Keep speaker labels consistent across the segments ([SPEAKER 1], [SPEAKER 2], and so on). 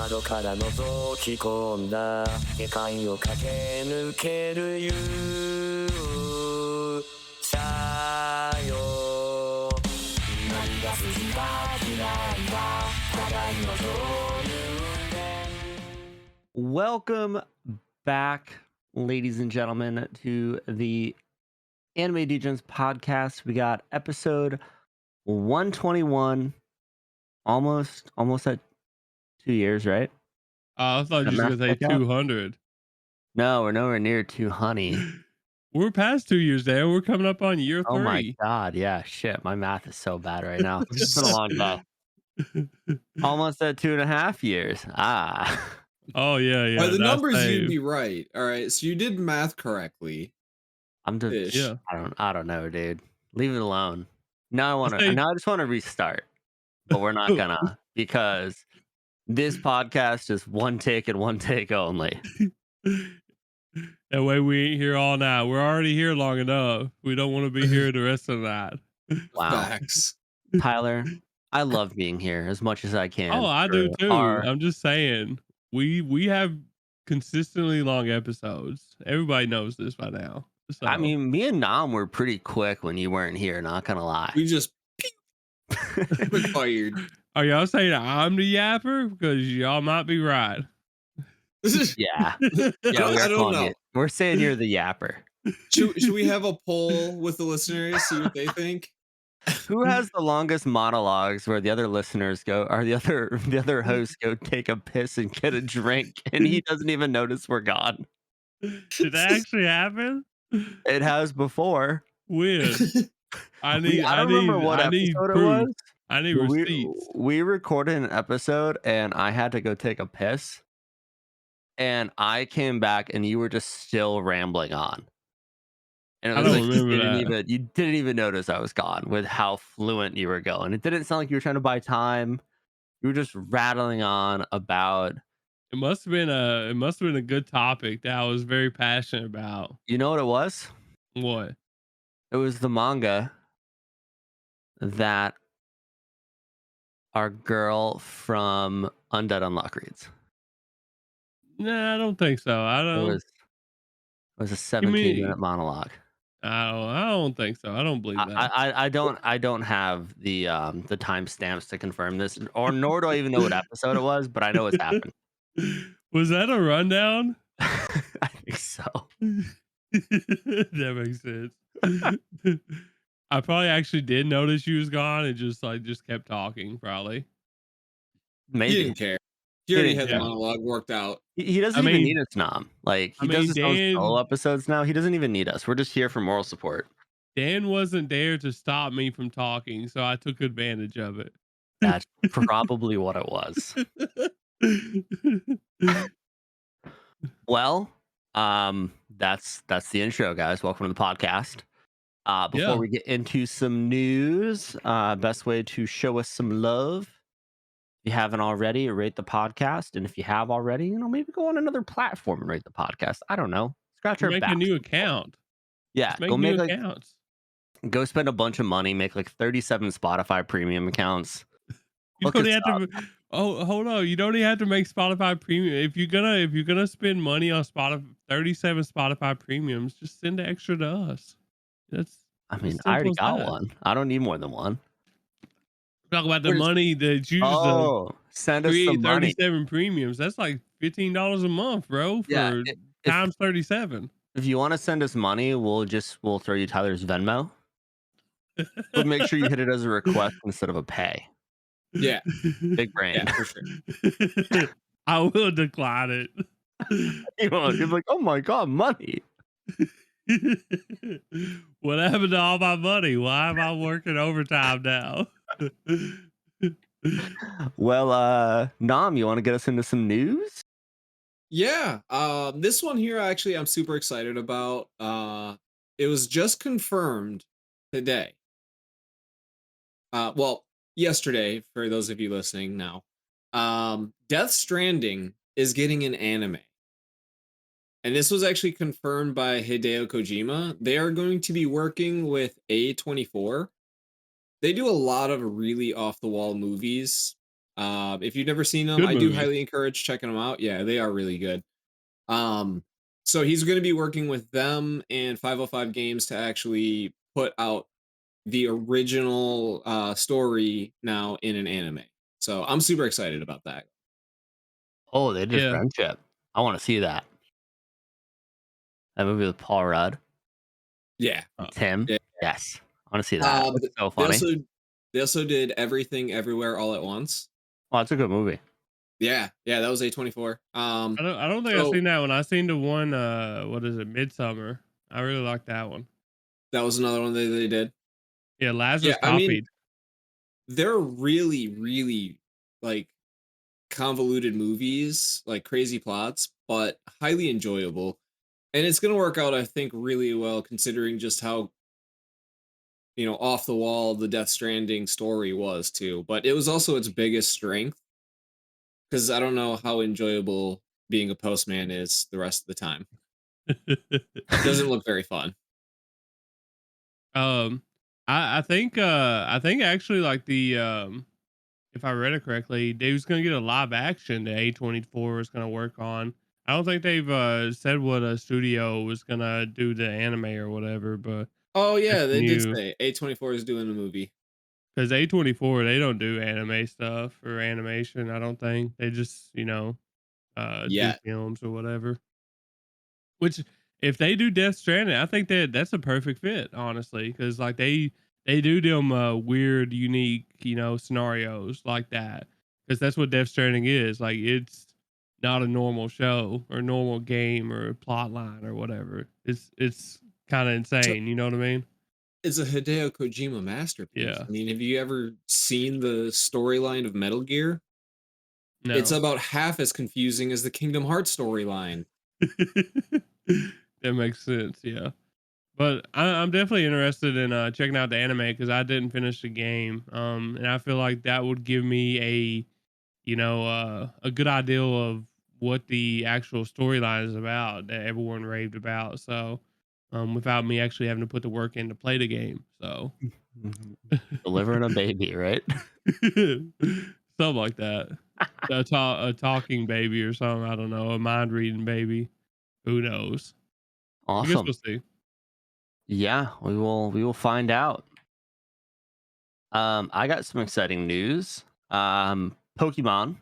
[SPEAKER 1] 窓から覗き込んだ世界を駆け抜ける勇者よ何が好きか嫌いか互いのそういう
[SPEAKER 2] Welcome back, ladies and gentlemen, to the Anime Degens podcast. We got episode 121, almost at 2 years, right?
[SPEAKER 3] I thought
[SPEAKER 2] That
[SPEAKER 3] you were
[SPEAKER 2] math
[SPEAKER 3] going to say
[SPEAKER 2] check out?
[SPEAKER 3] 200.
[SPEAKER 2] No, we're nowhere near 2 honey.
[SPEAKER 3] We're past 2 years there. We're coming up on year
[SPEAKER 2] Oh my
[SPEAKER 3] 3.
[SPEAKER 2] god, yeah, shit. My math is so bad right now. It's been a long day. Almost at 2.5 years. Ah.
[SPEAKER 3] Oh, yeah.
[SPEAKER 4] The
[SPEAKER 3] That's
[SPEAKER 4] numbers you'd
[SPEAKER 3] saved.
[SPEAKER 4] be right. All right, so you did math correctly.
[SPEAKER 2] I'm just
[SPEAKER 4] Ish.
[SPEAKER 3] Yeah.
[SPEAKER 2] I don't know, dude. Leave it alone. Now I
[SPEAKER 3] say-
[SPEAKER 2] just want to restart. But we're not gonna because this podcast is one take and one take only.
[SPEAKER 3] That way we ain't here all night. We're already here long enough. We don't want to be here the rest of the night.
[SPEAKER 2] Wow.
[SPEAKER 4] Facts.
[SPEAKER 2] Tyler, I love being here as much as I can.
[SPEAKER 3] Oh, I do
[SPEAKER 2] for
[SPEAKER 3] too.
[SPEAKER 2] our-
[SPEAKER 3] I'm just saying. We have consistently long episodes. Everybody knows this by now. So.
[SPEAKER 2] I mean, me and Nam were pretty quick when you weren't here, not gonna lie.
[SPEAKER 4] We just fired.
[SPEAKER 3] Are y'all saying I'm the yapper? Because y'all might be right.
[SPEAKER 2] Yeah. Yeah, we are
[SPEAKER 4] I don't
[SPEAKER 2] calling
[SPEAKER 4] know.
[SPEAKER 2] it. We're saying you're the yapper.
[SPEAKER 4] Should we have a poll with the listeners, see what they think?
[SPEAKER 2] Who has the longest monologues where the other listeners go, or the other hosts go take a piss and get a drink, and he doesn't even notice we're gone?
[SPEAKER 3] Did that actually happen?
[SPEAKER 2] It has before.
[SPEAKER 3] Weird. I
[SPEAKER 2] don't remember what episode it was.
[SPEAKER 3] I need receipts.
[SPEAKER 2] We recorded an episode, and I had to go take a piss, and I came back, and you were just still rambling on. And it
[SPEAKER 3] I
[SPEAKER 2] was
[SPEAKER 3] don't
[SPEAKER 2] like
[SPEAKER 3] remember
[SPEAKER 2] you didn't even notice I was gone with how fluent you were going. It didn't sound like you were trying to buy time. You were just rattling on about.
[SPEAKER 3] It must have been a good topic that I was very passionate about.
[SPEAKER 2] You know what it was?
[SPEAKER 3] What?
[SPEAKER 2] It was the manga that our girl from Undead Unlock reads.
[SPEAKER 3] Nah, I don't think so.
[SPEAKER 2] It was a 17-minute monologue.
[SPEAKER 3] I don't think so. I don't believe that.
[SPEAKER 2] I don't have the timestamps to confirm this, or nor do I even know what episode it was, but I know it's happened.
[SPEAKER 3] Was that a rundown?
[SPEAKER 2] I think so.
[SPEAKER 3] That makes sense. I probably actually did notice you was gone and just kept talking, probably.
[SPEAKER 2] Maybe
[SPEAKER 4] He didn't care. He already had the monologue worked out.
[SPEAKER 2] He doesn't even need us, Nam. Like he does his own solo episodes now. He doesn't even need us. We're just here for moral support.
[SPEAKER 3] Dan wasn't there to stop me from talking, so I took advantage of it.
[SPEAKER 2] That's probably what it was. Well, that's the intro, guys. Welcome to the podcast. Before we get into some news, best way to show us some love. If you haven't already, rate the podcast, and if you have already, maybe go on another platform and rate the podcast. I don't know. Scratch our back.
[SPEAKER 3] Make a new account.
[SPEAKER 2] Yeah,
[SPEAKER 3] go make accounts.
[SPEAKER 2] Go spend a bunch of money, make like 37 Spotify premium accounts.
[SPEAKER 3] You don't have to. Oh, hold on. You don't even have to make Spotify premium. If you're gonna spend money on Spotify, 37 Spotify premiums, just send the extra to us.
[SPEAKER 2] I already got one. I don't need more than one.
[SPEAKER 3] Talk about the money that you
[SPEAKER 2] send us some money.
[SPEAKER 3] 37 premiums. That's like $15 a month, bro. For times 37.
[SPEAKER 2] If you want to send us money, we'll throw you Tyler's Venmo. But make sure you hit it as a request instead of a pay.
[SPEAKER 4] Yeah.
[SPEAKER 2] Big brain.
[SPEAKER 4] Yeah, for sure.
[SPEAKER 3] I will decline it.
[SPEAKER 2] You're like, oh my god, money.
[SPEAKER 3] What happened to all my money? Why am I working overtime now?
[SPEAKER 2] Well, Nam, you want to get us into some news?
[SPEAKER 4] Yeah. This one here, actually, I'm super excited about. It was just confirmed today. Well, yesterday, for those of you listening now. Death Stranding is getting an anime. And this was actually confirmed by Hideo Kojima. They are going to be working with A24. They do a lot of really off-the-wall movies. If you've never seen them,
[SPEAKER 3] Good
[SPEAKER 4] I do
[SPEAKER 3] movies.
[SPEAKER 4] highly encourage checking them out. Yeah, they are really good. So he's going to be working with them and 505 Games to actually put out the original story now in an anime. So I'm super excited about that.
[SPEAKER 2] Oh, they did
[SPEAKER 3] Yeah.
[SPEAKER 2] Friendship. I want to see that. That movie with Paul Rudd
[SPEAKER 4] Yeah,
[SPEAKER 2] and Tim.
[SPEAKER 4] yeah.
[SPEAKER 2] Yes, I want to see that. That's so
[SPEAKER 4] They
[SPEAKER 2] funny.
[SPEAKER 4] also did Everything Everywhere All at Once.
[SPEAKER 2] Oh, it's a good movie.
[SPEAKER 4] Yeah, yeah, that was A24.
[SPEAKER 3] I don't think I've
[SPEAKER 4] So
[SPEAKER 3] seen that one. I seen the one what is it, Midsummer. I really like that one.
[SPEAKER 4] that was another one that they did.
[SPEAKER 3] Yeah,
[SPEAKER 4] Yeah,
[SPEAKER 3] Lazarus
[SPEAKER 4] I mean,
[SPEAKER 3] copied.
[SPEAKER 4] they're really, really like convoluted movies, like crazy plots, but highly enjoyable. And it's gonna work out, I think, really well considering just how off the wall the Death Stranding story was too. But it was also its biggest strength because I don't know how enjoyable being a postman is the rest of the time. Doesn't look very fun.
[SPEAKER 3] um I think actually like the if I read it correctly, they was gonna get a live action that A24 was gonna work on. I don't think they've said what a studio was gonna do the anime or whatever, but
[SPEAKER 4] Oh
[SPEAKER 3] if
[SPEAKER 4] yeah, they did
[SPEAKER 3] you
[SPEAKER 4] say A24 is doing a movie.
[SPEAKER 3] because A24 they don't do anime stuff or animation. I don't think they just do
[SPEAKER 4] Yeah.
[SPEAKER 3] films or whatever. Which if they do Death Stranding, I think that's a perfect fit, honestly, because like they do them weird, unique, scenarios like that. Because that's what Death Stranding is. Like it's not a normal show or normal game or plot line or whatever. It's kind of
[SPEAKER 4] So
[SPEAKER 3] insane. You know what I mean?
[SPEAKER 4] it's a Hideo Kojima masterpiece.
[SPEAKER 3] Yeah.
[SPEAKER 4] I mean, have you ever seen the storyline of Metal Gear? It's
[SPEAKER 3] No.
[SPEAKER 4] about half as confusing as the Kingdom Hearts storyline.
[SPEAKER 3] That makes sense. Yeah. But I'm definitely interested in checking out the anime because I didn't finish the game, and I feel like that would give me a good idea of what the actual storyline is about that everyone raved about. So, without me actually having to put the work in to play the game, so
[SPEAKER 2] Delivering a baby, right?
[SPEAKER 3] something like that, a talking baby or something. I don't know, a mind reading baby. Who knows? I guess
[SPEAKER 2] Awesome.
[SPEAKER 3] we'll see.
[SPEAKER 2] Yeah, we will find out. I got some exciting news. Pokemon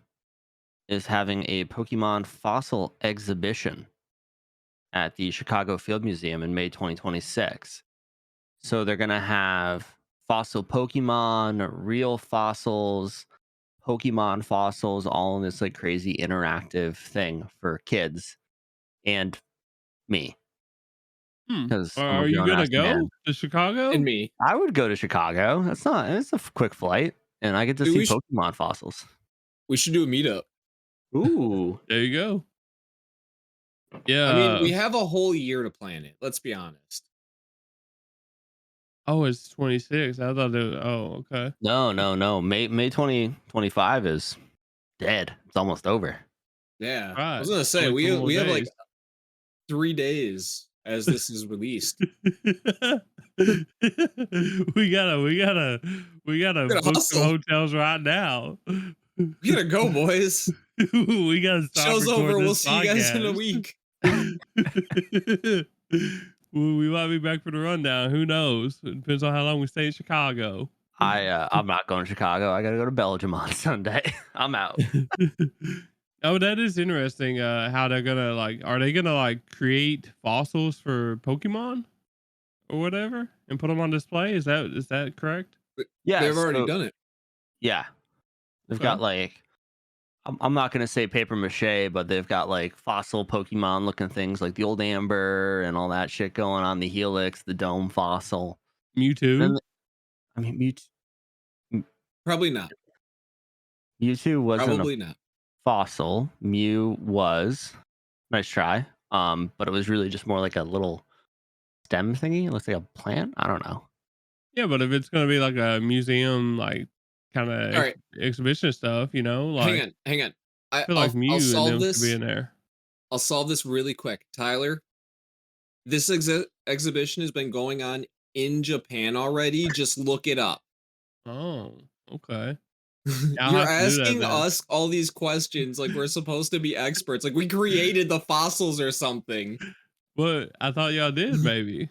[SPEAKER 2] is having a Pokemon fossil exhibition at the Chicago Field Museum in May 2026. So they're gonna have fossil Pokemon, real fossils, Pokemon fossils, all in this like crazy interactive thing for kids and me, because I'm a
[SPEAKER 3] Are you
[SPEAKER 2] grown
[SPEAKER 3] gonna
[SPEAKER 2] ass man.
[SPEAKER 3] go to Chicago?
[SPEAKER 4] And me.
[SPEAKER 2] I would go to Chicago. It's a quick flight, and I get to
[SPEAKER 4] Dude,
[SPEAKER 2] see Pokemon fossils.
[SPEAKER 4] we should do a meetup.
[SPEAKER 2] Ooh,
[SPEAKER 3] There you go.
[SPEAKER 4] I mean,
[SPEAKER 3] Yeah.
[SPEAKER 4] we have a whole year to plan it. Let's be honest.
[SPEAKER 3] Oh, it's 26. I thought okay.
[SPEAKER 2] no. May 2025 is dead. It's almost over.
[SPEAKER 4] Yeah, I
[SPEAKER 3] Right.
[SPEAKER 4] was gonna say
[SPEAKER 3] Only a couple more
[SPEAKER 4] we have like
[SPEAKER 3] days.
[SPEAKER 4] 3 days as this is released.
[SPEAKER 3] We gotta
[SPEAKER 4] We gotta
[SPEAKER 3] book some
[SPEAKER 4] hustle.
[SPEAKER 3] hotels right now.
[SPEAKER 4] We gotta go, boys.
[SPEAKER 3] We gotta stop
[SPEAKER 4] Show's over.
[SPEAKER 3] recording
[SPEAKER 4] We'll
[SPEAKER 3] this
[SPEAKER 4] see you guys in a
[SPEAKER 3] podcast.
[SPEAKER 4] week.
[SPEAKER 3] Well, we might be back for the rundown. Who knows? It depends on how long we stay in Chicago.
[SPEAKER 2] I'm not going to Chicago. I gotta go to Belgium on Sunday. I'm out.
[SPEAKER 3] Oh, that is interesting. How they're gonna are they gonna create fossils for Pokemon or whatever and put them on display? Is that correct?
[SPEAKER 2] Yeah,
[SPEAKER 4] They've already
[SPEAKER 2] so
[SPEAKER 4] done it.
[SPEAKER 2] yeah, they've
[SPEAKER 3] Okay.
[SPEAKER 2] got like I'm not gonna say paper mache, but they've got like fossil Pokemon looking things like the old Amber and all that shit going on. The Helix, the Dome fossil.
[SPEAKER 3] Mewtwo.
[SPEAKER 2] And I mean,
[SPEAKER 4] Probably not.
[SPEAKER 2] Mewtwo wasn't a
[SPEAKER 4] Probably not.
[SPEAKER 2] fossil. Mew was. Nice try. But it was really just more like a little stem thingy. It looks like a plant. I don't know.
[SPEAKER 3] Yeah, but if it's gonna be like a museum, kind of
[SPEAKER 4] All right,
[SPEAKER 3] exhibition stuff,
[SPEAKER 4] hang on.
[SPEAKER 3] I feel like
[SPEAKER 4] I'll
[SPEAKER 3] Mew and
[SPEAKER 4] solve
[SPEAKER 3] them should be
[SPEAKER 4] this.
[SPEAKER 3] in there.
[SPEAKER 4] I'll solve this really quick. Tyler, this exhibition has been going on in Japan already. Just look it up.
[SPEAKER 3] Oh, okay. I'll
[SPEAKER 4] You're
[SPEAKER 3] have to do that
[SPEAKER 4] asking
[SPEAKER 3] then.
[SPEAKER 4] us all these questions like we're supposed to be experts. Like we created the fossils or something.
[SPEAKER 3] But I thought y'all did maybe.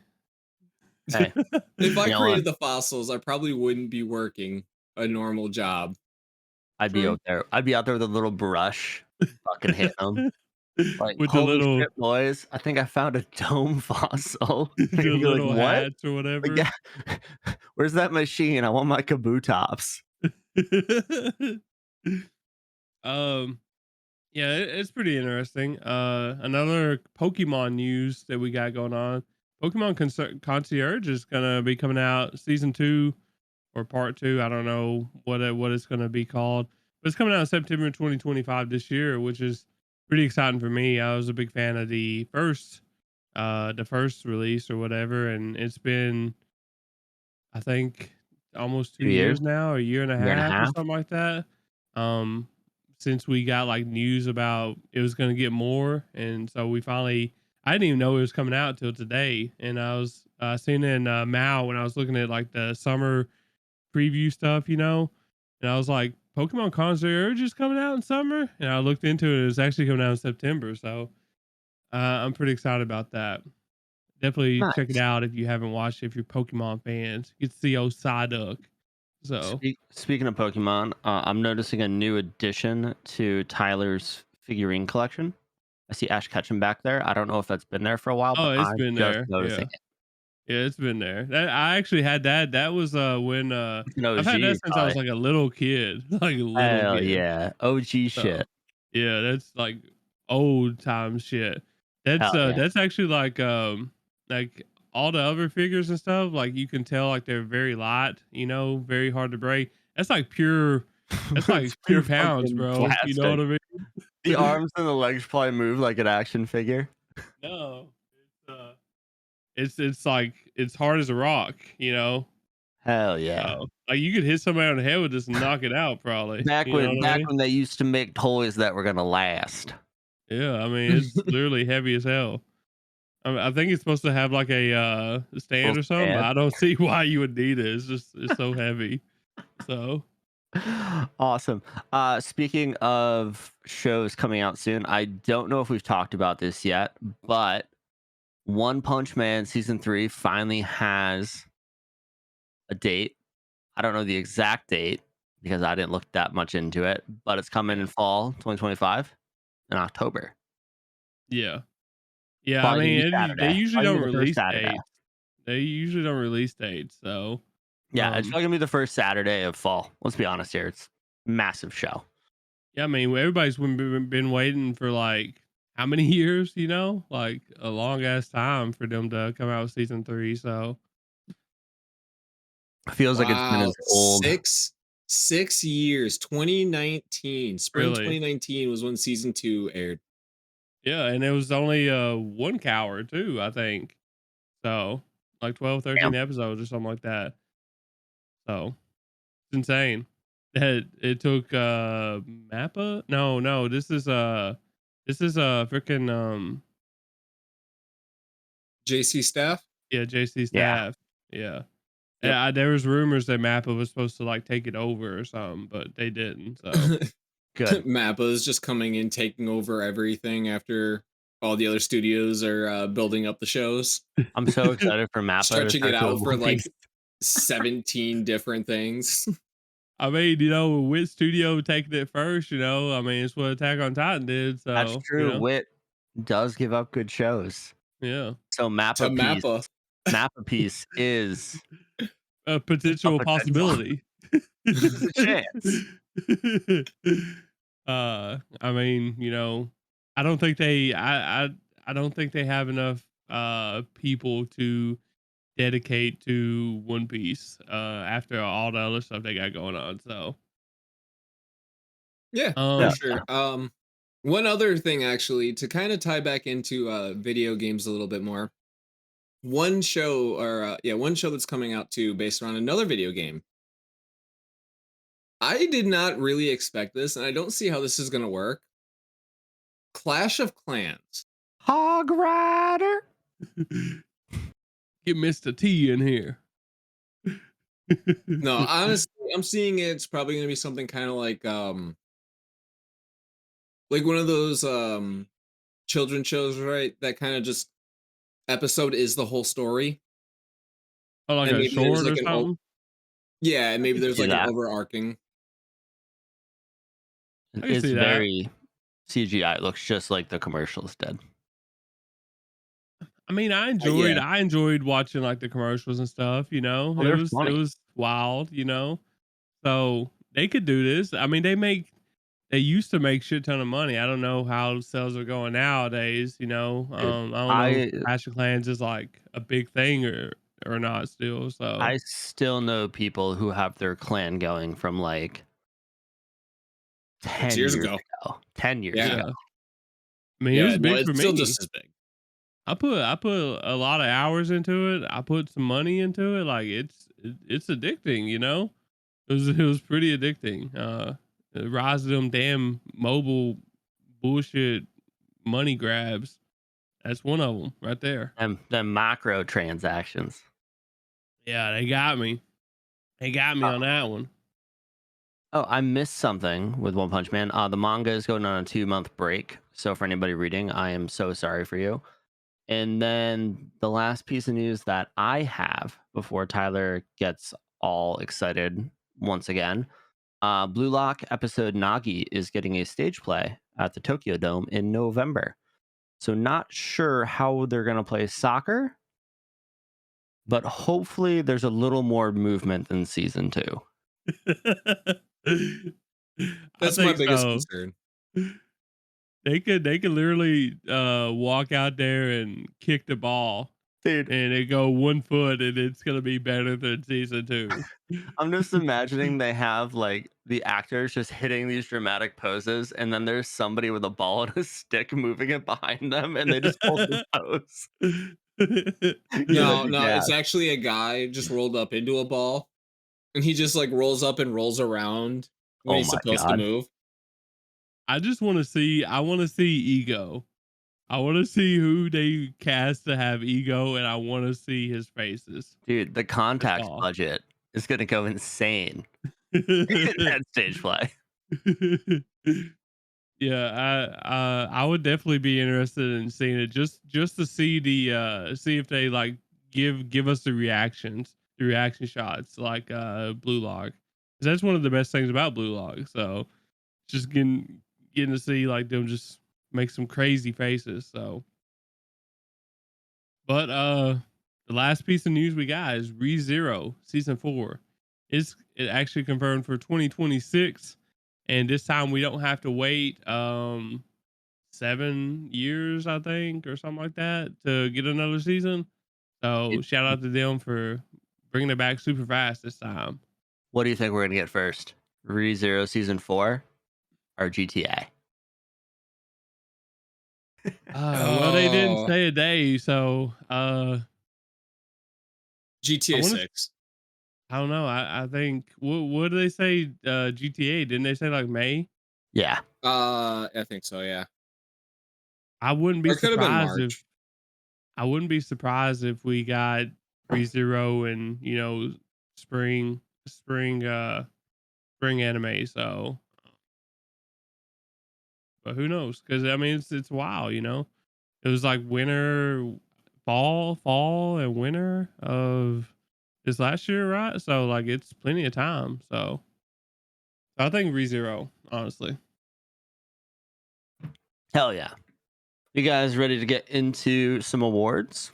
[SPEAKER 2] Hey,
[SPEAKER 4] If I
[SPEAKER 2] you know what?
[SPEAKER 4] created the fossils, I probably wouldn't be working a normal job.
[SPEAKER 2] I'd be
[SPEAKER 3] True.
[SPEAKER 2] out there. I'd be out there with a little brush, fucking hitting them. Like,
[SPEAKER 3] With the
[SPEAKER 2] holy
[SPEAKER 3] little
[SPEAKER 2] shit, boys! I think I found a dome fossil. They're
[SPEAKER 3] the
[SPEAKER 2] gonna be like,
[SPEAKER 3] little
[SPEAKER 2] "What?"
[SPEAKER 3] hats or
[SPEAKER 2] Like,
[SPEAKER 3] whatever.
[SPEAKER 2] yeah, where's that machine? I want my Kabutops.
[SPEAKER 3] um yeah, it's pretty interesting. Another Pokemon news that we got going on. Pokemon Concierge is gonna be coming out season 2 or part 2. I don't know what it's gonna be called, but it's coming out in September 2025 this year, which is pretty exciting for me. I was a big fan of the first release or whatever, and it's been, I think, almost 2
[SPEAKER 2] 2 years,
[SPEAKER 3] years now, a year and a
[SPEAKER 2] year and a
[SPEAKER 3] half or
[SPEAKER 2] half.
[SPEAKER 3] something like that. Um, since we got like news about it was going to get more, and so we finally, I didn't even know it was coming out till today, and I was seeing it in Mao when I was looking at like the summer preview stuff, and I was like, Pokemon Concierge is coming out in summer, and I looked into it. It's actually coming out in September, so I'm pretty excited about that. Definitely check it
[SPEAKER 2] Nice.
[SPEAKER 3] out if you haven't watched it, if you're Pokemon fans. You get to see old Psyduck. So,
[SPEAKER 2] Speaking of Pokemon, I'm noticing a new addition to Tyler's figurine collection. I see Ash Ketchum back there. I don't know if that's been there for a while, but
[SPEAKER 3] oh, it's
[SPEAKER 2] I'm
[SPEAKER 3] been
[SPEAKER 2] just
[SPEAKER 3] there.
[SPEAKER 2] noticing
[SPEAKER 3] Yeah.
[SPEAKER 2] it.
[SPEAKER 3] Yeah, it's been there. I actually had that. That was when
[SPEAKER 2] It's an
[SPEAKER 3] I've had that
[SPEAKER 2] OG,
[SPEAKER 3] since I was
[SPEAKER 2] probably.
[SPEAKER 3] like a little kid. Like a little
[SPEAKER 2] Hell
[SPEAKER 3] kid.
[SPEAKER 2] yeah, OG
[SPEAKER 3] So
[SPEAKER 2] shit.
[SPEAKER 3] yeah, that's like old time shit.
[SPEAKER 2] Hell yeah.
[SPEAKER 3] That's actually like all the other figures and stuff, like you can tell like they're very light, very hard to break. That's like pure that's like
[SPEAKER 2] It's pure
[SPEAKER 3] 2 pounds,
[SPEAKER 2] fucking
[SPEAKER 3] bro. You know what
[SPEAKER 2] plastic.
[SPEAKER 3] I
[SPEAKER 2] The
[SPEAKER 3] mean?
[SPEAKER 2] arms and the legs probably move like an action figure.
[SPEAKER 3] No. It's like it's hard as a rock.
[SPEAKER 2] Hell yeah.
[SPEAKER 3] So like you could hit somebody on the head with this and knock it out probably.
[SPEAKER 2] Back
[SPEAKER 3] You know
[SPEAKER 2] when
[SPEAKER 3] what I
[SPEAKER 2] back
[SPEAKER 3] mean?
[SPEAKER 2] when they used to make toys that were gonna last.
[SPEAKER 3] Yeah, I mean it's literally heavy as hell. I think it's supposed to have like a stand
[SPEAKER 2] Little
[SPEAKER 3] or something, but
[SPEAKER 2] stand.
[SPEAKER 3] I don't see why you would need it. It's so heavy. So
[SPEAKER 2] Awesome. Speaking of shows coming out soon, I don't know if we've talked about this yet, but One Punch Man season 3 finally has a date. I don't know the exact date because I didn't look that much into it, but it's coming
[SPEAKER 3] yeah,
[SPEAKER 2] in fall 2025 in October.
[SPEAKER 3] yeah, yeah. I
[SPEAKER 2] Probably gonna
[SPEAKER 3] mean
[SPEAKER 2] be
[SPEAKER 3] they
[SPEAKER 2] Saturday.
[SPEAKER 3] usually
[SPEAKER 2] Probably gonna
[SPEAKER 3] don't
[SPEAKER 2] be the first
[SPEAKER 3] release
[SPEAKER 2] Saturday.
[SPEAKER 3] dates. They usually don't release dates. So
[SPEAKER 2] Yeah, it's
[SPEAKER 3] um,
[SPEAKER 2] probably gonna be the first Saturday of fall. Let's be honest here. It's a massive show.
[SPEAKER 3] yeah. I mean everybody's been waiting for like how many years? Like a long ass time for them to come out with season 3. So
[SPEAKER 2] Feels like it's been
[SPEAKER 4] Wow,
[SPEAKER 2] as old.
[SPEAKER 4] 6 years. 2019, spring
[SPEAKER 3] really,
[SPEAKER 4] 2019 was when season 2 aired.
[SPEAKER 3] yeah, and it was only one cower too, I think. So like 12,
[SPEAKER 2] Damn.
[SPEAKER 3] 13 episodes or something like that. So it's insane. It took Mappa. No, this is freaking
[SPEAKER 4] JC Staff?
[SPEAKER 3] yeah, JC
[SPEAKER 2] Yeah,
[SPEAKER 3] Staff. Yeah.
[SPEAKER 4] Yep.
[SPEAKER 3] There was rumors that Mappa was supposed to like take it over or something, but they didn't. So
[SPEAKER 2] good.
[SPEAKER 4] Mappa is just coming in, taking over everything after all the other studios are building up the shows,
[SPEAKER 2] I'm so excited for Mappa to
[SPEAKER 4] stretching it
[SPEAKER 2] start doing
[SPEAKER 4] out for
[SPEAKER 2] One Piece.
[SPEAKER 4] like 17 different things.
[SPEAKER 3] I mean, with Studio taking it first, I mean, it's what Attack on Titan did.
[SPEAKER 2] That's
[SPEAKER 3] So,
[SPEAKER 2] true. Wit does give up good shows.
[SPEAKER 3] yeah,
[SPEAKER 2] So
[SPEAKER 4] To Mappa.
[SPEAKER 2] Mappa Piece is
[SPEAKER 3] a
[SPEAKER 2] a
[SPEAKER 3] potential
[SPEAKER 2] potential.
[SPEAKER 3] possibility.
[SPEAKER 2] There's a chance.
[SPEAKER 3] I mean, I don't think I don't think they have enough people to dedicate to One Piece after all the other stuff they got going on. So,
[SPEAKER 4] Yeah, for
[SPEAKER 2] Yeah.
[SPEAKER 3] um,
[SPEAKER 4] sure. One other thing actually to kind of tie back into video games a little bit more. One show that's coming out too based around another video game. I did not really expect this and I don't see how this is going to work. Clash of Clans.
[SPEAKER 2] Hog Rider.
[SPEAKER 3] get Mr. T in here.
[SPEAKER 4] No, honestly, I'm seeing it's probably gonna be something kind of like one of those children shows, right? That kind of just episode is the whole story,
[SPEAKER 3] Oh, like
[SPEAKER 4] and
[SPEAKER 3] a
[SPEAKER 4] maybe there's
[SPEAKER 3] short
[SPEAKER 4] like
[SPEAKER 3] or
[SPEAKER 4] an
[SPEAKER 3] something?
[SPEAKER 4] yeah, and
[SPEAKER 2] I
[SPEAKER 4] maybe
[SPEAKER 2] can
[SPEAKER 4] there's
[SPEAKER 2] see
[SPEAKER 4] like an
[SPEAKER 2] that.
[SPEAKER 4] overarching.
[SPEAKER 3] I can
[SPEAKER 2] It's
[SPEAKER 3] see that.
[SPEAKER 2] very CGI. It looks just like the commercials did.
[SPEAKER 3] I mean,
[SPEAKER 4] Yeah,
[SPEAKER 3] I enjoyed watching like the commercials and stuff, you know.
[SPEAKER 2] Oh, they're
[SPEAKER 3] It
[SPEAKER 2] funny.
[SPEAKER 3] was wild, you know. So they could do this. I mean, they used to make shit ton of money. I don't know how sales are going nowadays, you know.
[SPEAKER 2] Dude,
[SPEAKER 3] I don't know if
[SPEAKER 2] I
[SPEAKER 3] Clash of Clans is like a big thing or not still. So
[SPEAKER 2] I still know people who have their clan going from like
[SPEAKER 4] 6
[SPEAKER 2] 10
[SPEAKER 4] years
[SPEAKER 2] years
[SPEAKER 4] ago.
[SPEAKER 2] ago. 10 years
[SPEAKER 4] Yeah,
[SPEAKER 2] ago.
[SPEAKER 3] yeah. I mean, it
[SPEAKER 4] yeah.
[SPEAKER 3] was
[SPEAKER 4] No,
[SPEAKER 3] big for
[SPEAKER 4] it's still
[SPEAKER 3] me.
[SPEAKER 4] just as big.
[SPEAKER 3] I put a lot of hours into it. I put some money into it. Like it's addicting, you know. It was pretty addicting. The rise of them damn mobile bullshit money grabs. That's one of them right there.
[SPEAKER 2] And the macro transactions.
[SPEAKER 3] Yeah, they got me. They got me
[SPEAKER 2] Uh,
[SPEAKER 3] on that one.
[SPEAKER 2] oh, I missed something with One Punch Man. The manga is going on a 2-month break. So for anybody reading, I am so sorry for you. And then the last piece of news that I have before Tyler gets all excited once again. Blue Lock episode Nagi is getting a stage play at the Tokyo Dome in November. So not sure how they're going to play soccer, but hopefully there's a little more movement than season 2.
[SPEAKER 3] I
[SPEAKER 4] That's my
[SPEAKER 3] think
[SPEAKER 4] biggest
[SPEAKER 3] so.
[SPEAKER 4] concern.
[SPEAKER 3] They could literally walk out there and kick the ball
[SPEAKER 2] Dude,
[SPEAKER 3] and it go 1 foot and it's gonna be better than season 2.
[SPEAKER 2] I'm just imagining they have like the actors just hitting these dramatic poses, and then there's somebody with a ball and a stick moving it behind them, and they just hold the pose. Dude, that'd
[SPEAKER 4] No,
[SPEAKER 2] be
[SPEAKER 4] no, it's
[SPEAKER 2] gas.
[SPEAKER 4] actually a guy just rolled up into a ball, and he just like rolls up and rolls around when
[SPEAKER 2] Oh
[SPEAKER 4] he's
[SPEAKER 2] my
[SPEAKER 4] supposed to
[SPEAKER 2] god.
[SPEAKER 4] move.
[SPEAKER 3] I just want to see. I want to see Ego. I want to see who they cast to have Ego, and I want to see his faces.
[SPEAKER 2] Dude, the
[SPEAKER 3] That's
[SPEAKER 2] contacts
[SPEAKER 3] all.
[SPEAKER 2] budget is gonna go insane in that stage play.
[SPEAKER 3] Yeah, I would definitely be interested in seeing it just to see the see if they like give us the reaction shots like Blue Log. 'Cause that's one of the best things about Blue Log. So just getting to see like them just make some crazy faces. So but the last piece of news we got is ReZero season 4. It actually confirmed for 2026, and this time we don't have to wait 7 years, I think, or something like that to get another season. So
[SPEAKER 2] Dude,
[SPEAKER 3] shout out to them for bringing it back super fast this time.
[SPEAKER 2] what do you think we're gonna get first? ReZero season 4 or GTA?
[SPEAKER 3] Well, they didn't
[SPEAKER 4] Oh,
[SPEAKER 3] say a day, so I
[SPEAKER 4] GTA
[SPEAKER 3] want to.
[SPEAKER 4] 6.
[SPEAKER 3] I don't know. I think what did they say? GTA? Didn't they say like May?
[SPEAKER 2] Yeah.
[SPEAKER 4] I think so, yeah.
[SPEAKER 3] I wouldn't be
[SPEAKER 4] Or it could have been
[SPEAKER 3] surprised if
[SPEAKER 4] March.
[SPEAKER 3] we got ReZero and spring spring spring anime. So, but who knows? Because I mean, it's wild. It was like winter, fall, and winter of this last year, right? So like it's plenty of time. So I think ReZero, honestly.
[SPEAKER 2] Hell yeah. You guys ready to get into some awards?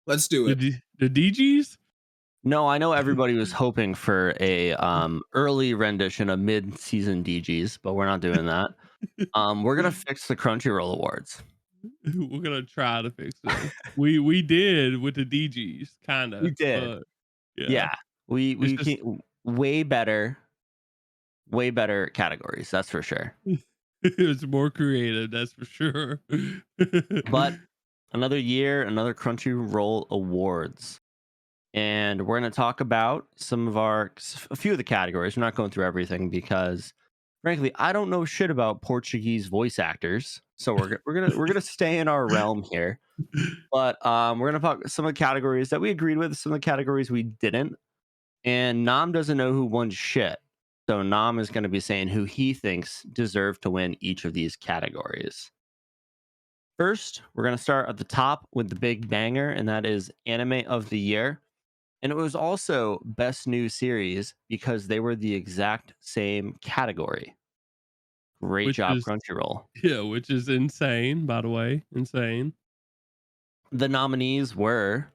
[SPEAKER 4] Let's do it.
[SPEAKER 3] The DGs?
[SPEAKER 2] No, I know everybody was hoping for a early rendition of mid-season DGs, but we're not doing that. We're gonna fix the Crunchyroll Awards.
[SPEAKER 3] We're gonna try to fix them. We did with the DGs,
[SPEAKER 2] We
[SPEAKER 3] kinda,
[SPEAKER 2] did.
[SPEAKER 3] but yeah,
[SPEAKER 2] Yeah. We
[SPEAKER 3] it's
[SPEAKER 2] we
[SPEAKER 3] just
[SPEAKER 2] can way better categories, that's for sure.
[SPEAKER 3] it's more creative, that's for sure.
[SPEAKER 2] But another year, another Crunchyroll Awards. And we're going to talk about a few of the categories. We're not going through everything because, frankly, I don't know shit about Portuguese voice actors. so we're gonna stay in our realm here. But we're gonna talk some of the categories that we agreed with, some of the categories we didn't. And Nam doesn't know who won shit. So Nam is gonna be saying who he thinks deserve to win each of these categories. First, we're gonna start at the top with the big banger, and that is Anime of the Year. And it was also Best New Series because they were the exact same category. Great
[SPEAKER 3] Which
[SPEAKER 2] job,
[SPEAKER 3] is
[SPEAKER 2] Crunchyroll.
[SPEAKER 3] yeah, which is insane, by the way. Insane.
[SPEAKER 2] The nominees were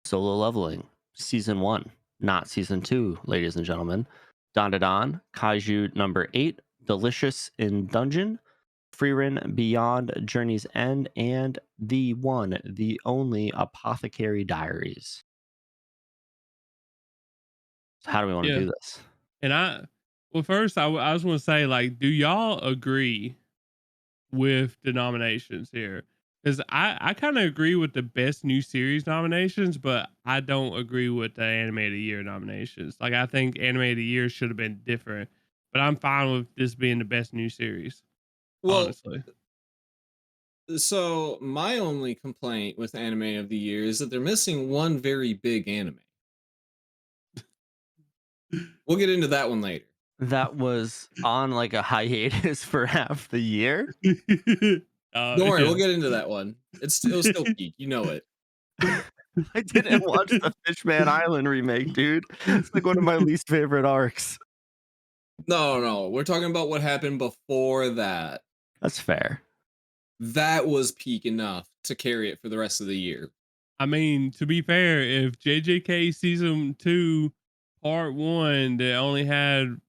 [SPEAKER 2] Solo Leveling, Season 1, not Season 2, ladies and gentlemen. Don Don, Kaiju number 8, Delicious in Dungeon, frieren Beyond Journey's End, and the one, the only Apothecary Diaries. So how do we want to
[SPEAKER 3] Yeah.
[SPEAKER 2] do this?
[SPEAKER 3] And well, first, I just want to say, like, do y'all agree with the nominations here? Because I kind of agree with the best new series nominations, but I don't agree with the anime of the year nominations. Like, I think anime of the year should have been different, but I'm fine with this being the best new series,
[SPEAKER 4] Well,
[SPEAKER 3] honestly.
[SPEAKER 4] so my only complaint with anime of the year is that they're missing one very big anime. We'll get into that one later.
[SPEAKER 2] That was on like a hiatus for half the year.
[SPEAKER 4] Don't worry,
[SPEAKER 3] Yeah.
[SPEAKER 4] we'll get into that one. It'll still peak, you know it.
[SPEAKER 2] I didn't watch the Fishman Island remake, dude. It's like one of my least favorite arcs.
[SPEAKER 4] No, we're talking about what happened before that.
[SPEAKER 2] That's fair.
[SPEAKER 4] That was peak enough to carry it for the rest of the year.
[SPEAKER 3] I mean, to be fair, if JJK season 2 part 1 that only had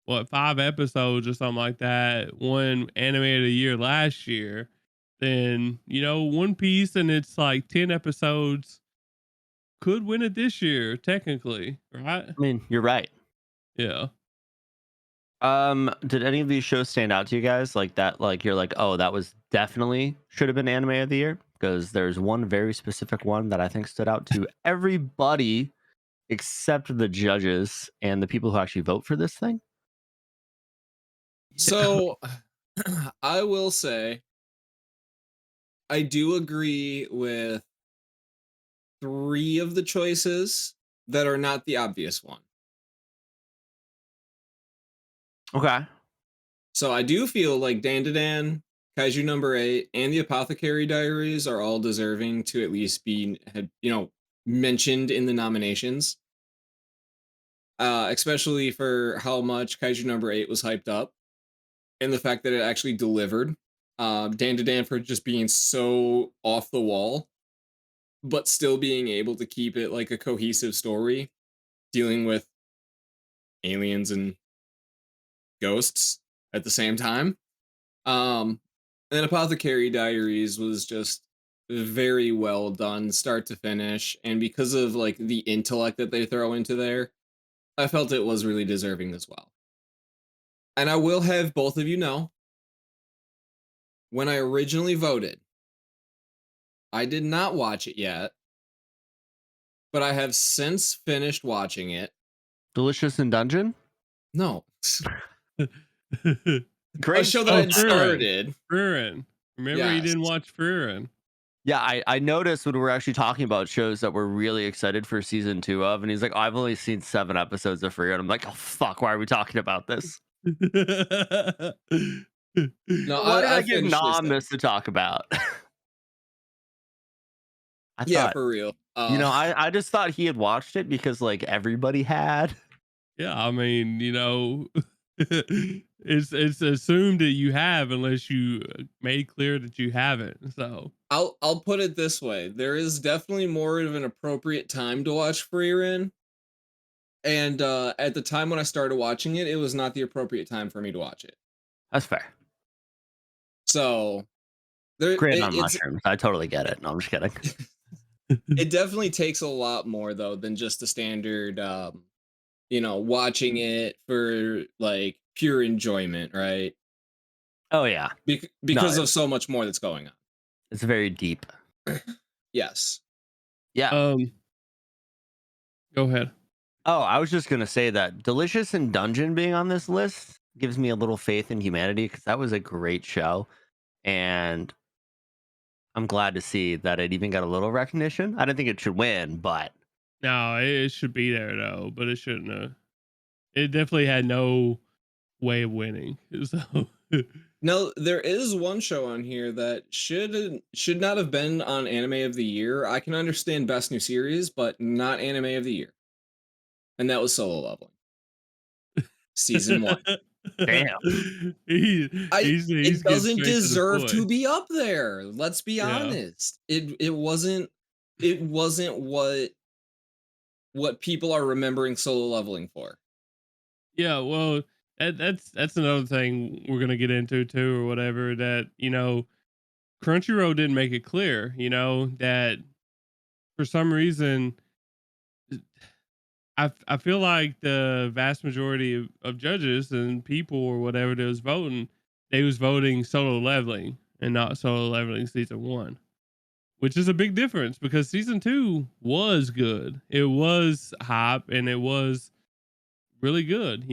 [SPEAKER 3] what 5 episodes or something like that won anime of the year last year, then One Piece and it's like 10 episodes could win it this year technically, right?
[SPEAKER 2] I mean, you're right.
[SPEAKER 3] Yeah.
[SPEAKER 2] Did any of these shows stand out to you guys like that? Like you're like, oh, that was definitely should have been anime of the year? Because there's one very specific one that I think stood out to everybody except the judges and the people who actually vote for this thing.
[SPEAKER 4] So I will say I do agree with 3 of the choices that are not the obvious one.
[SPEAKER 2] Okay.
[SPEAKER 4] So I do feel like Dan, Kaiju number 8, and the Apothecary Diaries are all deserving to at least be mentioned in the nominations. Especially for how much Kaiju number 8 was hyped up and the fact that it actually delivered. Dan for just being so off the wall, but still being able to keep it like a cohesive story dealing with aliens and ghosts at the same time. And Apothecary Diaries was just very well done, start to finish, and because of like the intellect that they throw into there, I felt it was really deserving as well. And I will have both of you know, when I originally voted, I did not watch it yet, but I have since finished watching it.
[SPEAKER 2] Delicious in Dungeon?
[SPEAKER 4] No.
[SPEAKER 2] Great
[SPEAKER 4] A show that I had
[SPEAKER 3] Frieren.
[SPEAKER 4] started.
[SPEAKER 3] Frieren. Remember you
[SPEAKER 4] Yes.
[SPEAKER 3] didn't watch Frieren?
[SPEAKER 2] Yeah, I noticed when we're actually talking about shows that we're really excited for season 2 of, and he's like, oh, I've only seen 7 episodes of Free, and I'm like, oh fuck, why are we talking about this?
[SPEAKER 4] No,
[SPEAKER 2] Why did I give
[SPEAKER 4] finished
[SPEAKER 2] Nam
[SPEAKER 4] this
[SPEAKER 2] this to talk about? I
[SPEAKER 4] yeah,
[SPEAKER 2] thought,
[SPEAKER 4] for real.
[SPEAKER 2] I just thought he had watched it because like everybody had.
[SPEAKER 3] Yeah, I mean, it's assumed that you have unless you made clear that you haven't. So
[SPEAKER 4] I'll put it this way: there is definitely more of an appropriate time to watch Frieren, and at the time when I started watching it, it was not the appropriate time for me to watch it.
[SPEAKER 2] That's fair.
[SPEAKER 4] So
[SPEAKER 2] Great on mushrooms. I totally get it. No, I'm just kidding.
[SPEAKER 4] it definitely takes a lot more though than just the standard, watching it for like pure enjoyment, right?
[SPEAKER 2] Oh yeah,
[SPEAKER 4] Because of so much more that's going on.
[SPEAKER 2] it's very deep.
[SPEAKER 4] Yes.
[SPEAKER 2] Yeah.
[SPEAKER 3] go ahead.
[SPEAKER 2] Oh, I was just gonna say that Delicious in Dungeon being on this list gives me a little faith in humanity because that was a great show. and I'm glad to see that it even got a little recognition. I didn't think it should win, but
[SPEAKER 3] No, it should be there though, but it shouldn't have. It definitely had no way of winning. So
[SPEAKER 4] No, there is one show on here that should not have been on Anime of the Year. I can understand Best New Series, but not Anime of the Year. And that was Solo Leveling. Season 1.
[SPEAKER 2] damn.
[SPEAKER 3] He's
[SPEAKER 4] It
[SPEAKER 3] getting
[SPEAKER 4] doesn't
[SPEAKER 3] straight to the
[SPEAKER 4] deserve to
[SPEAKER 3] point.
[SPEAKER 4] be up there. Let's be
[SPEAKER 3] Yeah.
[SPEAKER 4] honest. It wasn't what people are remembering Solo Leveling for.
[SPEAKER 3] Yeah, well, that's another thing we're gonna get into too, or whatever. That Crunchyroll didn't make it clear, that for some reason, I feel like the vast majority of judges and people or whatever that was voting, they was voting Solo Leveling and not Solo Leveling season 1, which is a big difference because season 2 was good. It was hype and it was really good,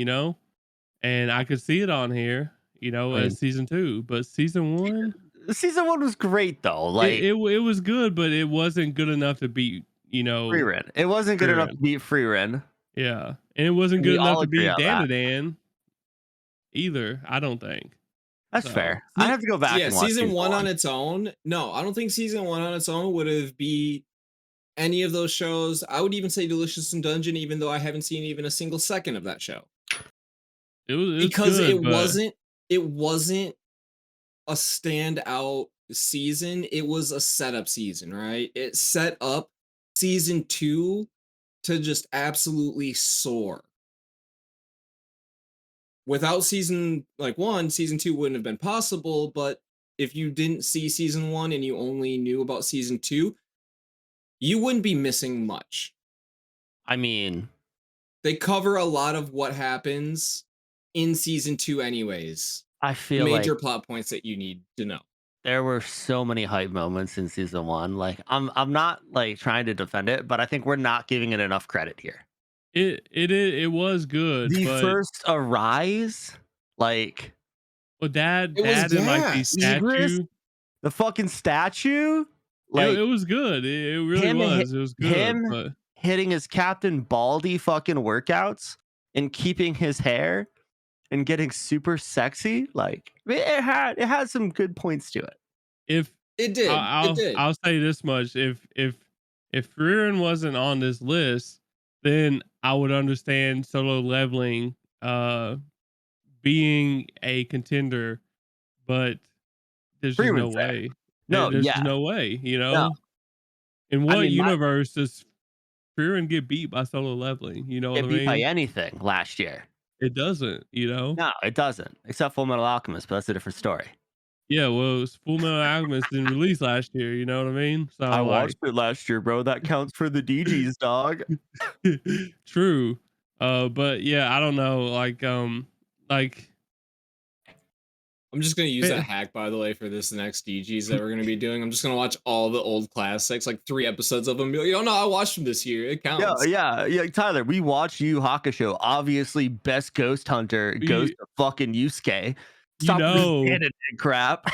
[SPEAKER 3] and I could see it on here,
[SPEAKER 2] I mean,
[SPEAKER 3] as season 2, but season 1,
[SPEAKER 2] season 1 was great though. Like
[SPEAKER 3] it was good, but it wasn't good enough to beat,
[SPEAKER 2] frieren. It wasn't good enough to
[SPEAKER 3] Frieren.
[SPEAKER 2] beat frieren.
[SPEAKER 3] Yeah, and it wasn't good
[SPEAKER 2] We
[SPEAKER 3] enough
[SPEAKER 2] all
[SPEAKER 3] to
[SPEAKER 2] agree
[SPEAKER 3] beat
[SPEAKER 2] on that.
[SPEAKER 3] Danadan either, I don't think.
[SPEAKER 2] That's
[SPEAKER 3] So,
[SPEAKER 2] fair. I have to go back and watch
[SPEAKER 4] Season 1 on1. its own. No, I don't think season 1 on its own would have beat any of those shows. I would even say Delicious in Dungeon, even though I haven't seen even a single second of that show.
[SPEAKER 3] it's
[SPEAKER 4] Because
[SPEAKER 3] good, but
[SPEAKER 4] it wasn't a standout season. It was a setup season, right? It set up season 2 to just absolutely soar. Without season 1, season 2 wouldn't have been possible, but if you didn't see season 1 and you only knew about season 2, you wouldn't be missing much.
[SPEAKER 2] I mean,
[SPEAKER 4] They cover a lot of what happens in season 2 anyways.
[SPEAKER 2] I feel
[SPEAKER 4] Major
[SPEAKER 2] like
[SPEAKER 4] plot points that you need to know.
[SPEAKER 2] there were so many hype moments in season 1. Like I'm not like trying to defend it, but I think we're not giving it enough credit here.
[SPEAKER 3] it was good,
[SPEAKER 2] The
[SPEAKER 3] but
[SPEAKER 2] first Arise, like
[SPEAKER 3] that
[SPEAKER 4] It was
[SPEAKER 3] and like the
[SPEAKER 4] gas.
[SPEAKER 2] Idris,
[SPEAKER 3] statue,
[SPEAKER 2] the fucking statue,
[SPEAKER 3] it,
[SPEAKER 2] like
[SPEAKER 3] it was good. It really
[SPEAKER 2] him
[SPEAKER 3] was. It was good,
[SPEAKER 2] him
[SPEAKER 3] but
[SPEAKER 2] hitting his Captain Baldy fucking workouts and keeping his hair and getting super sexy. Like it had some good points to it.
[SPEAKER 3] if
[SPEAKER 4] It did. It did.
[SPEAKER 3] I'll say this much: if Frieren wasn't on this list, then I would understand Solo Leveling being a contender, but there's just no
[SPEAKER 2] Freeman's there.
[SPEAKER 3] way.
[SPEAKER 2] No,
[SPEAKER 3] There's just
[SPEAKER 2] yeah,
[SPEAKER 3] no way,
[SPEAKER 2] no.
[SPEAKER 3] In
[SPEAKER 2] I
[SPEAKER 3] what
[SPEAKER 2] mean, my
[SPEAKER 3] universe does Frieren get beat by Solo Leveling? You know what
[SPEAKER 2] get
[SPEAKER 3] I
[SPEAKER 2] beat by
[SPEAKER 3] mean?
[SPEAKER 2] anything last year.
[SPEAKER 3] It doesn't.
[SPEAKER 2] No, it doesn't. Except Full Metal Alchemist, but that's a different story.
[SPEAKER 3] Yeah, well, Full Metal Alchemist didn't release last year. You know what I mean?
[SPEAKER 2] I
[SPEAKER 3] So like,
[SPEAKER 2] watched it last year, bro. That counts for the DGs, dog.
[SPEAKER 3] true. But yeah, I don't know. Like
[SPEAKER 4] I'm just gonna use
[SPEAKER 3] eh,
[SPEAKER 4] that hack, by the way, for this next DGs that we're gonna be doing. I'm just gonna watch all the old classics, like 3 episodes of them. And be like, oh no, I watched them this year. It
[SPEAKER 2] Yeah,
[SPEAKER 4] counts.
[SPEAKER 2] yeah. Tyler, we watched Yu Hakusho. Obviously, best ghost hunter goes
[SPEAKER 3] you,
[SPEAKER 2] to fucking Yusuke.
[SPEAKER 3] you
[SPEAKER 2] Stop with this
[SPEAKER 3] know,
[SPEAKER 2] canon crap.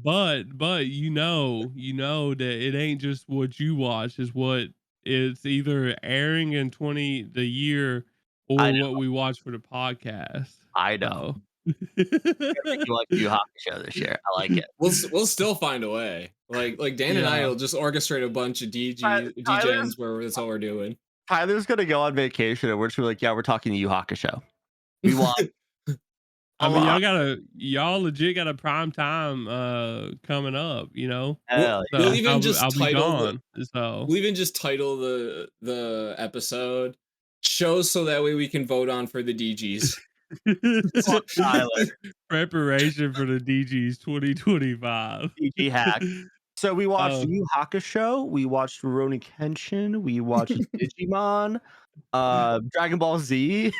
[SPEAKER 3] but that it ain't just what you watch, is what it's either airing in the year
[SPEAKER 2] I
[SPEAKER 3] or
[SPEAKER 2] know.
[SPEAKER 3] what we watch for the podcast.
[SPEAKER 2] I know.
[SPEAKER 3] So
[SPEAKER 2] Gotta make you like Yu Hakusho this year. I like it.
[SPEAKER 4] We'll still find a way. Like Dan and I
[SPEAKER 3] yeah.
[SPEAKER 4] will just orchestrate a bunch of
[SPEAKER 2] Tyler's,
[SPEAKER 4] DGens where that's all we're doing.
[SPEAKER 2] Tyler's gonna go on vacation and we're just like, yeah, we're talking Yu Hakusho. We want
[SPEAKER 3] I
[SPEAKER 2] a
[SPEAKER 3] mean,
[SPEAKER 2] lot.
[SPEAKER 3] y'all legit got a prime time coming up,
[SPEAKER 2] Hell
[SPEAKER 3] So
[SPEAKER 4] We'll even just
[SPEAKER 3] I'll be
[SPEAKER 4] title
[SPEAKER 3] gone. So
[SPEAKER 4] we'll even just title the episode shows so that way we can vote on for the DGs.
[SPEAKER 2] Fuck Tyler.
[SPEAKER 3] preparation for the DGs 2025.
[SPEAKER 2] DG hack. So we watched
[SPEAKER 3] Um,
[SPEAKER 2] Yu Hakusho, we watched Rurouni Kenshin, we watched Digimon, Dragon Ball Z.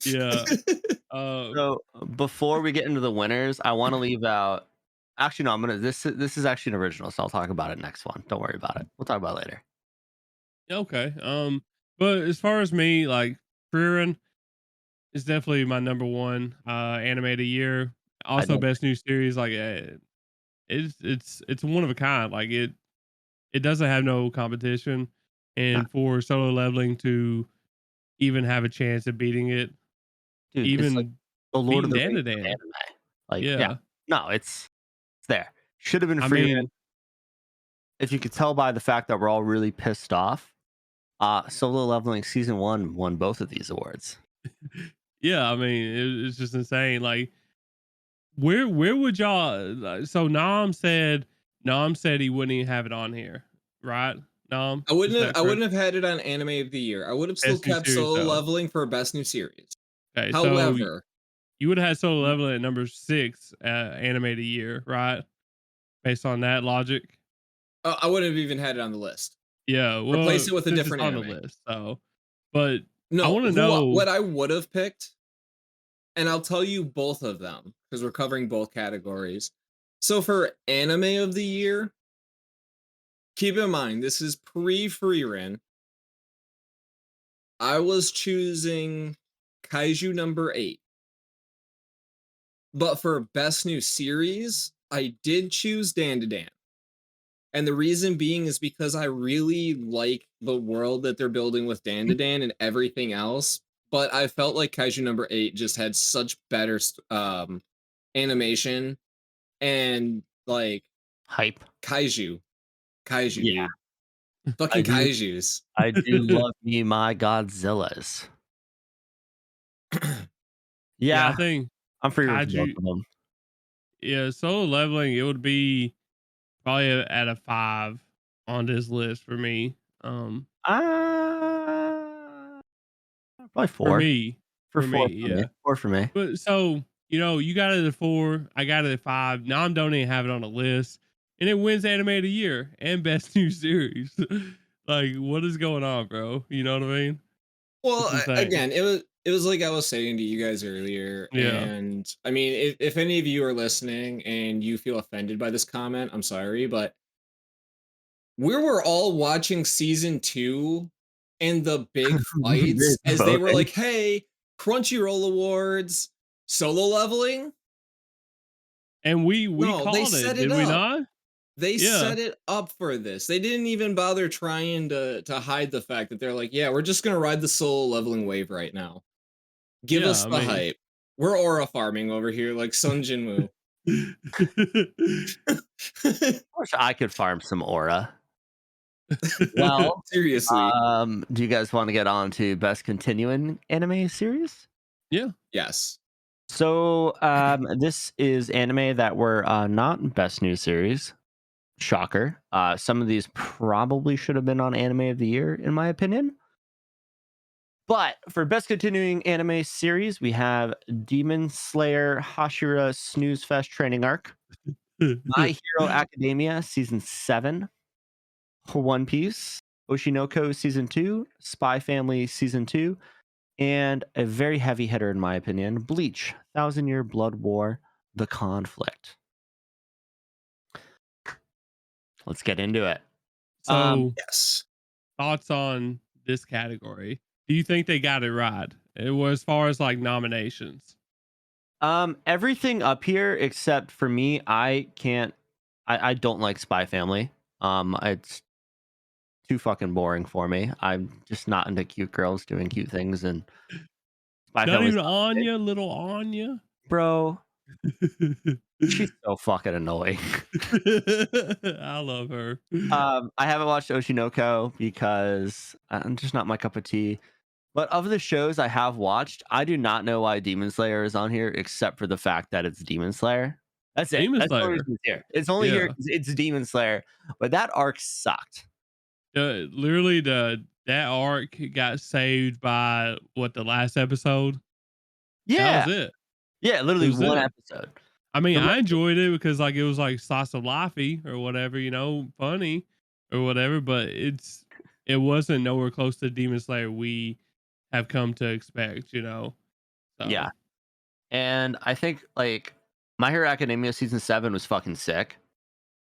[SPEAKER 3] yeah.
[SPEAKER 2] So before we get into the winners, I want to leave out. Actually, no, I'm gonna. This is actually an original, so I'll talk about it next one. Don't worry about it. We'll talk about it later.
[SPEAKER 3] Okay. But as far as me, like Frieren is definitely my number one anime of the year. Also, best new series, like it's one of a kind. Like it doesn't have no competition,
[SPEAKER 2] Nah,
[SPEAKER 3] and for Solo Leveling to even have a chance at beating it,
[SPEAKER 2] dude, it's like
[SPEAKER 3] even
[SPEAKER 2] the Lord of
[SPEAKER 3] beating
[SPEAKER 2] the
[SPEAKER 3] Dan
[SPEAKER 2] Rings
[SPEAKER 3] to
[SPEAKER 2] of
[SPEAKER 3] Dan.
[SPEAKER 2] anime. Like, yeah,
[SPEAKER 3] Yeah,
[SPEAKER 2] no, it's there. Should have been
[SPEAKER 3] I
[SPEAKER 2] free.
[SPEAKER 3] mean,
[SPEAKER 2] If you could tell by the fact that we're all really pissed off, Solo Leveling season 1 won both of these awards.
[SPEAKER 3] yeah, I mean, it's just insane. Like, where would y'all? So Nam said he wouldn't even have it on here, right? Nam, is that
[SPEAKER 4] I
[SPEAKER 3] correct?
[SPEAKER 4] wouldn't have had it on anime of the year. I would have still
[SPEAKER 3] Best new
[SPEAKER 4] kept
[SPEAKER 3] series
[SPEAKER 4] Solo
[SPEAKER 3] though.
[SPEAKER 4] Leveling for best new series.
[SPEAKER 3] Okay, so
[SPEAKER 4] However,
[SPEAKER 3] you would have had Solo Leveling at number 6, animated year, right? Based on that logic.
[SPEAKER 4] I wouldn't have even had it on the list.
[SPEAKER 3] Yeah,
[SPEAKER 4] Replace
[SPEAKER 3] well,
[SPEAKER 4] it with a
[SPEAKER 3] since it's
[SPEAKER 4] different
[SPEAKER 3] on the
[SPEAKER 4] anime.
[SPEAKER 3] list, so but I
[SPEAKER 4] No,
[SPEAKER 3] want to
[SPEAKER 4] who
[SPEAKER 3] know.
[SPEAKER 4] what I would have picked, and I'll tell you both of them because we're covering both categories. So for anime of the year, keep in mind this is pre-frieren. I was choosing Kaiju number 8. But for best new series, I did choose Dan to Dan. And the reason being is because I really like the world that they're building with Dan to Dan and everything else. But I felt like Kaiju number 8 just had such better animation and like
[SPEAKER 2] Hype.
[SPEAKER 4] Kaiju. Kaiju,
[SPEAKER 2] Yeah,
[SPEAKER 4] dude.
[SPEAKER 2] I
[SPEAKER 4] Fucking
[SPEAKER 2] do.
[SPEAKER 4] Kaijus.
[SPEAKER 2] I do love me my Godzillas.
[SPEAKER 3] Yeah, I
[SPEAKER 2] Yeah,
[SPEAKER 3] think
[SPEAKER 2] I'm free with both
[SPEAKER 3] Kaiju.
[SPEAKER 2] of them.
[SPEAKER 3] Yeah, Solo Leveling, it would be probably at a 5 on this list for me.
[SPEAKER 2] Probably
[SPEAKER 3] For
[SPEAKER 2] 4.
[SPEAKER 3] me,
[SPEAKER 2] For
[SPEAKER 3] for me,
[SPEAKER 2] 4 for me.
[SPEAKER 3] yeah.
[SPEAKER 2] 4 for me.
[SPEAKER 3] But so you got it at 4, I got it at 5. Now I don't even have it on the list, and it wins Anime of the Year and Best New Series. Like, what is going on, bro? You know what I mean?
[SPEAKER 4] Well,
[SPEAKER 3] It's insane.
[SPEAKER 4] again, it was like I was saying to you guys earlier,
[SPEAKER 3] Yeah,
[SPEAKER 4] and I mean, if any of you are listening and you feel offended by this comment, I'm sorry, but we were all watching season 2 and the big fights
[SPEAKER 2] It's
[SPEAKER 4] as they were
[SPEAKER 2] voting.
[SPEAKER 4] like, "Hey, Crunchyroll Awards, Solo Leveling."
[SPEAKER 3] and we
[SPEAKER 4] No, they
[SPEAKER 3] called it,
[SPEAKER 4] set it
[SPEAKER 3] did we
[SPEAKER 4] up.
[SPEAKER 3] not?
[SPEAKER 4] They
[SPEAKER 3] Yeah,
[SPEAKER 4] set it up for this. They didn't even bother trying to hide the fact that they're like, "Yeah, we're just gonna ride the Solo Leveling wave right now. Give
[SPEAKER 3] yeah.
[SPEAKER 4] us
[SPEAKER 3] I
[SPEAKER 4] the
[SPEAKER 3] mean,
[SPEAKER 4] hype. We're aura farming over here like Sun Jinwoo."
[SPEAKER 2] I wish I could farm some aura. Well,
[SPEAKER 4] Seriously.
[SPEAKER 2] do you guys want to get on to best continuing anime series?
[SPEAKER 3] yeah.
[SPEAKER 4] Yes.
[SPEAKER 2] So, this is anime that were not best new series. Shocker. Some of these probably should have been on anime of the year, in my opinion. But for best continuing anime series, we have Demon Slayer Hashira Snooze Fest Training Arc, My Hero Academia Season 7, One Piece, Oshinoko Season 2, Spy Family Season 2, and a very heavy hitter, in my opinion, Bleach, Thousand Year Blood War, The Conflict. Let's get into it.
[SPEAKER 3] So,
[SPEAKER 4] Yes.
[SPEAKER 3] thoughts on this category? Do you think they got it right? It was as far as like nominations.
[SPEAKER 2] Everything up here except for me, I don't like Spy Family. It's too fucking boring for me. I'm just not into cute girls doing cute things, and Spy
[SPEAKER 3] Not
[SPEAKER 2] Family's
[SPEAKER 3] even
[SPEAKER 2] not my thing.
[SPEAKER 3] Anya, little Anya.
[SPEAKER 2] Bro, she's so fucking annoying.
[SPEAKER 3] I love her.
[SPEAKER 2] I haven't watched Oshinoko because I'm just not my cup of tea. But of the shows I have watched, I do not know why Demon Slayer is on here, except for the fact that it's Demon Slayer. That's it.
[SPEAKER 3] Demon
[SPEAKER 2] That's the only
[SPEAKER 3] Slayer.
[SPEAKER 2] reason it's here. It's only here.
[SPEAKER 3] Yeah.
[SPEAKER 2] It's Demon Slayer, but that arc sucked.
[SPEAKER 3] Literally that arc got saved by what, the last episode? That
[SPEAKER 2] Yeah,
[SPEAKER 3] was it.
[SPEAKER 2] yeah,
[SPEAKER 3] It
[SPEAKER 2] literally
[SPEAKER 3] was
[SPEAKER 2] one
[SPEAKER 3] it.
[SPEAKER 2] episode.
[SPEAKER 3] I mean,
[SPEAKER 2] The
[SPEAKER 3] I
[SPEAKER 2] rest-
[SPEAKER 3] enjoyed it because like it was like slice of lifey or whatever, funny or whatever, but it wasn't nowhere close to Demon Slayer we have come to expect.
[SPEAKER 2] yeah,
[SPEAKER 3] So
[SPEAKER 2] and I think like My Hero Academia season 7 was fucking sick.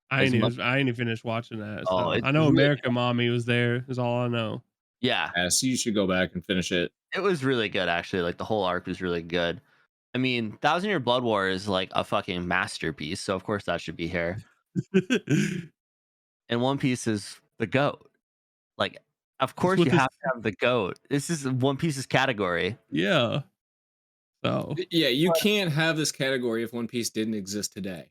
[SPEAKER 2] As much,
[SPEAKER 3] I ain't even finished watching that.
[SPEAKER 2] oh,
[SPEAKER 3] So
[SPEAKER 2] it's
[SPEAKER 3] I know
[SPEAKER 2] really
[SPEAKER 3] America Mommy was there, is all I know.
[SPEAKER 2] yeah,
[SPEAKER 4] Yeah, so you should go back and finish it.
[SPEAKER 2] it was really good actually. Like the whole arc was really good. I mean, Thousand Year Blood War is like a fucking masterpiece, so of course that should be here. And One Piece is the GOAT. Like, of
[SPEAKER 3] That's
[SPEAKER 2] course
[SPEAKER 3] what
[SPEAKER 2] you
[SPEAKER 3] this.
[SPEAKER 2] have to have the GOAT. This is One Piece's category.
[SPEAKER 3] Yeah. So
[SPEAKER 4] Yeah, you can't have this category if One Piece didn't exist today.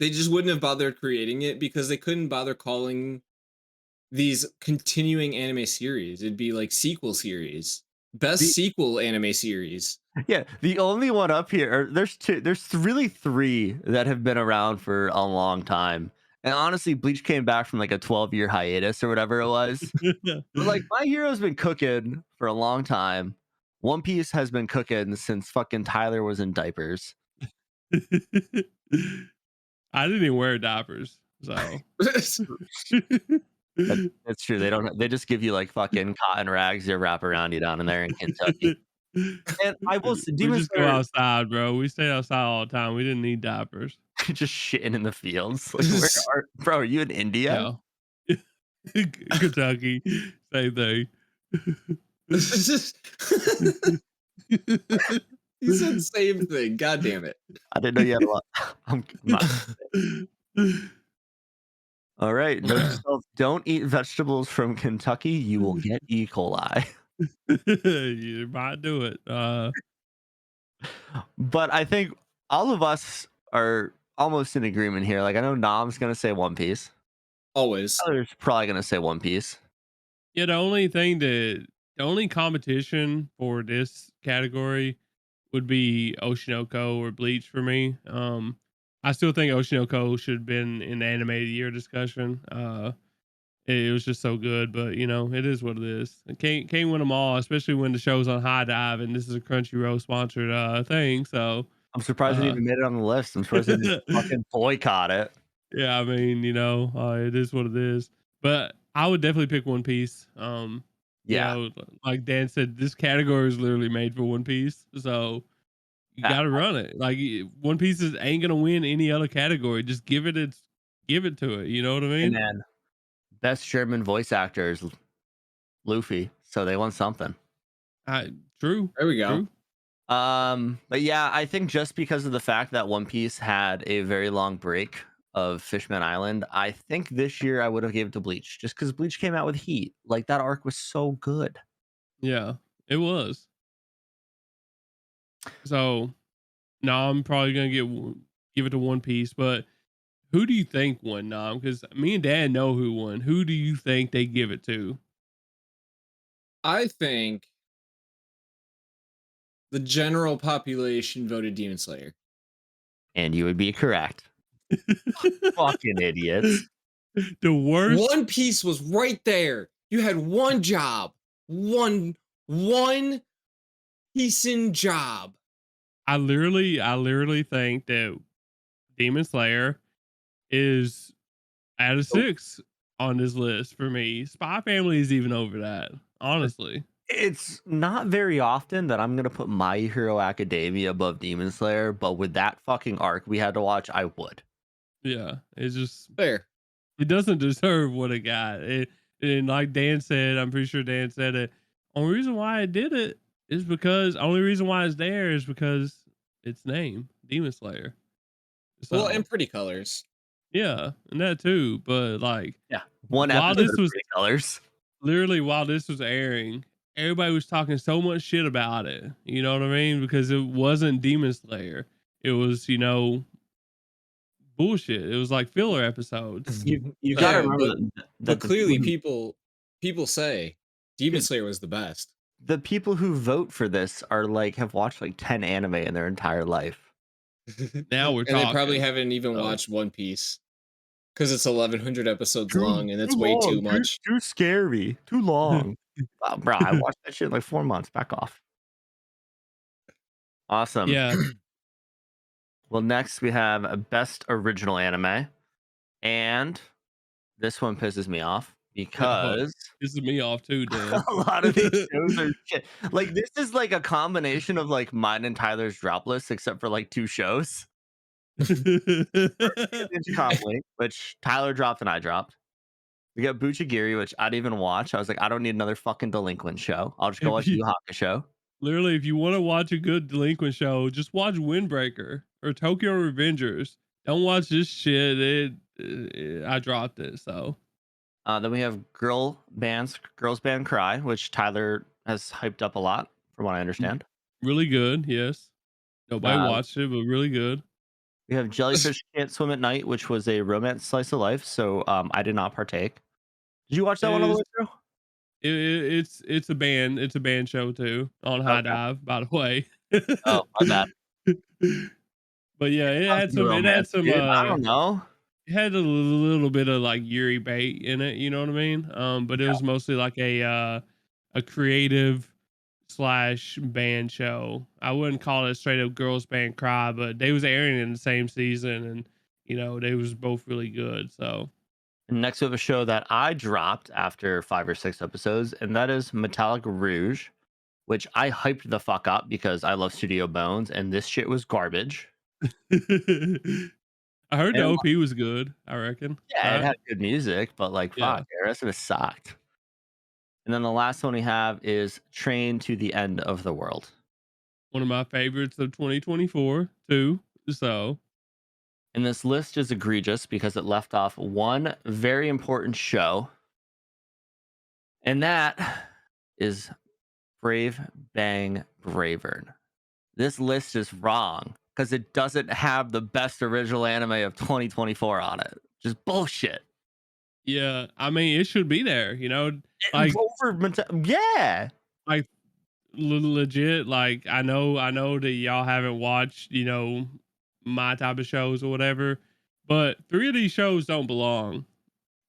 [SPEAKER 4] They just wouldn't have bothered creating it because they couldn't bother calling these continuing anime series. It'd be like sequel series. Best
[SPEAKER 2] The-
[SPEAKER 4] sequel anime series.
[SPEAKER 2] Yeah, the only one up here, there's really three that have been around for a long time. And honestly, Bleach came back from like a 12-year hiatus or whatever it was. But like My Hero's been cooking for a long time. One Piece has been cooking since fucking Tyler was in diapers.
[SPEAKER 3] I didn't even wear diapers. So
[SPEAKER 2] That's true. They just give you like fucking cotton rags to wrap around you down in there in Kentucky. And I will say,
[SPEAKER 3] we
[SPEAKER 2] Demon
[SPEAKER 3] just go
[SPEAKER 2] Slayer
[SPEAKER 3] outside, bro. We stayed outside all the time. We didn't need diapers.
[SPEAKER 2] just shitting in the fields. Like, bro, are you in India?
[SPEAKER 3] Yeah. Kentucky, same thing.
[SPEAKER 4] He said same thing. God damn it.
[SPEAKER 2] I didn't know you had a lot. I'm not. All right. Note to self, don't eat vegetables from Kentucky. You will get E. coli.
[SPEAKER 3] You might do it.
[SPEAKER 2] But I think all of us are almost in agreement here. Like, I know Nam's going to say One Piece.
[SPEAKER 4] Always.
[SPEAKER 2] Others probably going to say One Piece.
[SPEAKER 3] Yeah, the only competition for this category would be Oshinoko or Bleach for me. I still think Oshinoko should have been in the anime of the year discussion. It was just so good, but it is what it is. It can't win them all, especially when the show's on High Dive and this is a Crunchyroll sponsored thing. So
[SPEAKER 2] I'm surprised it even made it on the list. I'm surprised they didn't fucking boycott it.
[SPEAKER 3] yeah, I mean, it is what it is. But I would definitely pick One Piece.
[SPEAKER 2] Yeah.
[SPEAKER 3] Like Dan said, this category is literally made for One Piece. So you
[SPEAKER 2] Yeah.
[SPEAKER 3] got to run it. Like One Piece ain't gonna win any other category. Just give it to it. You know what I mean?
[SPEAKER 2] And then best German voice actor is Luffy, so they won something.
[SPEAKER 3] True.
[SPEAKER 4] There we go.
[SPEAKER 3] True.
[SPEAKER 2] But yeah, I think just because of the fact that One Piece had a very long break of Fishman Island, I think this year I would have gave it to Bleach just because Bleach came out with heat. Like that arc was so good.
[SPEAKER 3] Yeah, it was. So now I'm probably gonna give it to One Piece, but who do you think won, Nam? Because me and Dad know who won. Who do you think they give it to?
[SPEAKER 4] I think the general population voted Demon Slayer.
[SPEAKER 2] And you would be correct. Fucking idiots.
[SPEAKER 3] The worst.
[SPEAKER 4] One Piece was right there. You had one job. One decent job.
[SPEAKER 3] I literally think that Demon Slayer is out of 6 on this list for me. Spy Family is even over that, honestly.
[SPEAKER 2] It's not very often that I'm gonna put My Hero Academia above Demon Slayer, but with that fucking arc we had to watch, I would.
[SPEAKER 3] Yeah, it's just
[SPEAKER 4] Fair.
[SPEAKER 3] it doesn't deserve what it got. And like Dan said, I'm pretty sure Dan said it. Only reason why it did it is because only reason why it's there is because its name, Demon Slayer. So,
[SPEAKER 4] Well, and pretty colors.
[SPEAKER 3] yeah, and that too. But like,
[SPEAKER 2] Yeah, one
[SPEAKER 3] while
[SPEAKER 2] episode
[SPEAKER 3] this
[SPEAKER 2] of
[SPEAKER 3] was
[SPEAKER 2] Pretty Colors.
[SPEAKER 3] literally while this was airing, everybody was talking so much shit about it. You know what I mean? Because it wasn't Demon Slayer. It was, bullshit. It was like filler episodes.
[SPEAKER 2] You
[SPEAKER 4] Yeah,
[SPEAKER 2] gotta remember
[SPEAKER 4] but
[SPEAKER 2] that
[SPEAKER 4] clearly people say Demon Slayer was the best.
[SPEAKER 2] the people who vote for this are like have watched like 10 anime in their entire life.
[SPEAKER 3] Now we're
[SPEAKER 4] And
[SPEAKER 3] talking.
[SPEAKER 4] they probably haven't even
[SPEAKER 3] So-
[SPEAKER 4] watched One Piece because it's 1,100 episodes
[SPEAKER 2] Too-
[SPEAKER 4] long and it's
[SPEAKER 2] too
[SPEAKER 4] way
[SPEAKER 2] long,
[SPEAKER 4] too much.
[SPEAKER 2] Too scary. Too long. Bro, I watched that shit in like 4 months. Back off. Awesome.
[SPEAKER 3] Yeah.
[SPEAKER 2] Well, next we have a best original anime. And this one pisses me off because
[SPEAKER 3] This is me off too, Dan.
[SPEAKER 2] a lot of these shows are shit. Like this is like a combination of like mine and Tyler's drop list, except for like 2 shows. Ninja Comp Link, which Tyler dropped and I dropped. We got Buchigiri, which I didn't even watch. I was like, I don't need another fucking delinquent show. I'll just go watch Yu Hakusho.
[SPEAKER 3] Literally, if you want to watch a good delinquent show, just watch Windbreaker or Tokyo Revengers. Don't watch this shit. I dropped it. So
[SPEAKER 2] Then we have girls band Cry, which Tyler has hyped up a lot, from what I understand.
[SPEAKER 3] really good. Yes, nobody watched it, but really good.
[SPEAKER 2] We have Jellyfish Can't Swim at Night, which was a romance slice of life. So I did not partake. Did you watch that one all the way through?
[SPEAKER 3] It's a band. It's a band show too on High Dive, by the way.
[SPEAKER 2] Oh, my bad.
[SPEAKER 3] But yeah, it had some. It had some.
[SPEAKER 2] I don't know.
[SPEAKER 3] It had a little bit of like Yuri bait in it. You know what I mean? But it was mostly like a creative slash band show. I wouldn't call it straight up girls band Cry, but they was airing in the same season, and they was both really good. So
[SPEAKER 2] next we have a show that I dropped after 5 or 6 episodes, and that is Metallic Rouge, which I hyped the fuck up because I love Studio Bones, and this shit was garbage.
[SPEAKER 3] I heard the OP was good, I reckon.
[SPEAKER 2] Yeah, it had good music, but like, fuck, the rest of it sucked. And then the last one we have is Train to the End of the World.
[SPEAKER 3] One of my favorites of 2024, too. So.
[SPEAKER 2] And this list is egregious because it left off one very important show. And that is Brave Bang Bravern. This list is wrong because it doesn't have the best original anime of 2024 on it. Just bullshit.
[SPEAKER 3] Yeah, I mean, it should be there, like
[SPEAKER 2] yeah,
[SPEAKER 3] like legit. Like I know that y'all haven't watched, my type of shows or whatever, but 3 of these shows don't belong,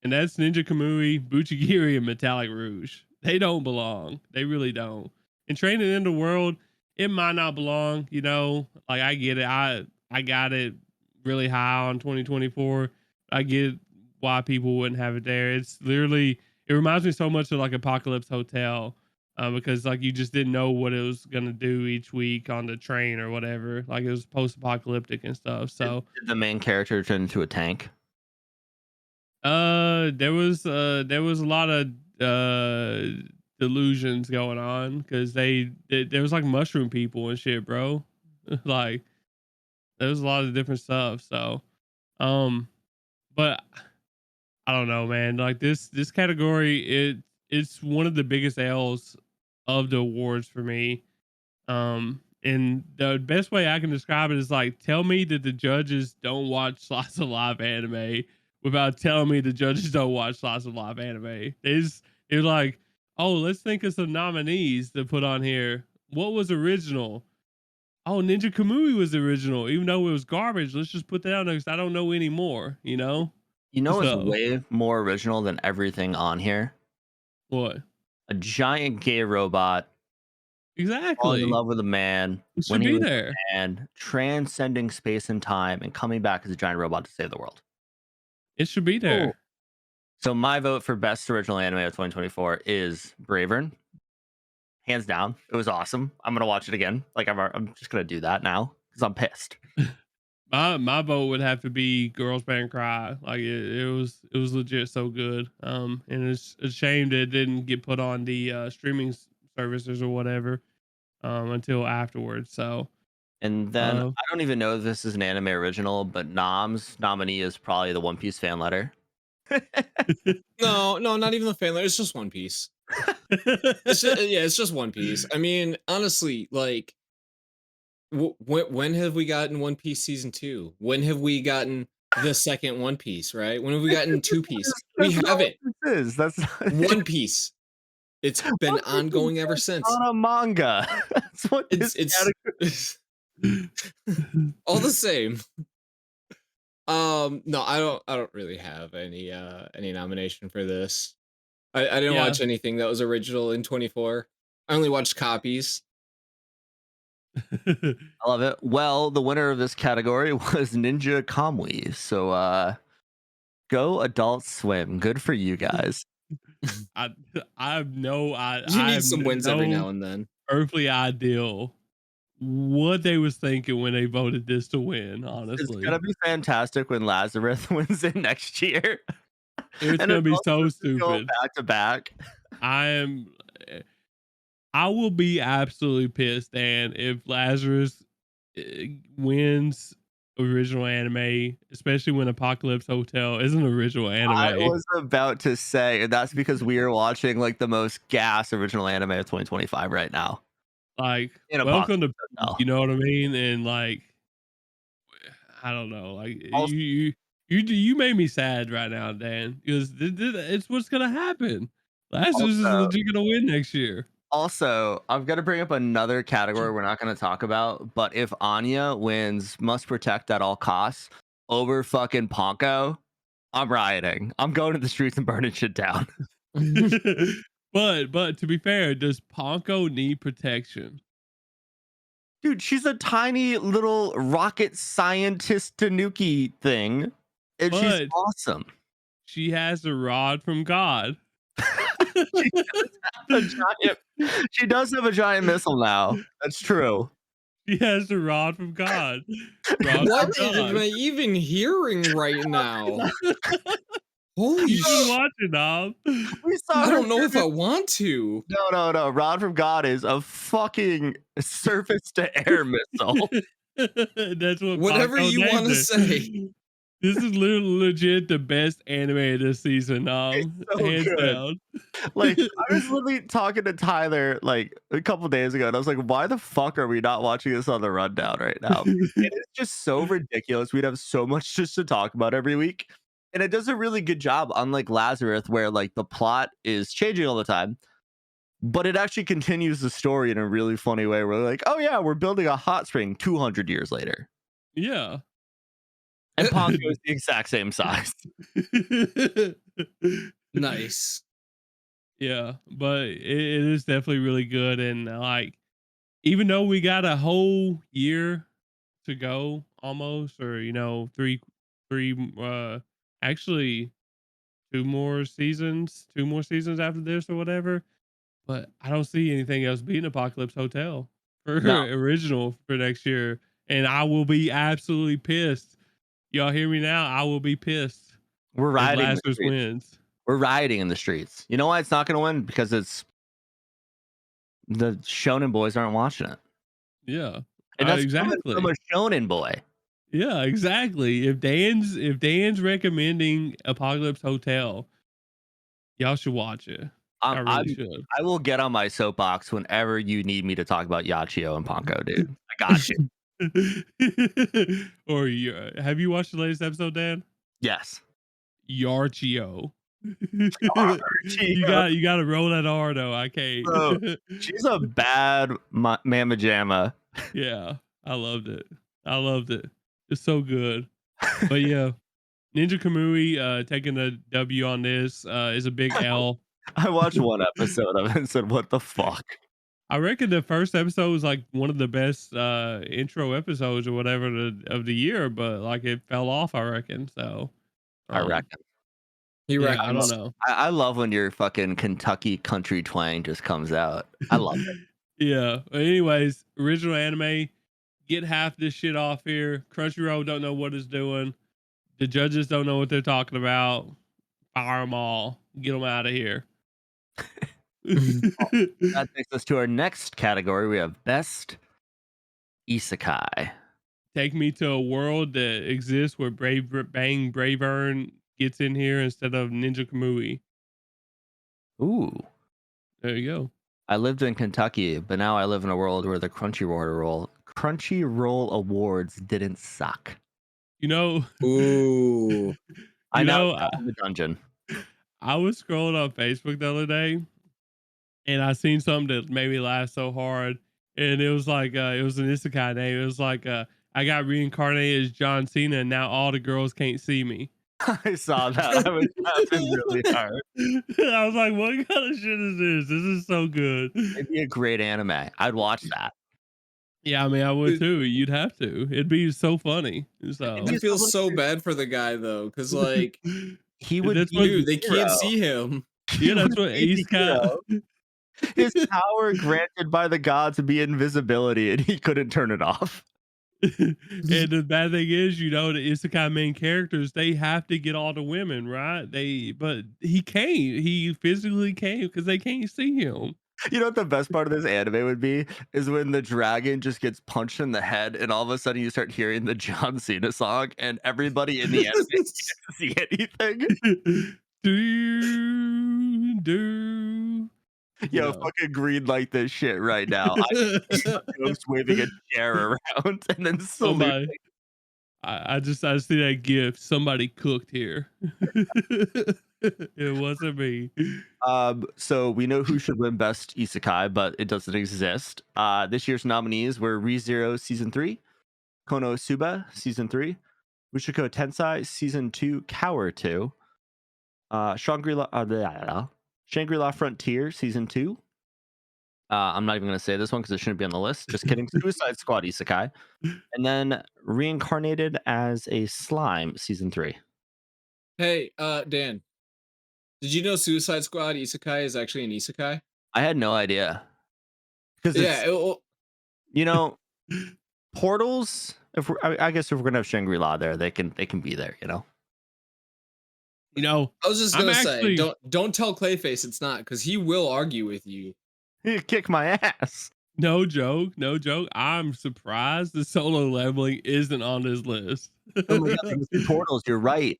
[SPEAKER 3] and that's Ninja Kamui, Buchigiri, and Metallic Rouge. They don't belong. They really don't. And Training in the World, it might not belong. Like I get it. I got it really high on 2024. I get why people wouldn't have it there. It's literally, it reminds me so much of like Apocalypse Hotel, because like you just didn't know what it was gonna do each week on the train or whatever. Like it was post-apocalyptic and stuff. So
[SPEAKER 2] did the main character turn into a tank?
[SPEAKER 3] there was a lot of delusions going on because there was like mushroom people and shit, bro. Like there was a lot of different stuff. So but I don't know, man. Like this category, it's one of the biggest L's of the awards for me. And the best way I can describe it is like, tell me that the judges don't watch slice of life anime without telling me the judges don't watch slice of life anime. They're like, oh, let's think of some nominees to put on here. What was original? Oh, Ninja Kamui was original, even though it was garbage. Let's just put that out there because I don't know any more,
[SPEAKER 2] You know what's way more original than everything on here?
[SPEAKER 3] What?
[SPEAKER 2] A giant gay robot.
[SPEAKER 3] Exactly.
[SPEAKER 2] Falling in love with a man.
[SPEAKER 3] It should be there.
[SPEAKER 2] And transcending space and time and coming back as a giant robot to save the world.
[SPEAKER 3] It should be there.
[SPEAKER 2] Cool. So my vote for best original anime of 2024 is Bravern. Hands down. It was awesome. I'm going to watch it again. Like I'm just going to do that now because I'm pissed.
[SPEAKER 3] My vote would have to be Girls Band Cry. Like it was legit so good. And it's a shame that it didn't get put on the streaming services or whatever until afterwards. So
[SPEAKER 2] and then I don't even know if this is an anime original, but Nom's nominee is probably the One Piece fan letter.
[SPEAKER 4] No, not even the fan letter. It's just One Piece. It's just One Piece. I mean, honestly, like when have we gotten One Piece season 2? When have we gotten the second One Piece, right? When have we gotten Two Piece? We haven't.
[SPEAKER 2] That's
[SPEAKER 4] One Piece. It's been ongoing ever since.
[SPEAKER 2] On a manga. That's what
[SPEAKER 4] it's all the same. No, I don't really have any nomination for this. I didn't watch anything that was original in 24. I only watched copies.
[SPEAKER 2] I love it. Well, the winner of this category was Ninja Kamui. So go Adult Swim. Good for you guys.
[SPEAKER 3] I
[SPEAKER 4] need some wins every now and then.
[SPEAKER 3] Earthly ideal what they was thinking when they voted this to win. Honestly,
[SPEAKER 2] it's gonna be fantastic when Lazarus wins it next year.
[SPEAKER 3] It's gonna be so stupid.
[SPEAKER 2] Back to back.
[SPEAKER 3] I I will be absolutely pissed, Dan, if Lazarus uh, wins original anime, especially when Apocalypse Hotel is an original
[SPEAKER 2] I
[SPEAKER 3] anime.
[SPEAKER 2] was about to say, and that's because we are watching like the most gas original anime of 2025 right now.
[SPEAKER 3] Like,
[SPEAKER 2] In
[SPEAKER 3] welcome to
[SPEAKER 2] Apocalypse
[SPEAKER 3] peace,
[SPEAKER 2] Hotel.
[SPEAKER 3] you know what I mean? And like, I don't know, like
[SPEAKER 2] Also,
[SPEAKER 3] you made me sad right now, Dan, because it's what's gonna happen. Lazarus is
[SPEAKER 2] also,
[SPEAKER 3] legit gonna win next year.
[SPEAKER 2] Also, I'm gonna bring up another category we're not gonna talk about, but if Anya wins Must Protect at All Costs over fucking Ponko, I'm rioting. I'm going to the streets and burning shit down.
[SPEAKER 3] But to be fair, does Ponko need protection?
[SPEAKER 2] Dude, she's a tiny little rocket scientist Tanuki thing, and she's
[SPEAKER 3] But
[SPEAKER 2] awesome.
[SPEAKER 3] she has a rod from God.
[SPEAKER 2] She she does have a giant missile now. That's true.
[SPEAKER 3] She has the rod from God. Rod
[SPEAKER 4] What
[SPEAKER 3] from
[SPEAKER 4] am
[SPEAKER 3] God.
[SPEAKER 4] I even hearing right now? Holy
[SPEAKER 3] You gotta
[SPEAKER 4] shit.
[SPEAKER 3] watch it, Dom.
[SPEAKER 2] We saw
[SPEAKER 4] I
[SPEAKER 2] her
[SPEAKER 4] don't know if I
[SPEAKER 2] surface-
[SPEAKER 4] want to.
[SPEAKER 2] No. Rod from God is a fucking surface to air missile.
[SPEAKER 3] That's what
[SPEAKER 4] Whatever
[SPEAKER 3] Ponko
[SPEAKER 4] you
[SPEAKER 3] named
[SPEAKER 4] wanna
[SPEAKER 3] it.
[SPEAKER 4] say.
[SPEAKER 3] This is literally legit the best anime this season,
[SPEAKER 2] It's so
[SPEAKER 3] hands
[SPEAKER 2] good.
[SPEAKER 3] down.
[SPEAKER 2] Like, I was literally talking to Tyler like a couple days ago, and I was like, why the fuck are we not watching this on the rundown right now? It is just so ridiculous. We'd have so much just to talk about every week. And it does a really good job, unlike Lazarus, where like the plot is changing all the time. But it actually continues the story in a really funny way. We're like, oh yeah, we're building a hot spring 200 years later.
[SPEAKER 3] Yeah.
[SPEAKER 2] And Ponko is the exact same size.
[SPEAKER 4] Nice.
[SPEAKER 3] Yeah, but it is definitely really good. And like, even though we got a whole year to go almost, or three actually two more seasons after this or whatever, but I don't see anything else beating Apocalypse Hotel for
[SPEAKER 2] No.
[SPEAKER 3] original for next year. And I will be absolutely pissed. Y'all hear me now? I will be pissed
[SPEAKER 2] We're
[SPEAKER 3] if
[SPEAKER 2] riding the
[SPEAKER 3] Lazarus
[SPEAKER 2] streets.
[SPEAKER 3] wins.
[SPEAKER 2] We're rioting in the streets. You know why it's not going to win? Because it's the shonen boys aren't watching it.
[SPEAKER 3] Yeah,
[SPEAKER 2] And that's
[SPEAKER 3] exactly.
[SPEAKER 2] from a shonen boy.
[SPEAKER 3] Yeah, exactly. If Dan's recommending Apocalypse Hotel, y'all should watch it. I really should.
[SPEAKER 2] I will get on my soapbox whenever you need me to talk about Yachio and Ponko, dude. I got you.
[SPEAKER 3] Or have you watched the latest episode, Dan?
[SPEAKER 2] Yes.
[SPEAKER 3] Yarchio. You got to roll that R though. I can't.
[SPEAKER 2] Bro, she's a bad mamma jamma.
[SPEAKER 3] Yeah, I loved it. It's so good. But yeah, Ninja Kamui taking the W on this is a big L.
[SPEAKER 2] I watched one episode of it and said, what the fuck?
[SPEAKER 3] I reckon the first episode was like one of the best intro episodes or whatever of the year, but like it fell off, I reckon. So
[SPEAKER 2] I reckon.
[SPEAKER 4] You
[SPEAKER 3] yeah,
[SPEAKER 4] reckon?
[SPEAKER 3] I don't know.
[SPEAKER 2] I love when your fucking Kentucky country twang just comes out. I love it.
[SPEAKER 3] Yeah. But anyways, original anime, get half this shit off here. Crunchyroll don't know what it's doing. The judges don't know what they're talking about. Fire them all. Get them out of here.
[SPEAKER 2] That takes us to our next category. We have Best Isekai.
[SPEAKER 3] Take me to a world that exists where Brave Earn gets in here instead of Ninja Kamui.
[SPEAKER 2] Ooh.
[SPEAKER 3] There you go.
[SPEAKER 2] I lived in Kentucky, but now I live in a world where the Crunchyroll Awards didn't suck.
[SPEAKER 3] You know,
[SPEAKER 4] Ooh.
[SPEAKER 2] I know
[SPEAKER 3] know,
[SPEAKER 2] the dungeon.
[SPEAKER 3] I was scrolling on Facebook the other day and I seen something that made me laugh so hard. And it was like, it was an isekai name. It was like, I got reincarnated as John Cena and now all the girls can't see me.
[SPEAKER 2] I saw that. I was laughing really hard.
[SPEAKER 3] I was like, what kind of shit is this? This is so good.
[SPEAKER 2] It'd be a great anime. I'd watch that.
[SPEAKER 3] Yeah, I mean, I would too. You'd have to. It'd be so funny. So
[SPEAKER 4] I feel so bad for the guy though, because like
[SPEAKER 2] he would
[SPEAKER 3] that's
[SPEAKER 2] be
[SPEAKER 3] what-
[SPEAKER 4] dude, they
[SPEAKER 2] the hero.
[SPEAKER 4] can't see him.
[SPEAKER 3] yeah, that's what
[SPEAKER 2] He would be the
[SPEAKER 3] isekai.
[SPEAKER 2] hero. His power granted by the gods would be invisibility, and he couldn't turn it off.
[SPEAKER 3] And the bad thing is, the isekai main characters, they have to get all the women, right? But he can't. He physically can't because they can't see him.
[SPEAKER 2] You know what the best part of this anime would be is when the dragon just gets punched in the head, and all of a sudden you start hearing the John Cena song, and everybody in the anime can't see anything.
[SPEAKER 3] do.
[SPEAKER 2] Yo,
[SPEAKER 3] No.
[SPEAKER 2] fucking green light this shit right now. I see a ghost waving a chair around and then salute.
[SPEAKER 3] Somebody, I just see that gift. Somebody cooked here. It wasn't me.
[SPEAKER 2] So we know who should win best isekai, but it doesn't exist. This year's nominees were ReZero Season 3, Konosuba Season 3, Mushoku Tensei Season 2, Cower 2, Shangri-La Frontier Season 2. I'm not even going to say this one because it shouldn't be on the list. Just kidding. Suicide Squad Isekai. And then Reincarnated as a Slime Season 3.
[SPEAKER 4] Hey, Dan, did you know Suicide Squad Isekai is actually an Isekai?
[SPEAKER 2] I had no idea. Because
[SPEAKER 4] Yeah,
[SPEAKER 2] portals, I guess if we're going to have Shangri-La there, they can be there, you know?
[SPEAKER 3] You know,
[SPEAKER 4] I was just gonna say, don't tell Clayface it's not, because he will argue with you.
[SPEAKER 2] He kick my ass.
[SPEAKER 3] no joke. I'm surprised the solo leveling isn't on his list.
[SPEAKER 2] Oh my god, they must be portals. You're right.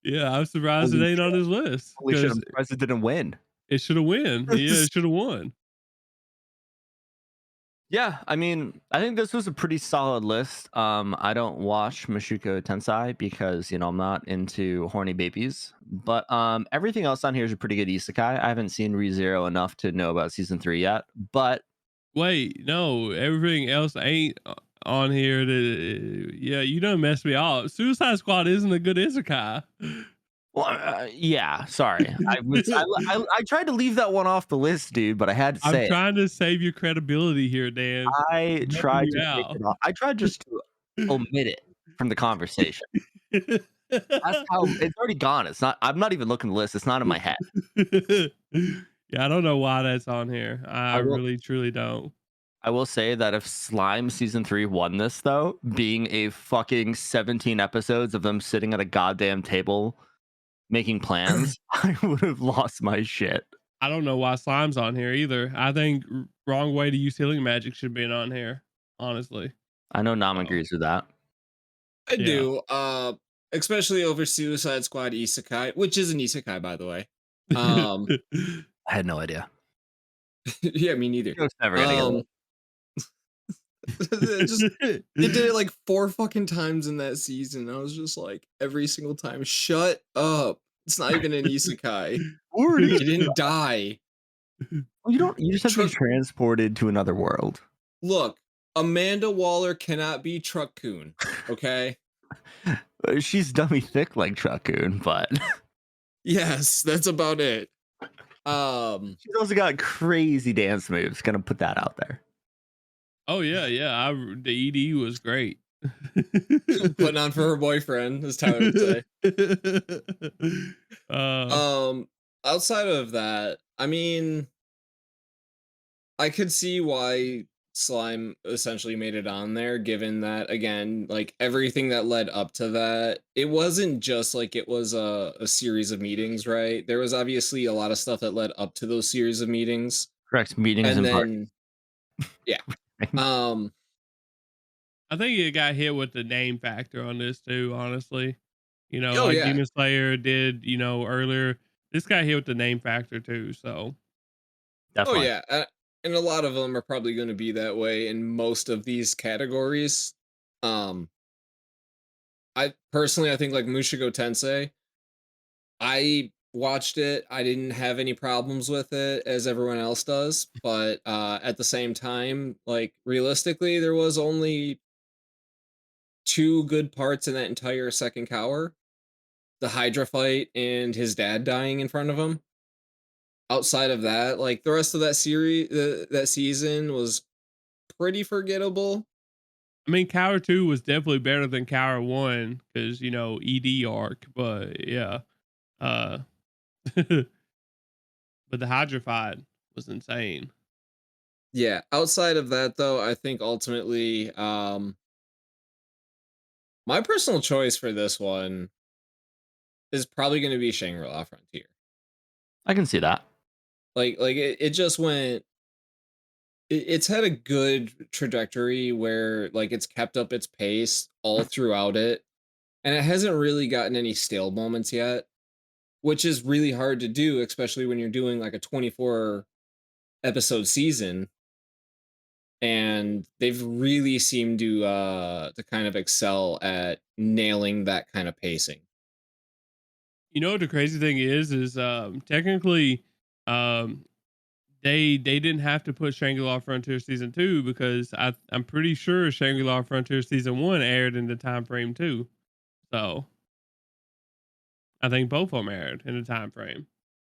[SPEAKER 3] Yeah, I'm surprised
[SPEAKER 2] Holy
[SPEAKER 3] it ain't on
[SPEAKER 2] shit.
[SPEAKER 3] his list.
[SPEAKER 2] Holy shit, I'm
[SPEAKER 3] Because
[SPEAKER 2] surprised it didn't win.
[SPEAKER 3] it should have won. Yeah, it should have won.
[SPEAKER 2] Yeah, I mean, I think this was a pretty solid list. I don't watch Mushoku Tensei because, you know, I'm not into horny babies. But everything else on here is a pretty good isekai. I haven't seen ReZero enough to know about season 3 yet. But
[SPEAKER 3] Wait, no, everything else ain't on here. Yeah, you done messed me up. Suicide Squad isn't a good isekai.
[SPEAKER 2] well, yeah, sorry. I tried to leave that one off the list, dude, but I had to say
[SPEAKER 3] I'm
[SPEAKER 2] it.
[SPEAKER 3] trying to save your credibility here, Dan.
[SPEAKER 2] I tried to
[SPEAKER 3] out.
[SPEAKER 2] take it off. I tried just to omit it from the conversation. That's how it's already gone. It's not. I'm not even looking at the list. It's not in my head.
[SPEAKER 3] Yeah, I don't know why that's on here. I really, truly don't.
[SPEAKER 2] I will say that if Slime season 3 won this, though, being a fucking 17 episodes of them sitting at a goddamn table making plans, I would have lost my shit.
[SPEAKER 3] I don't know why Slime's on here either. I think Wrong Way to Use Healing Magic should be on here, honestly.
[SPEAKER 2] I know Nam agrees with that.
[SPEAKER 4] I do. Especially over Suicide Squad Isekai, which is an Isekai, by the way.
[SPEAKER 2] I had no idea.
[SPEAKER 4] Yeah, me neither.
[SPEAKER 2] Joke's never gonna get
[SPEAKER 4] they did it like 4 fucking times in that season. I was just like, every single time, shut up. It's not even an isekai. He didn't die.
[SPEAKER 2] Well, you just have to be transported to another world.
[SPEAKER 4] Look, Amanda Waller cannot be Truck-kun, okay?
[SPEAKER 2] She's dummy thick like Truck-kun, but
[SPEAKER 4] yes, that's about it.
[SPEAKER 2] She's also got crazy dance moves. Gonna put that out there.
[SPEAKER 3] Oh yeah. The ED was great.
[SPEAKER 4] Putting on for her boyfriend, as Tyler would say. Outside of that, I mean, I could see why Slime essentially made it on there, given that, again, like everything that led up to that, it wasn't just like it was a series of meetings, right? There was obviously a lot of stuff that led up to those series of meetings.
[SPEAKER 2] Correct, meetings
[SPEAKER 4] And
[SPEAKER 2] and
[SPEAKER 4] then, yeah.
[SPEAKER 3] I think it got hit with the name factor on this too, honestly. You know, Demon Slayer did, you know, earlier. This got hit with the name factor too, so.
[SPEAKER 2] Definitely.
[SPEAKER 4] Oh yeah, and a lot of them are probably going to be that way in most of these categories. I think like Mushoku Tensei, I watched it. I didn't have any problems with it as everyone else does, but at the same time, like realistically, there was only 2 good parts in that entire second cower: the Hydra fight and his dad dying in front of him. Outside of that, like the rest of that series, that season was pretty forgettable.
[SPEAKER 3] I mean, Cower 2 was definitely better than Cower 1 because, you know, ED arc, but yeah. But the Hydra fight was insane.
[SPEAKER 4] Yeah, outside of that though, I think ultimately my personal choice for this one is probably going to be Shangri-La Frontier.
[SPEAKER 2] I can see that.
[SPEAKER 4] Like it just went it's had a good trajectory where like it's kept up its pace all throughout it, and it hasn't really gotten any stale moments yet, which is really hard to do, especially when you're doing like a 24 episode season. And they've really seemed to kind of excel at nailing that kind of pacing.
[SPEAKER 3] You know what the crazy thing is technically um they didn't have to put Shangri-La Frontier season 2 because I'm pretty sure Shangri-La Frontier season 1 aired in the time frame too. So I think both of them aired in the time frame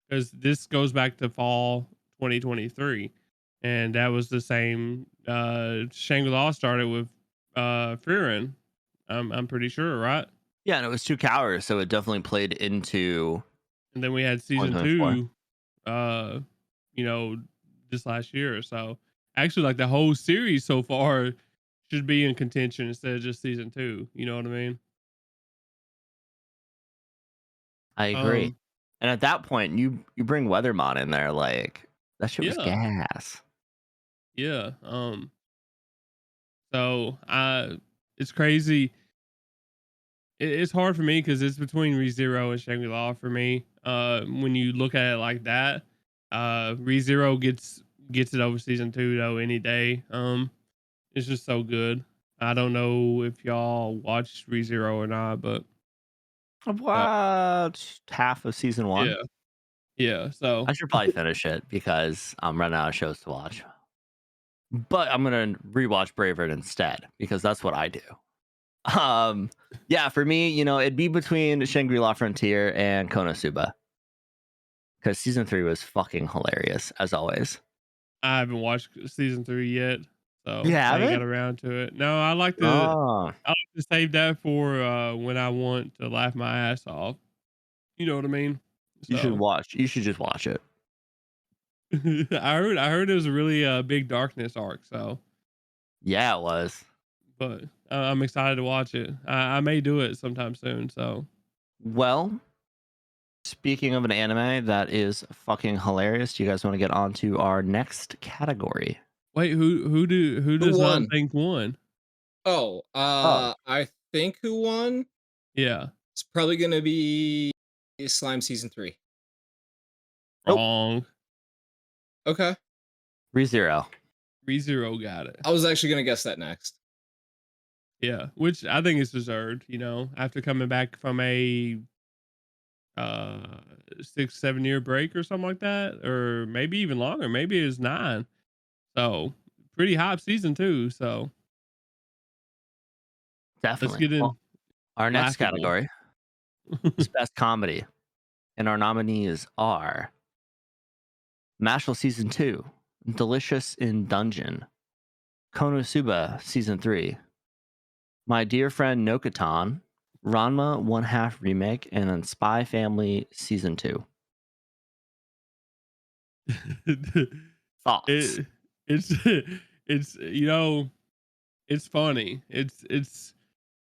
[SPEAKER 3] because this goes back to fall 2023, and that was the same. Shangri-La started with frieren. I'm pretty sure, right?
[SPEAKER 2] Yeah, and it was 2 hours, so it definitely played into
[SPEAKER 3] And then we had season
[SPEAKER 2] 2024.
[SPEAKER 3] 2, you know, this last year. So actually, like the whole series so far should be in contention instead of just season 2. You know what I mean?
[SPEAKER 2] I agree.
[SPEAKER 3] Um,
[SPEAKER 2] And at that point, you bring Weathermon in there, like that shit was
[SPEAKER 3] yeah,
[SPEAKER 2] gas.
[SPEAKER 3] yeah. So it's crazy. It's hard for me because it's between ReZero and Shangri-La for me. When you look at it like that, ReZero gets it over season 2 though any day. It's just so good. I don't know if y'all watched ReZero or not, but
[SPEAKER 2] I've
[SPEAKER 3] uh,
[SPEAKER 2] watched half of season 1.
[SPEAKER 3] yeah, yeah. So
[SPEAKER 2] I should probably finish it because I'm running out of shows to watch. But I'm gonna rewatch Braveheart instead because that's what I do. Yeah, for me, it'd be between Shangri-La Frontier and Konosuba because season 3 was fucking hilarious as always.
[SPEAKER 3] I haven't watched season 3 yet,
[SPEAKER 2] You
[SPEAKER 3] so I ain't got
[SPEAKER 2] haven't?
[SPEAKER 3] around to it. No, I like to
[SPEAKER 2] Oh,
[SPEAKER 3] save that for when I want to laugh my ass off. You know what I mean?
[SPEAKER 2] you should
[SPEAKER 3] So
[SPEAKER 2] watch. You should just watch it.
[SPEAKER 3] I heard it was a really big darkness arc. So,
[SPEAKER 2] Yeah, it was.
[SPEAKER 3] but I'm excited to watch it. I may do it sometime soon. So
[SPEAKER 2] Well, speaking of an anime that is fucking hilarious, do you guys want to get on to our next category?
[SPEAKER 3] wait, who
[SPEAKER 4] Who
[SPEAKER 3] does not
[SPEAKER 4] won?
[SPEAKER 3] think won?
[SPEAKER 4] Oh,
[SPEAKER 2] Oh,
[SPEAKER 4] I think who won?
[SPEAKER 3] Yeah,
[SPEAKER 4] It's probably gonna be Slime season 3.
[SPEAKER 2] nope.
[SPEAKER 3] wrong.
[SPEAKER 4] Okay.
[SPEAKER 2] ReZero.
[SPEAKER 3] ReZero got it.
[SPEAKER 4] I was actually gonna guess that next.
[SPEAKER 3] Yeah, which I think is deserved. You know, after coming back from a uh 6-7 year break or something like that, or maybe even longer. Maybe it's 9. So pretty hype season 2. So let's
[SPEAKER 2] Definitely.
[SPEAKER 3] get in
[SPEAKER 2] Well, our next
[SPEAKER 3] laughable.
[SPEAKER 2] category is best comedy, and our nominees are Mashal Season 2, Delicious in Dungeon, Konosuba Season 3, My Dear Friend Nokotan, Ranma One Half Remake, and then Spy Family Season 2. Thoughts?
[SPEAKER 3] it it's it's it's funny.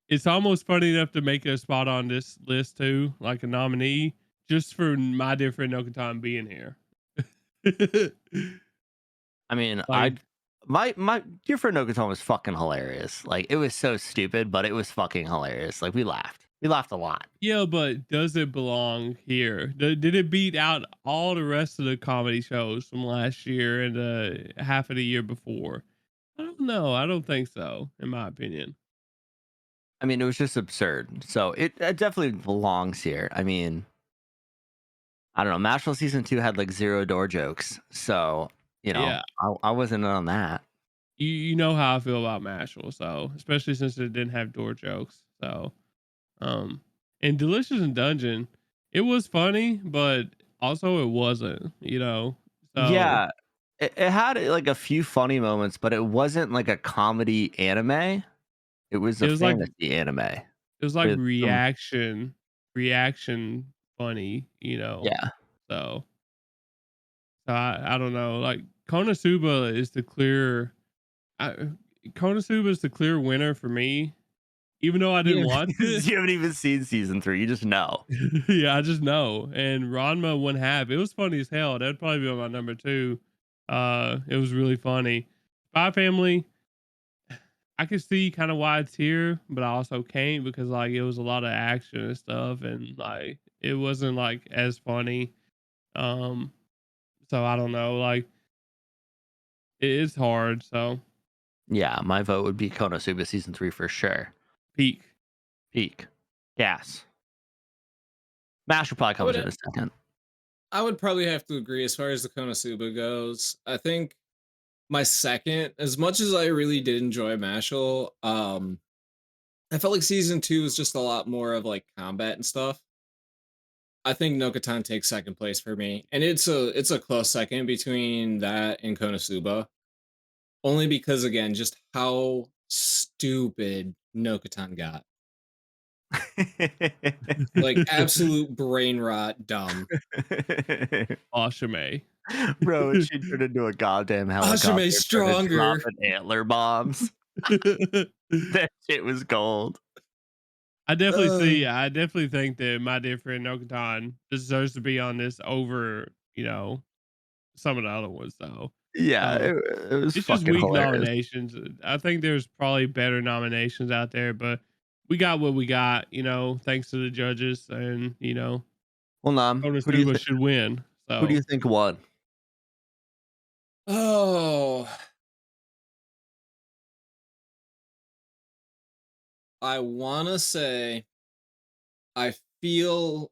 [SPEAKER 3] It's almost funny enough to make a spot on this list too, like a nominee, just for my dear friend Okatan being here.
[SPEAKER 2] I mean,
[SPEAKER 3] Like,
[SPEAKER 2] my Dear Friend Nokotan was fucking hilarious. Like, it was so stupid, but it was fucking hilarious. Like, we laughed. We laughed a lot.
[SPEAKER 3] yeah, but does it belong here? Did it beat out all the rest of the comedy shows from last year and half of the year before? I don't know. I don't think so, in my opinion.
[SPEAKER 2] I mean, it was just absurd. So it definitely belongs here. I mean, I don't know. Mashal season 2 had like 0 door jokes. So,
[SPEAKER 3] Yeah,
[SPEAKER 2] I wasn't in on that.
[SPEAKER 3] you know how I feel about Mashal, so especially since it didn't have door jokes. So, um, and Delicious in Dungeon, it was funny, but also it wasn't. So
[SPEAKER 2] Yeah. It had like a few funny moments, but it wasn't like a comedy anime. It was
[SPEAKER 3] it
[SPEAKER 2] a
[SPEAKER 3] was like
[SPEAKER 2] fantasy anime with some,
[SPEAKER 3] reaction funny.
[SPEAKER 2] yeah.
[SPEAKER 3] So I don't know. Like Konosuba is the clear. I, Konosuba is the clear winner for me, even though I didn't
[SPEAKER 2] You
[SPEAKER 3] watch it.
[SPEAKER 2] you haven't even seen season 3. You just know.
[SPEAKER 3] Yeah, I just know. And Ranma One Half, it was funny as hell. That'd probably be on my number 2. It was really funny. Spy Family, I can see kind of why it's here, but I also can't because like it was a lot of action and stuff, and like it wasn't like as funny. Um, so I don't know, like it's hard. So
[SPEAKER 2] Yeah, my vote would be Konosuba season 3 for sure.
[SPEAKER 3] peak.
[SPEAKER 2] Peak. Gas. Mash will probably
[SPEAKER 4] I
[SPEAKER 2] comes
[SPEAKER 4] would
[SPEAKER 2] in a second.
[SPEAKER 4] I would probably have to agree as far as the Konosuba goes. I think my second, as much as I really did enjoy Mashal, I felt like season 2 was just a lot more of like combat and stuff. I think Nokatan takes second place for me, and it's a close second between that and Konosuba. Only because again, just how stupid Nokatan got. Like absolute brain rot dumb.
[SPEAKER 3] Ashame.
[SPEAKER 2] Bro, she turned into a goddamn helicopter.
[SPEAKER 4] Ashame's
[SPEAKER 2] Started
[SPEAKER 4] stronger.
[SPEAKER 2] dropping antler bombs. That shit was gold.
[SPEAKER 3] I definitely think that My Dear Friend Nokatan deserves to be on this over, some of the other ones though.
[SPEAKER 2] Yeah,
[SPEAKER 3] So
[SPEAKER 2] it was
[SPEAKER 3] it's just
[SPEAKER 2] fucking
[SPEAKER 3] weak
[SPEAKER 2] hilarious.
[SPEAKER 3] nominations. I think there's probably better nominations out there, but we got what we got, thanks to the judges, and
[SPEAKER 2] Well, Nam,
[SPEAKER 3] Konosuba should win.
[SPEAKER 2] who do
[SPEAKER 3] So
[SPEAKER 2] you think won?
[SPEAKER 4] Oh, I want to say I feel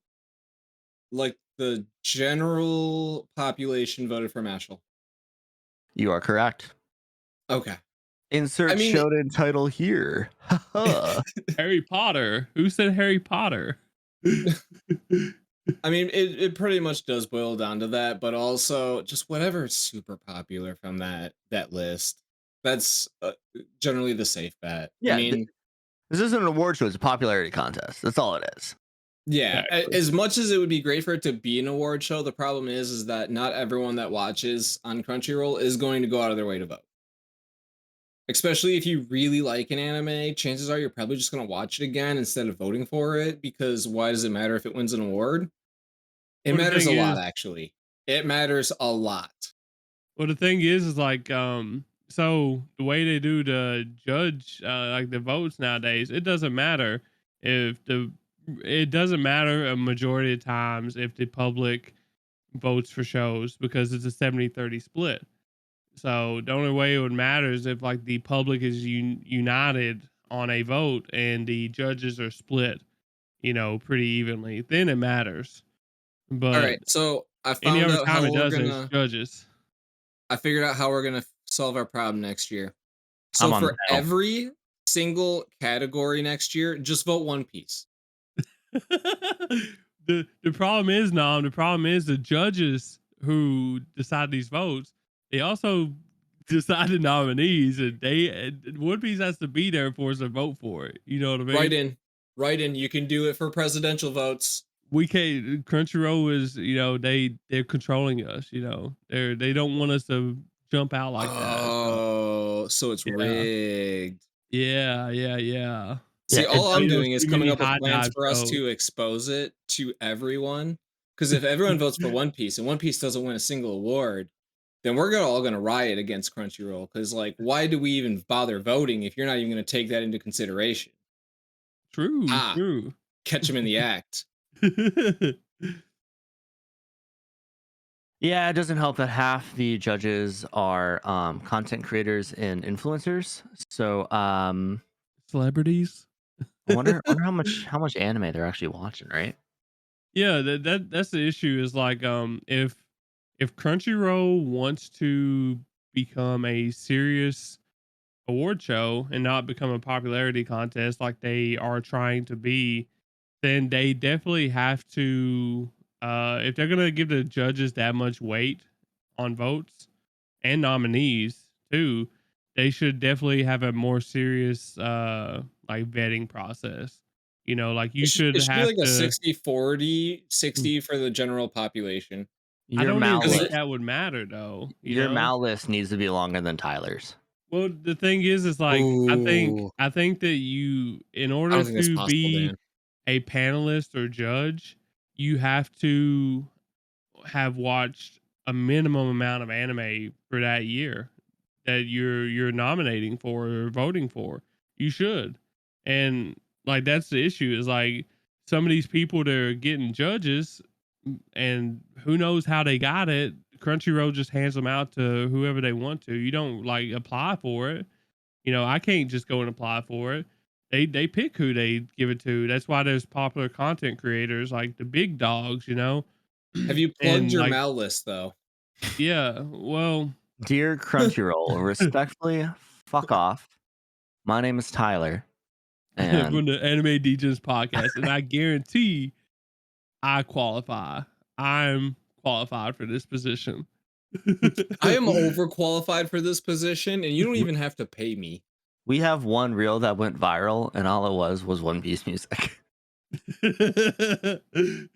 [SPEAKER 4] like the general population voted for Mashal.
[SPEAKER 2] You are correct.
[SPEAKER 4] Okay.
[SPEAKER 2] Insert
[SPEAKER 4] I mean,
[SPEAKER 2] shonen title here. Haha.
[SPEAKER 3] Harry Potter. Who said Harry Potter?
[SPEAKER 4] I mean, it pretty much does boil down to that, but also just whatever is super popular from that list. That's generally the safe bet. I
[SPEAKER 2] Yeah,
[SPEAKER 4] mean,
[SPEAKER 2] this isn't an award show; it's a popularity contest. That's all it is.
[SPEAKER 4] yeah,
[SPEAKER 3] Exactly.
[SPEAKER 4] as much as it would be great for it to be an award show, the problem is that not everyone that watches on Crunchyroll is going to go out of their way to vote. Especially if you really like an anime, chances are you're probably just going to watch it again instead of voting for it, because why does it matter if it wins an award? It
[SPEAKER 3] Well, the
[SPEAKER 4] matters
[SPEAKER 3] thing
[SPEAKER 4] a lot,
[SPEAKER 3] is,
[SPEAKER 4] actually. It matters a lot.
[SPEAKER 3] like, so the way they do the judge, like the votes nowadays, it doesn't matter if it doesn't matter a majority of times if the public votes for shows because it's a 70-30 split. So the only way it would matter is if like the public is united on a vote and the judges are split, pretty evenly. Then it matters.
[SPEAKER 4] All
[SPEAKER 3] But
[SPEAKER 4] right, so
[SPEAKER 3] any other time it doesn't, it's judges.
[SPEAKER 4] I figured out how we're gonna solve our problem next year.
[SPEAKER 2] I'm
[SPEAKER 4] So
[SPEAKER 2] on the
[SPEAKER 4] for
[SPEAKER 2] panel.
[SPEAKER 4] every single category next year, just vote One Piece.
[SPEAKER 3] The problem is, the problem is the judges who decide these votes, they also decide the nominees, and One Piece has to be there for us to vote for it. You know what I mean?
[SPEAKER 4] Write in. You can do it for presidential votes.
[SPEAKER 3] We can't. Crunchyroll is, they're controlling us. They don't want us to jump out like that. So
[SPEAKER 4] Oh, so it's
[SPEAKER 3] yeah,
[SPEAKER 4] rigged.
[SPEAKER 3] yeah, yeah, yeah.
[SPEAKER 4] See,
[SPEAKER 2] Yeah,
[SPEAKER 3] That's
[SPEAKER 4] all
[SPEAKER 3] why
[SPEAKER 4] I'm
[SPEAKER 3] you don't
[SPEAKER 4] doing is
[SPEAKER 3] see
[SPEAKER 4] coming
[SPEAKER 3] many
[SPEAKER 4] up with
[SPEAKER 3] high
[SPEAKER 4] plans
[SPEAKER 3] dive
[SPEAKER 4] for us
[SPEAKER 3] shows.
[SPEAKER 4] to expose it to everyone. Because if everyone votes for One Piece and One Piece doesn't win a single award, then we're all gonna riot against Crunchyroll. Because like, why do we even bother voting if you're not even gonna take that into consideration?
[SPEAKER 3] True,
[SPEAKER 4] Ah,
[SPEAKER 3] true.
[SPEAKER 4] catch him in the act.
[SPEAKER 2] Yeah, it doesn't help that half the judges are content creators and influencers. So
[SPEAKER 3] Celebrities.
[SPEAKER 2] I wonder how much anime they're actually watching, right?
[SPEAKER 3] Yeah, that's the issue. Is like, if Crunchyroll wants to become a serious award show and not become a popularity contest like they are trying to be, then they definitely have to. If they're gonna give the judges that much weight on votes and nominees too, they should definitely have a more serious like vetting process. Like you should
[SPEAKER 4] It should be
[SPEAKER 3] have
[SPEAKER 4] like a
[SPEAKER 3] to.
[SPEAKER 4] 60-40, 60 for the general population.
[SPEAKER 3] I
[SPEAKER 2] Your
[SPEAKER 3] don't even
[SPEAKER 2] mal
[SPEAKER 4] Because
[SPEAKER 3] think
[SPEAKER 2] list,
[SPEAKER 3] that would matter though.
[SPEAKER 2] your mal list needs to be longer than Tyler's.
[SPEAKER 3] Well, the thing is like
[SPEAKER 4] ooh,
[SPEAKER 3] I think that in
[SPEAKER 4] I
[SPEAKER 3] order
[SPEAKER 4] don't think that's
[SPEAKER 3] to
[SPEAKER 4] possible,
[SPEAKER 3] be
[SPEAKER 4] Dan.
[SPEAKER 3] a panelist or judge, you have to have watched a minimum amount of anime for that year. that you're nominating for or voting for. You should. And like that's the issue is like some of these people that are getting judges and who knows how they got it. Crunchyroll just hands them out to whoever they want to. You don't like apply for it. You know, I can't just go and apply for it. They pick who they give it to. That's why there's popular content creators like the big dogs, you know.
[SPEAKER 4] Have you plugged
[SPEAKER 3] And
[SPEAKER 4] your
[SPEAKER 3] like,
[SPEAKER 4] Mal list though?
[SPEAKER 3] yeah, well,
[SPEAKER 2] Dear Crunchyroll, respectfully, fuck off. My name is Tyler. And
[SPEAKER 3] from the Anime Degens podcast, and I guarantee I qualify. I'm qualified for this position.
[SPEAKER 4] I am overqualified for this position, and you don't even have to pay me.
[SPEAKER 2] we have one reel that went viral, and all it was One Piece music.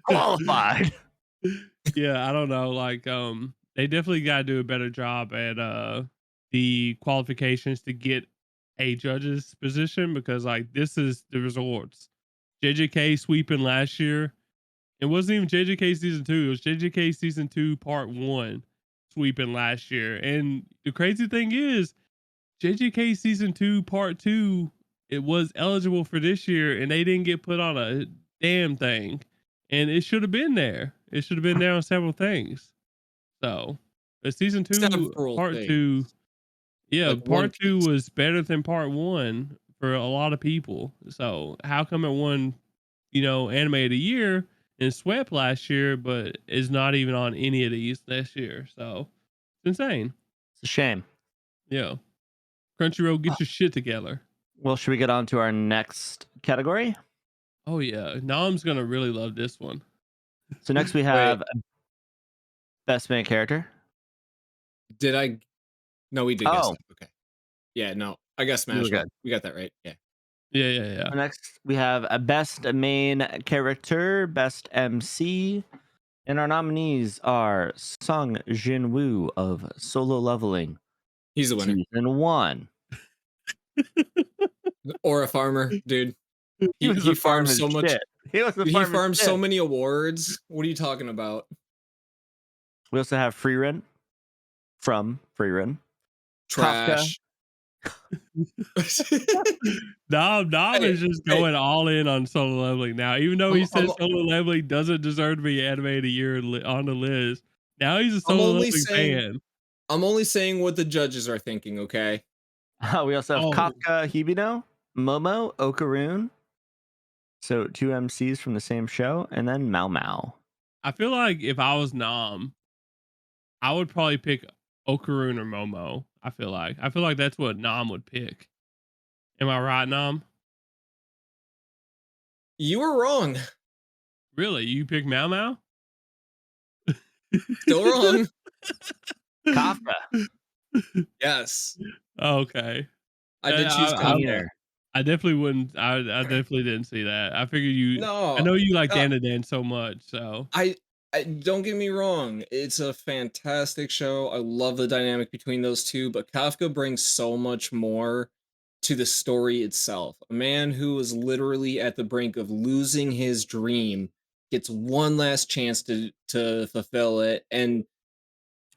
[SPEAKER 2] Qualified.
[SPEAKER 3] Yeah, I don't know. Like, they definitely got to do a better job at the qualifications to get a judge's position because, like, this is the results. JJK sweeping last year. It wasn't even JJK season 2. It was JJK season 2 part 1 sweeping last year. And the crazy thing is, JJK season 2 part 2 it was eligible for this year, and they didn't get put on a damn thing. And it should have been there. It should have been there on several things. So, but season 2
[SPEAKER 4] Several
[SPEAKER 3] part
[SPEAKER 4] things.
[SPEAKER 3] 2, yeah,
[SPEAKER 4] Like One
[SPEAKER 3] part 2
[SPEAKER 4] Piece.
[SPEAKER 3] was better than part 1 for a lot of people. So, how come it won, you know, anime of the year and swept last year, but is not even on any of these this year? So, it's insane.
[SPEAKER 2] It's a shame.
[SPEAKER 3] Yeah. Crunchyroll, get your shit together.
[SPEAKER 2] Well, should we get on to our next category?
[SPEAKER 3] Oh yeah, Nam's gonna really love this one.
[SPEAKER 2] So next we have Best Main Character.
[SPEAKER 4] Did I? No, we did. Guess
[SPEAKER 2] Oh.
[SPEAKER 4] that. Okay. Yeah, no, I guess
[SPEAKER 2] You were
[SPEAKER 4] Smash.
[SPEAKER 2] good.
[SPEAKER 4] We got that right. Yeah.
[SPEAKER 3] Yeah.
[SPEAKER 2] Next we have a Best Main Character, Best MC. And our nominees are Sung Jin Woo of Solo Leveling,
[SPEAKER 4] He's the winner.
[SPEAKER 2] Season 1.
[SPEAKER 4] Or a farmer, dude.
[SPEAKER 2] He was a
[SPEAKER 4] farmed
[SPEAKER 2] farm
[SPEAKER 4] so
[SPEAKER 2] as
[SPEAKER 4] much.
[SPEAKER 2] shit. He was a
[SPEAKER 4] He
[SPEAKER 2] farm as
[SPEAKER 4] farmed so
[SPEAKER 2] shit.
[SPEAKER 4] many awards. What are you talking about?
[SPEAKER 2] We also have frieren from frieren.
[SPEAKER 4] Trash.
[SPEAKER 3] Nam
[SPEAKER 4] Hey,
[SPEAKER 3] is just going all in on Solo Leveling now. Even though he says Solo Leveling doesn't deserve to be anime of the year on the list, now he's a Solo Leveling fan.
[SPEAKER 4] I'm only saying what the judges are thinking, okay?
[SPEAKER 2] We also have
[SPEAKER 3] Oh.
[SPEAKER 2] Kafka Hibino, Momo, Okaroon. So 2 MCs from the same show, and then Mao Mao.
[SPEAKER 3] I feel like if I was Nam, I would probably pick Okaroon or Momo. I feel like that's what Nam would pick. Am I right, Nam?
[SPEAKER 4] You were wrong.
[SPEAKER 3] Really? You pick Mao Mao?
[SPEAKER 4] Still wrong.
[SPEAKER 2] Kafka.
[SPEAKER 4] Yes.
[SPEAKER 3] Okay.
[SPEAKER 4] I did choose Kafka.
[SPEAKER 3] I definitely wouldn't. I definitely didn't see that. I figured you.
[SPEAKER 4] No.
[SPEAKER 3] I know you like Dan so much, so
[SPEAKER 4] I don't get me wrong. It's a fantastic show. I love the dynamic between those two, but Kafka brings so much more to the story itself. A man who was literally at the brink of losing his dream gets one last chance to fulfill it, and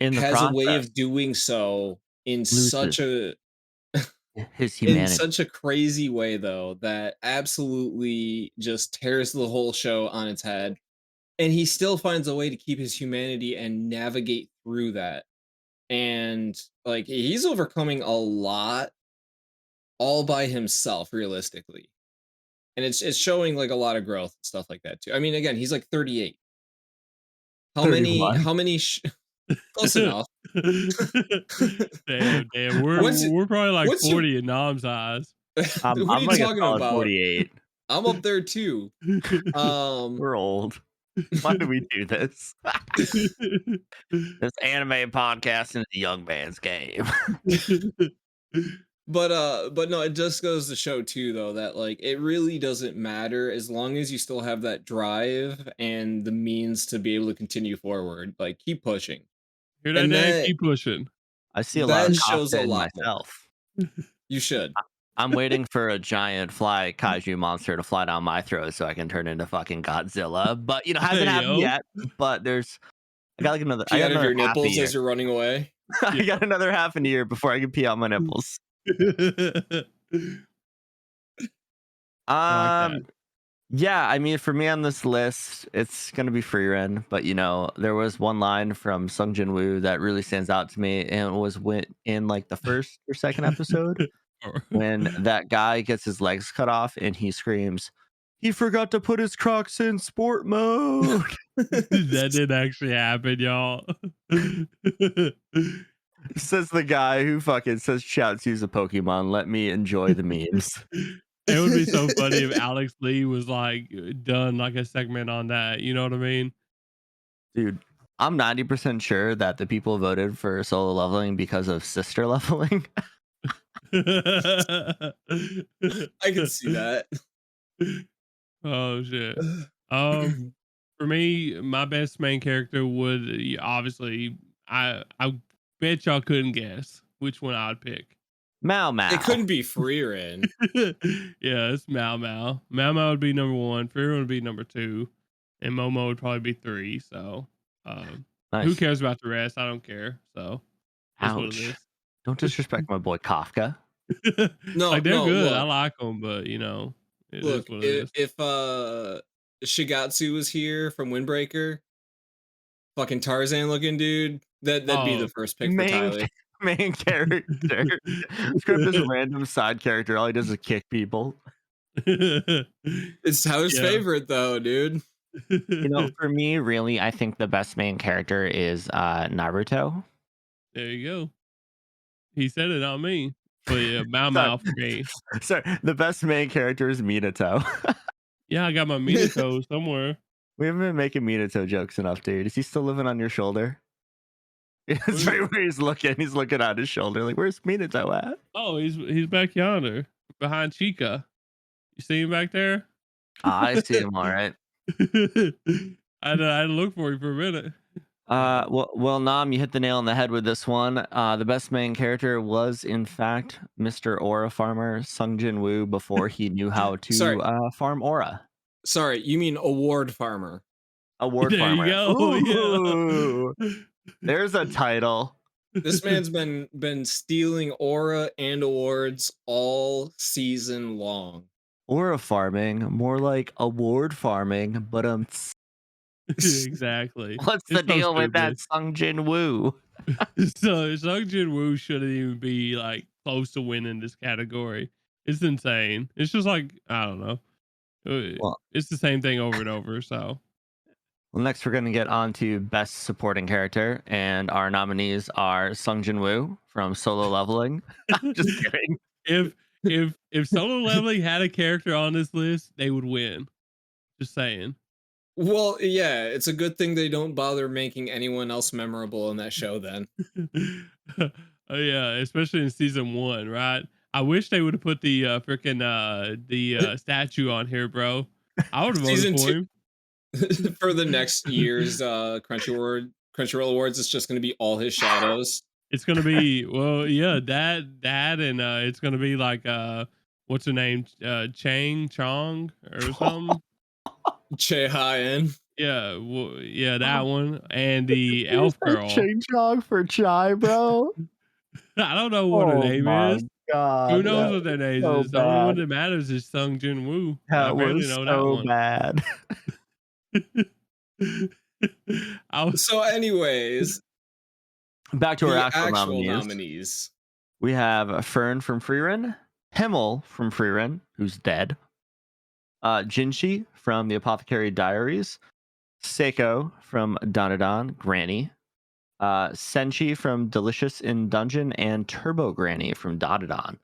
[SPEAKER 4] has a way of doing so in such a
[SPEAKER 2] his humanity.
[SPEAKER 4] in such a crazy way, though, that absolutely just tears the whole show on its head. And he still finds a way to keep his humanity and navigate through that. And like he's overcoming a lot all by himself, realistically. And it's showing like a lot of growth and stuff like that too. I mean, again, he's like 38. How
[SPEAKER 2] 31.
[SPEAKER 4] many close enough.
[SPEAKER 3] damn. We're probably like 40 in Nam's eyes.
[SPEAKER 2] I'm
[SPEAKER 4] what are you
[SPEAKER 2] like
[SPEAKER 4] talking about?
[SPEAKER 2] 48.
[SPEAKER 4] I'm up there too.
[SPEAKER 2] We're old. Why do we do this? This anime podcast is a young man's game.
[SPEAKER 4] But no, it just goes to show too, though, that like it really doesn't matter as long as you still have that drive and the means to be able to continue forward. Like keep pushing.
[SPEAKER 3] Hear that, Dan? Keep pushing.
[SPEAKER 2] I see a lot of
[SPEAKER 4] shows
[SPEAKER 2] Kafka
[SPEAKER 4] a
[SPEAKER 2] in
[SPEAKER 4] lot
[SPEAKER 2] myself.
[SPEAKER 4] You should.
[SPEAKER 2] I'm waiting for a giant fly kaiju monster to fly down my throat so I can turn into fucking Godzilla. But hasn't happened yet. But I got like another.
[SPEAKER 4] Pee
[SPEAKER 2] I got
[SPEAKER 4] out of
[SPEAKER 2] another
[SPEAKER 4] your nipples
[SPEAKER 2] half a year.
[SPEAKER 4] as you're running away.
[SPEAKER 2] I got another half a year before I can pee out my nipples.
[SPEAKER 3] I like that.
[SPEAKER 2] Yeah, I mean, for me on this list, it's gonna be frieren, but there was one line from Sung Jin Woo that really stands out to me, and it was when in like the first or second episode when that guy gets his legs cut off and he screams, "He forgot to put his Crocs in sport mode."
[SPEAKER 3] That did actually happen, y'all.
[SPEAKER 2] Says the guy who fucking says Chaozu's a Pokemon. Let me enjoy the memes.
[SPEAKER 3] It would be so funny if Alex Lee was like done like a segment on that. You know what I mean?
[SPEAKER 2] Dude, I'm 90% sure that the people voted for solo leveling because of sister leveling.
[SPEAKER 4] I can see that.
[SPEAKER 3] Oh shit. For me, my best main character would obviously I bet y'all couldn't guess which one I'd pick.
[SPEAKER 2] Mao Mao.
[SPEAKER 4] It couldn't be frieren.
[SPEAKER 3] Yeah, it's Mao Mao. Mao Mao would be number 1. Frieren would be number 2, and Momo would probably be 3. So,
[SPEAKER 2] Nice.
[SPEAKER 3] who cares about the rest? I don't care. So, that's what it
[SPEAKER 2] Ouch.
[SPEAKER 3] is.
[SPEAKER 2] Don't disrespect my boy Kafka.
[SPEAKER 4] No,
[SPEAKER 3] Like they're
[SPEAKER 4] no,
[SPEAKER 3] good.
[SPEAKER 4] look.
[SPEAKER 3] I like them, but it
[SPEAKER 4] Look,
[SPEAKER 3] is what it is.
[SPEAKER 4] if Shigatsu was here from Windbreaker, fucking Tarzan looking dude, that'd be the first pick for Tyler.
[SPEAKER 2] Main character. Script is a random side character. All he does is kick people.
[SPEAKER 4] It's Tyler's favorite though, dude.
[SPEAKER 2] For me, really, I think the best main character is Naruto.
[SPEAKER 3] There you go. He said it, not me. But yeah, Mao Mao for me.
[SPEAKER 2] Sorry, the best main character is Minato.
[SPEAKER 3] Yeah, I got my Minato somewhere.
[SPEAKER 2] We haven't been making Minato jokes enough, dude. Is he still living on your shoulder? It's right where he's looking. He's looking at his shoulder. Like, where's Minato at?
[SPEAKER 3] Oh, he's back yonder behind Chica. You see him back there?
[SPEAKER 2] I see him all right.
[SPEAKER 3] I had to look for you for a minute.
[SPEAKER 2] Well, Nam, you hit the nail on the head with this one. The best main character was, in fact, Mr. Aura Farmer Sung Jin Woo before he knew how to farm Aura.
[SPEAKER 4] Sorry, you mean award farmer.
[SPEAKER 2] Award
[SPEAKER 3] there
[SPEAKER 2] farmer.
[SPEAKER 3] You go.
[SPEAKER 2] Ooh,
[SPEAKER 3] Yeah.
[SPEAKER 2] There's a title.
[SPEAKER 4] This man's been stealing aura and awards all season long.
[SPEAKER 2] Aura farming, more like award farming, but
[SPEAKER 3] Exactly.
[SPEAKER 2] What's the deal with that Sung Jin Woo?
[SPEAKER 3] So Sung Jin Woo shouldn't even be like close to winning this category. It's insane. It's just like I don't know. Well, it's the same thing over and over. So,
[SPEAKER 2] well, next we're gonna get on to best supporting character, and our nominees are Sung Jin Woo from Solo Leveling. Just kidding.
[SPEAKER 3] If Solo Leveling had a character on this list, they would win. Just saying.
[SPEAKER 4] Well, yeah, it's a good thing they don't bother making anyone else memorable in that show then.
[SPEAKER 3] Oh yeah, especially in season 1, right? I wish they would have put the freaking statue on here, bro. I would have voted for him.
[SPEAKER 4] For the next year's Crunchyroll Awards, it's just going to be all his shadows.
[SPEAKER 3] It's going to be that and it's going to be like what's her name? Chong or something.
[SPEAKER 4] Che Hien.
[SPEAKER 3] Yeah, that one and the elf girl.
[SPEAKER 2] Ching Chong for Chai, bro.
[SPEAKER 3] I don't know what her name is.
[SPEAKER 2] God,
[SPEAKER 3] who knows what their name
[SPEAKER 2] so
[SPEAKER 3] is? The only one that matters is Sung Jin Woo.
[SPEAKER 2] That was so bad.
[SPEAKER 4] So, anyways,
[SPEAKER 2] back to our actual nominees. We have Fern from frieren, Himmel from frieren, who's dead, Jinshi from the Apothecary Diaries, Seiko from Dandadan, Granny, Senshi from Delicious in Dungeon, and Turbo Granny from Dandadan.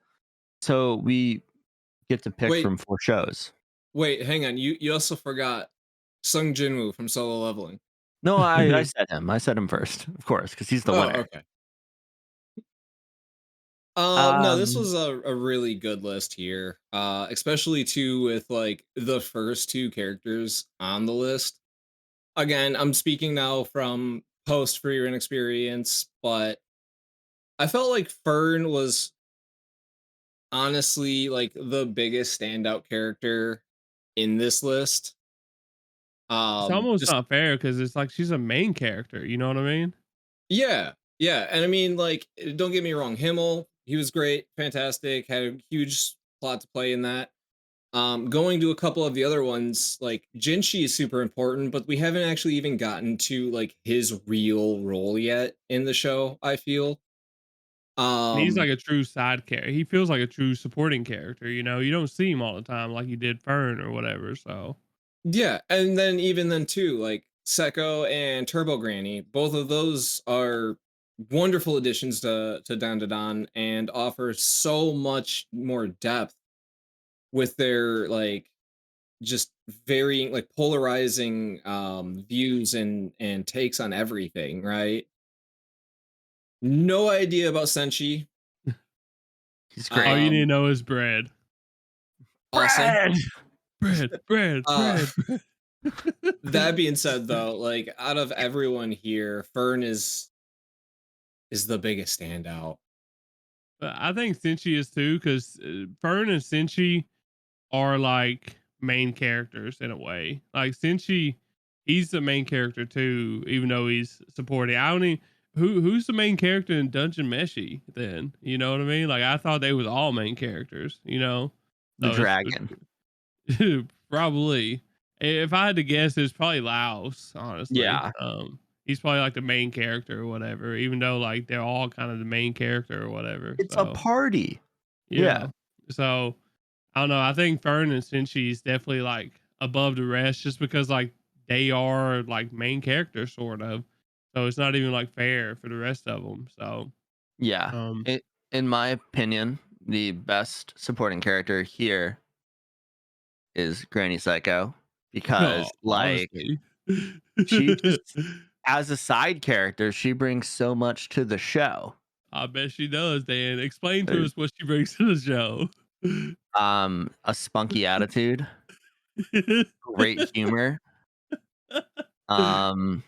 [SPEAKER 2] So we get to pick from 4 shows.
[SPEAKER 4] Wait, hang on. You also forgot Sung Jinwoo from Solo Leveling.
[SPEAKER 2] No, I said him. I said him first, of course, because he's the winner.
[SPEAKER 4] Okay. No, this was a really good list here, especially too with like the first 2 characters on the list. Again, I'm speaking now from post frieren experience, but I felt like Fern was honestly like the biggest standout character in this list.
[SPEAKER 3] It's almost not fair because it's like she's a main character. You know what I mean?
[SPEAKER 4] Yeah, Yeah, and I mean, like, don't get me wrong, Himmel, he was great, fantastic, had a huge plot to play in that. Going to a couple of the other ones, like Jinshi is super important, but we haven't actually even gotten to like his real role yet in the show, I feel.
[SPEAKER 3] And he's
[SPEAKER 4] Um,
[SPEAKER 3] like a true side character. He feels like a true supporting character. You know, you don't see him all the time like you did Fern or whatever. So
[SPEAKER 4] yeah, and then even then too, like Seko and Turbo Granny, both of those are wonderful additions to Don to Don and offer so much more depth with their like just varying like polarizing views and takes on everything, right? No idea about Senshi.
[SPEAKER 2] He's
[SPEAKER 3] all
[SPEAKER 2] great.
[SPEAKER 3] you need to
[SPEAKER 4] Um
[SPEAKER 3] know is bread.
[SPEAKER 4] also
[SPEAKER 2] Bread.
[SPEAKER 4] uh
[SPEAKER 3] Bread.
[SPEAKER 4] that being said though, like out of everyone here, Fern is the biggest standout.
[SPEAKER 3] I think Senshi is too, because Fern and Senshi are like main characters in a way. Like Senshi, he's the main character too, even though he's supporting. I don't even who's the main character in Dungeon Meshi then? You know what I mean? Like I thought they was all main characters, you know?
[SPEAKER 2] The
[SPEAKER 3] So
[SPEAKER 2] dragon.
[SPEAKER 3] probably if I had to guess, it's probably Laos, honestly.
[SPEAKER 2] Yeah.
[SPEAKER 3] He's probably like the main character or whatever, even though like they're all kind of the main character or whatever.
[SPEAKER 2] It's a
[SPEAKER 3] So
[SPEAKER 2] party. Yeah.
[SPEAKER 3] yeah. So I don't know. I think Fern and Senshi is definitely like above the rest just because like they are like main characters sort of. So it's not even like fair for the rest of them. So
[SPEAKER 2] Yeah.
[SPEAKER 3] um
[SPEAKER 2] It, in my opinion, the best supporting character here is Granny Psycho
[SPEAKER 3] no,
[SPEAKER 2] because like
[SPEAKER 3] honestly.
[SPEAKER 2] she just as a side character, she brings so much to the show.
[SPEAKER 3] I bet she does, Dan. Explain to
[SPEAKER 2] There's
[SPEAKER 3] us what she brings to the show.
[SPEAKER 2] a spunky attitude, great humor, um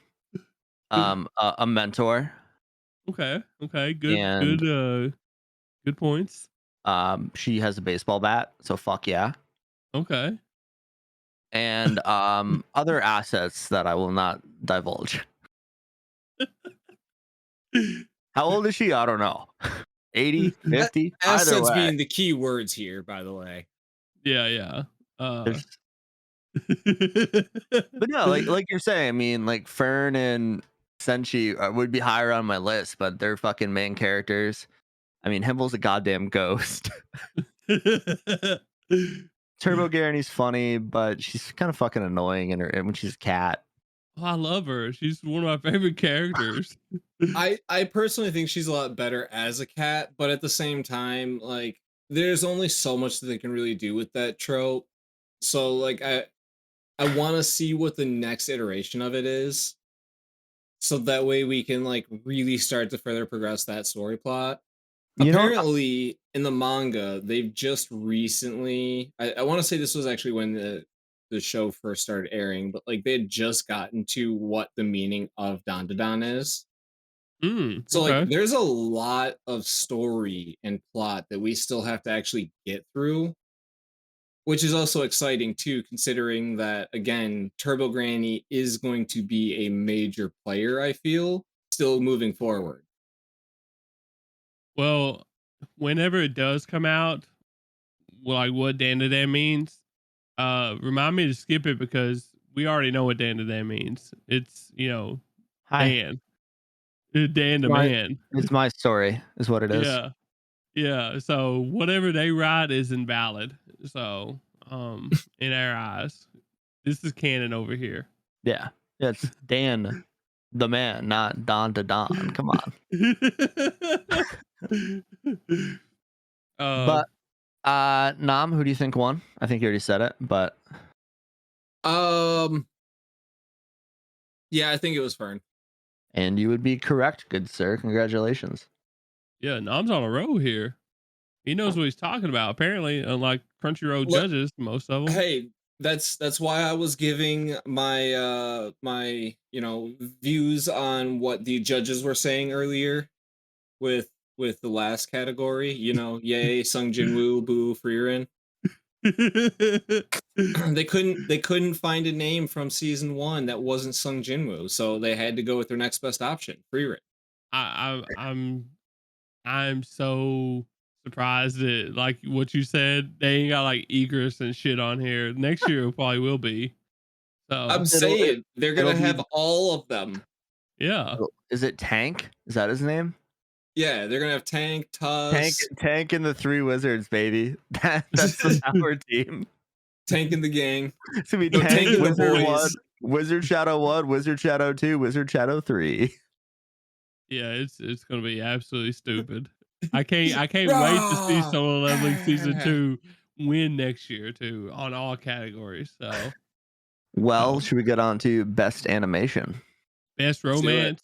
[SPEAKER 2] a mentor,
[SPEAKER 3] Okay. Okay.
[SPEAKER 2] and
[SPEAKER 3] Good points.
[SPEAKER 2] she has a baseball bat, so fuck yeah.
[SPEAKER 3] Okay.
[SPEAKER 2] And other assets that I will not divulge. How old is she? I don't know. 80,
[SPEAKER 4] A-
[SPEAKER 2] 50, either
[SPEAKER 4] Assets
[SPEAKER 2] way.
[SPEAKER 4] being the key words here, by the way.
[SPEAKER 3] Yeah, yeah. Uh
[SPEAKER 2] There's but no, like you're saying, I mean, like Fern and Senshi would be higher on my list, but they're fucking main characters. I mean, Himmel's a goddamn ghost. Turbo Garanny's funny, but she's kind of fucking annoying in her when she's a cat.
[SPEAKER 3] Oh, I love her. She's one of my favorite characters.
[SPEAKER 4] I personally think she's a lot better as a cat, but at the same time, like there's only so much that they can really do with that trope. So like I want to see what the next iteration of it is, so that way we can like really start to further progress that story plot.
[SPEAKER 2] You know,
[SPEAKER 4] Apparently, in the manga, they've just recently. I want to say this was actually when the show first started airing, but like they had just gotten to what the meaning of Dandadan is. So like
[SPEAKER 3] Okay.
[SPEAKER 4] there's a lot of story and plot that we still have to actually get through, which is also exciting too, considering that again, Turbo Granny is going to be a major player, I feel, still moving forward.
[SPEAKER 3] Well, whenever it does come out, like what Dan to Dan means, remind me to skip it because we already know what Dan to Dan means. It's, you know,
[SPEAKER 2] hi.
[SPEAKER 3] Dan. Dan the
[SPEAKER 2] My
[SPEAKER 3] man.
[SPEAKER 2] it's my story, is what it is.
[SPEAKER 3] Yeah. Yeah. So whatever they write is invalid. So, in our eyes, this is canon over here.
[SPEAKER 2] Yeah. It's Dan the man, not Don to Don. Come on.
[SPEAKER 3] uh,
[SPEAKER 2] But Nam, who do you think won? I think you already said it, but
[SPEAKER 4] Um, yeah, I think it was Fern.
[SPEAKER 2] and you would be correct, good sir. Congratulations.
[SPEAKER 3] yeah, Nom's on a roll here. He knows what he's talking about. Apparently, unlike Crunchyroll
[SPEAKER 4] Look,
[SPEAKER 3] judges, most of them.
[SPEAKER 4] hey, that's why I was giving my my views on what the judges were saying earlier with with the last category. Yay, Sung Jinwoo, boo, frieren. They couldn't find a name from season one that wasn't Sung Jinwoo, so they had to go with their next best option, frieren.
[SPEAKER 3] I'm so surprised at like what you said. They ain't got like Egress and shit on here. Next year it probably will be.
[SPEAKER 4] I'm
[SPEAKER 3] So
[SPEAKER 4] saying they're
[SPEAKER 2] it'll
[SPEAKER 4] gonna
[SPEAKER 2] be
[SPEAKER 4] have all of them.
[SPEAKER 3] yeah.
[SPEAKER 2] is it Tank? Is that his name?
[SPEAKER 4] Yeah, they're gonna have Tank,
[SPEAKER 2] Tank
[SPEAKER 4] Tusk,
[SPEAKER 2] Tank and the three wizards, baby. That's the power team.
[SPEAKER 4] Tank and the gang.
[SPEAKER 2] It's gonna be
[SPEAKER 4] No,
[SPEAKER 2] Tank,
[SPEAKER 4] Tank and the
[SPEAKER 2] Wizard
[SPEAKER 4] boys.
[SPEAKER 2] 1, Wizard Shadow 1, Wizard Shadow 2, Wizard Shadow 3.
[SPEAKER 3] Yeah, it's gonna be absolutely stupid. I can't wait to see
[SPEAKER 4] Rah!
[SPEAKER 3] Solo Leveling season
[SPEAKER 4] Ah!
[SPEAKER 3] 2 win next year too on all categories.
[SPEAKER 2] Well,
[SPEAKER 3] So
[SPEAKER 2] should we get on to best animation?
[SPEAKER 3] best
[SPEAKER 4] Let's do it.
[SPEAKER 3] romance,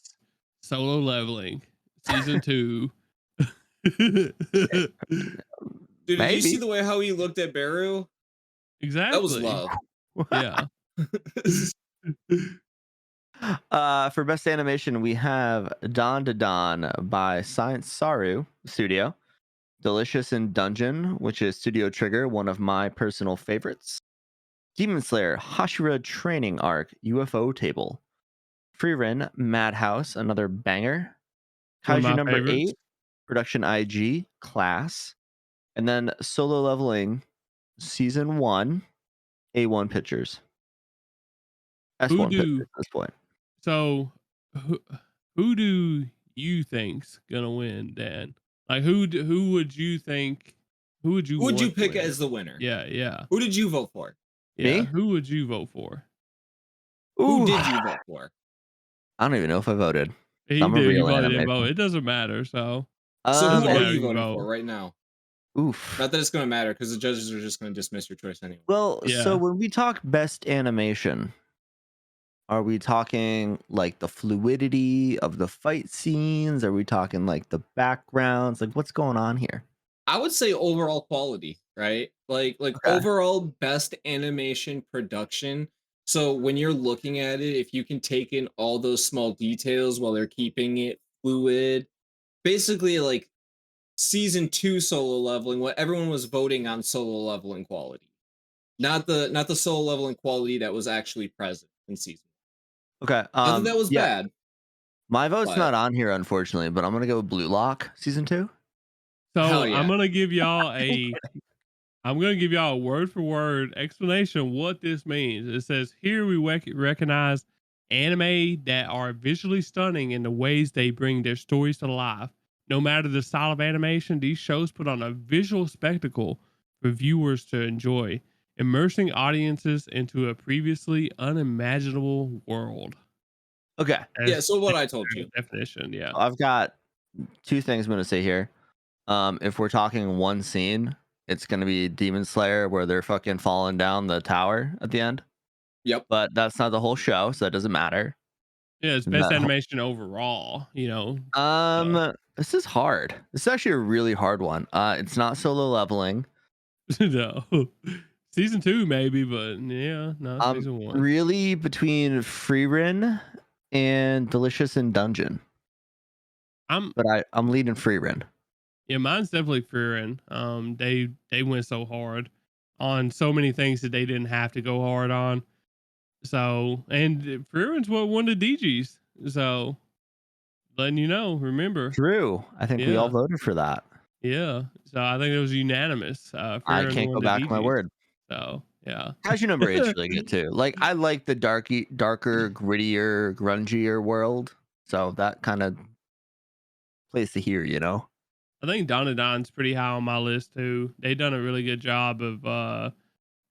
[SPEAKER 3] Solo Leveling season 2.
[SPEAKER 4] Dude, did you see
[SPEAKER 2] Maybe.
[SPEAKER 4] the way how he looked at Beru? That was
[SPEAKER 3] Exactly.
[SPEAKER 4] love.
[SPEAKER 3] Yeah.
[SPEAKER 2] For best animation, we have Dawn to Dawn by Science Saru Studio, Delicious in Dungeon, which is Studio Trigger, one of my personal favorites. Demon Slayer Hashira Training Arc UFO Table, frieren Madhouse, another banger.
[SPEAKER 3] One of
[SPEAKER 2] Kaiju
[SPEAKER 3] my
[SPEAKER 2] number
[SPEAKER 3] favorites.
[SPEAKER 2] 8, Production IG Class, and then Solo Leveling Season 1, A1 Pictures.
[SPEAKER 3] Who
[SPEAKER 2] S1 Pictures
[SPEAKER 3] do
[SPEAKER 2] at this point.
[SPEAKER 3] so who, who do you think's gonna win, Dan? Like who would you think who would you
[SPEAKER 4] Who would you
[SPEAKER 3] want to
[SPEAKER 4] pick
[SPEAKER 3] win?
[SPEAKER 4] as the winner?
[SPEAKER 3] Yeah.
[SPEAKER 4] Who did you vote for?
[SPEAKER 3] Yeah.
[SPEAKER 2] Me?
[SPEAKER 3] Who would you vote for?
[SPEAKER 4] Who
[SPEAKER 2] Ooh,
[SPEAKER 4] did you vote for?
[SPEAKER 2] I don't even know if I voted.
[SPEAKER 3] He
[SPEAKER 2] I'm a
[SPEAKER 3] did. He
[SPEAKER 2] real
[SPEAKER 3] probably didn't
[SPEAKER 2] anime
[SPEAKER 3] vote.
[SPEAKER 2] fan.
[SPEAKER 3] It doesn't matter. So
[SPEAKER 4] So who
[SPEAKER 3] doesn't
[SPEAKER 4] are
[SPEAKER 3] matter.
[SPEAKER 4] you
[SPEAKER 3] You
[SPEAKER 4] voting
[SPEAKER 3] vote.
[SPEAKER 4] for right now?
[SPEAKER 2] Oof.
[SPEAKER 4] Not that it's gonna matter because the judges are just gonna dismiss your choice anyway.
[SPEAKER 2] Well, so
[SPEAKER 3] Yeah.
[SPEAKER 2] when we talk best animation, are we talking like the fluidity of the fight scenes? Are we talking like the backgrounds? Like what's going on here?
[SPEAKER 4] I would say overall quality, right? Like
[SPEAKER 2] Okay.
[SPEAKER 4] overall best animation production. So when you're looking at it, if you can take in all those small details while they're keeping it fluid, basically like season 2 solo leveling, what everyone was voting on solo leveling quality. Not the solo leveling quality that was actually present in season.
[SPEAKER 2] Okay.
[SPEAKER 4] Not that that was
[SPEAKER 2] Yeah,
[SPEAKER 4] bad,
[SPEAKER 2] my vote's
[SPEAKER 4] but
[SPEAKER 2] not on here unfortunately, but I'm gonna go with Blue Lock season 2.
[SPEAKER 4] hell
[SPEAKER 3] So
[SPEAKER 4] yeah.
[SPEAKER 3] I'm gonna give y'all a word for word explanation of what this means. It says here we recognize anime that are visually stunning in the ways they bring their stories to life. No matter the style of animation, these shows put on a visual spectacle for viewers to enjoy, immersing audiences into a previously unimaginable world.
[SPEAKER 2] Okay.
[SPEAKER 4] Yeah,
[SPEAKER 3] As
[SPEAKER 4] so what I told you.
[SPEAKER 3] definition, yeah.
[SPEAKER 2] I've got two things I'm gonna say here. If we're talking one scene, it's gonna be Demon Slayer where they're fucking falling down the tower at the end.
[SPEAKER 4] Yep.
[SPEAKER 2] But that's not the whole show, so that doesn't matter.
[SPEAKER 3] Yeah, it's best
[SPEAKER 2] That
[SPEAKER 3] animation overall, so.
[SPEAKER 2] this is hard. This is actually a really hard one. It's not Solo Leveling.
[SPEAKER 3] No. Season 2 maybe, but yeah, no, season 1.
[SPEAKER 2] Really between frieren and Delicious in Dungeon,
[SPEAKER 3] I'm
[SPEAKER 2] but I'm leading frieren.
[SPEAKER 3] Yeah, mine's definitely frieren. They went so hard on so many things that they didn't have to go hard on. So, and frieren's what won the DGs. So, letting you know, remember.
[SPEAKER 2] True. I think we all
[SPEAKER 3] Yeah.
[SPEAKER 2] voted for that.
[SPEAKER 3] Yeah. So, I think it was unanimous.
[SPEAKER 2] I
[SPEAKER 3] Frieren
[SPEAKER 2] can't
[SPEAKER 3] won
[SPEAKER 2] go
[SPEAKER 3] the
[SPEAKER 2] back my
[SPEAKER 3] DGs.
[SPEAKER 2] word.
[SPEAKER 3] So, yeah.
[SPEAKER 2] Kaiju number 8's really good too. Like I like the darker, grittier, grungier world. So that kind of plays to here, you know.
[SPEAKER 3] I think Donadon's pretty high on my list too. They've done a really good job of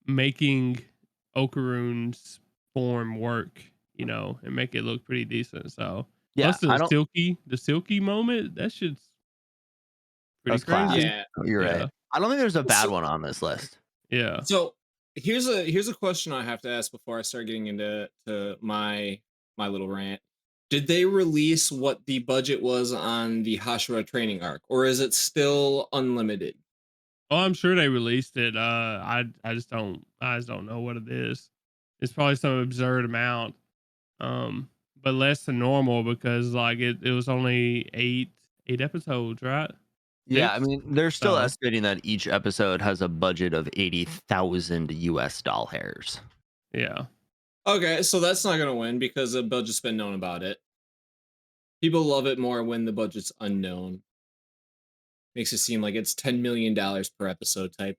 [SPEAKER 3] making Okarune's form work, and make it look pretty decent. So
[SPEAKER 2] Yeah,
[SPEAKER 3] plus
[SPEAKER 2] I don't.
[SPEAKER 3] the silky moment, that shit's pretty
[SPEAKER 2] That's class.
[SPEAKER 3] crazy.
[SPEAKER 4] Yeah.
[SPEAKER 2] You're
[SPEAKER 3] Yeah.
[SPEAKER 2] right. I don't think there's a bad
[SPEAKER 4] So-
[SPEAKER 2] one on this list.
[SPEAKER 3] Yeah.
[SPEAKER 4] So here's a question I have to ask before I start getting into my little rant. Did they release what the budget was on the Hashira training arc, or is it still unlimited?
[SPEAKER 3] Oh, I'm sure they released it. I just don't know what it is. It's probably some absurd amount. But less than normal because like it was only eight episodes, right?
[SPEAKER 2] Yeah, I
[SPEAKER 3] Six?
[SPEAKER 2] mean, they're still
[SPEAKER 3] So
[SPEAKER 2] estimating that each episode has a budget of 80,000 US doll hairs.
[SPEAKER 3] yeah.
[SPEAKER 4] Okay, so that's not gonna win because the budget's been known about it. People love it more when the budget's unknown. Makes it seem like it's $10 million per episode type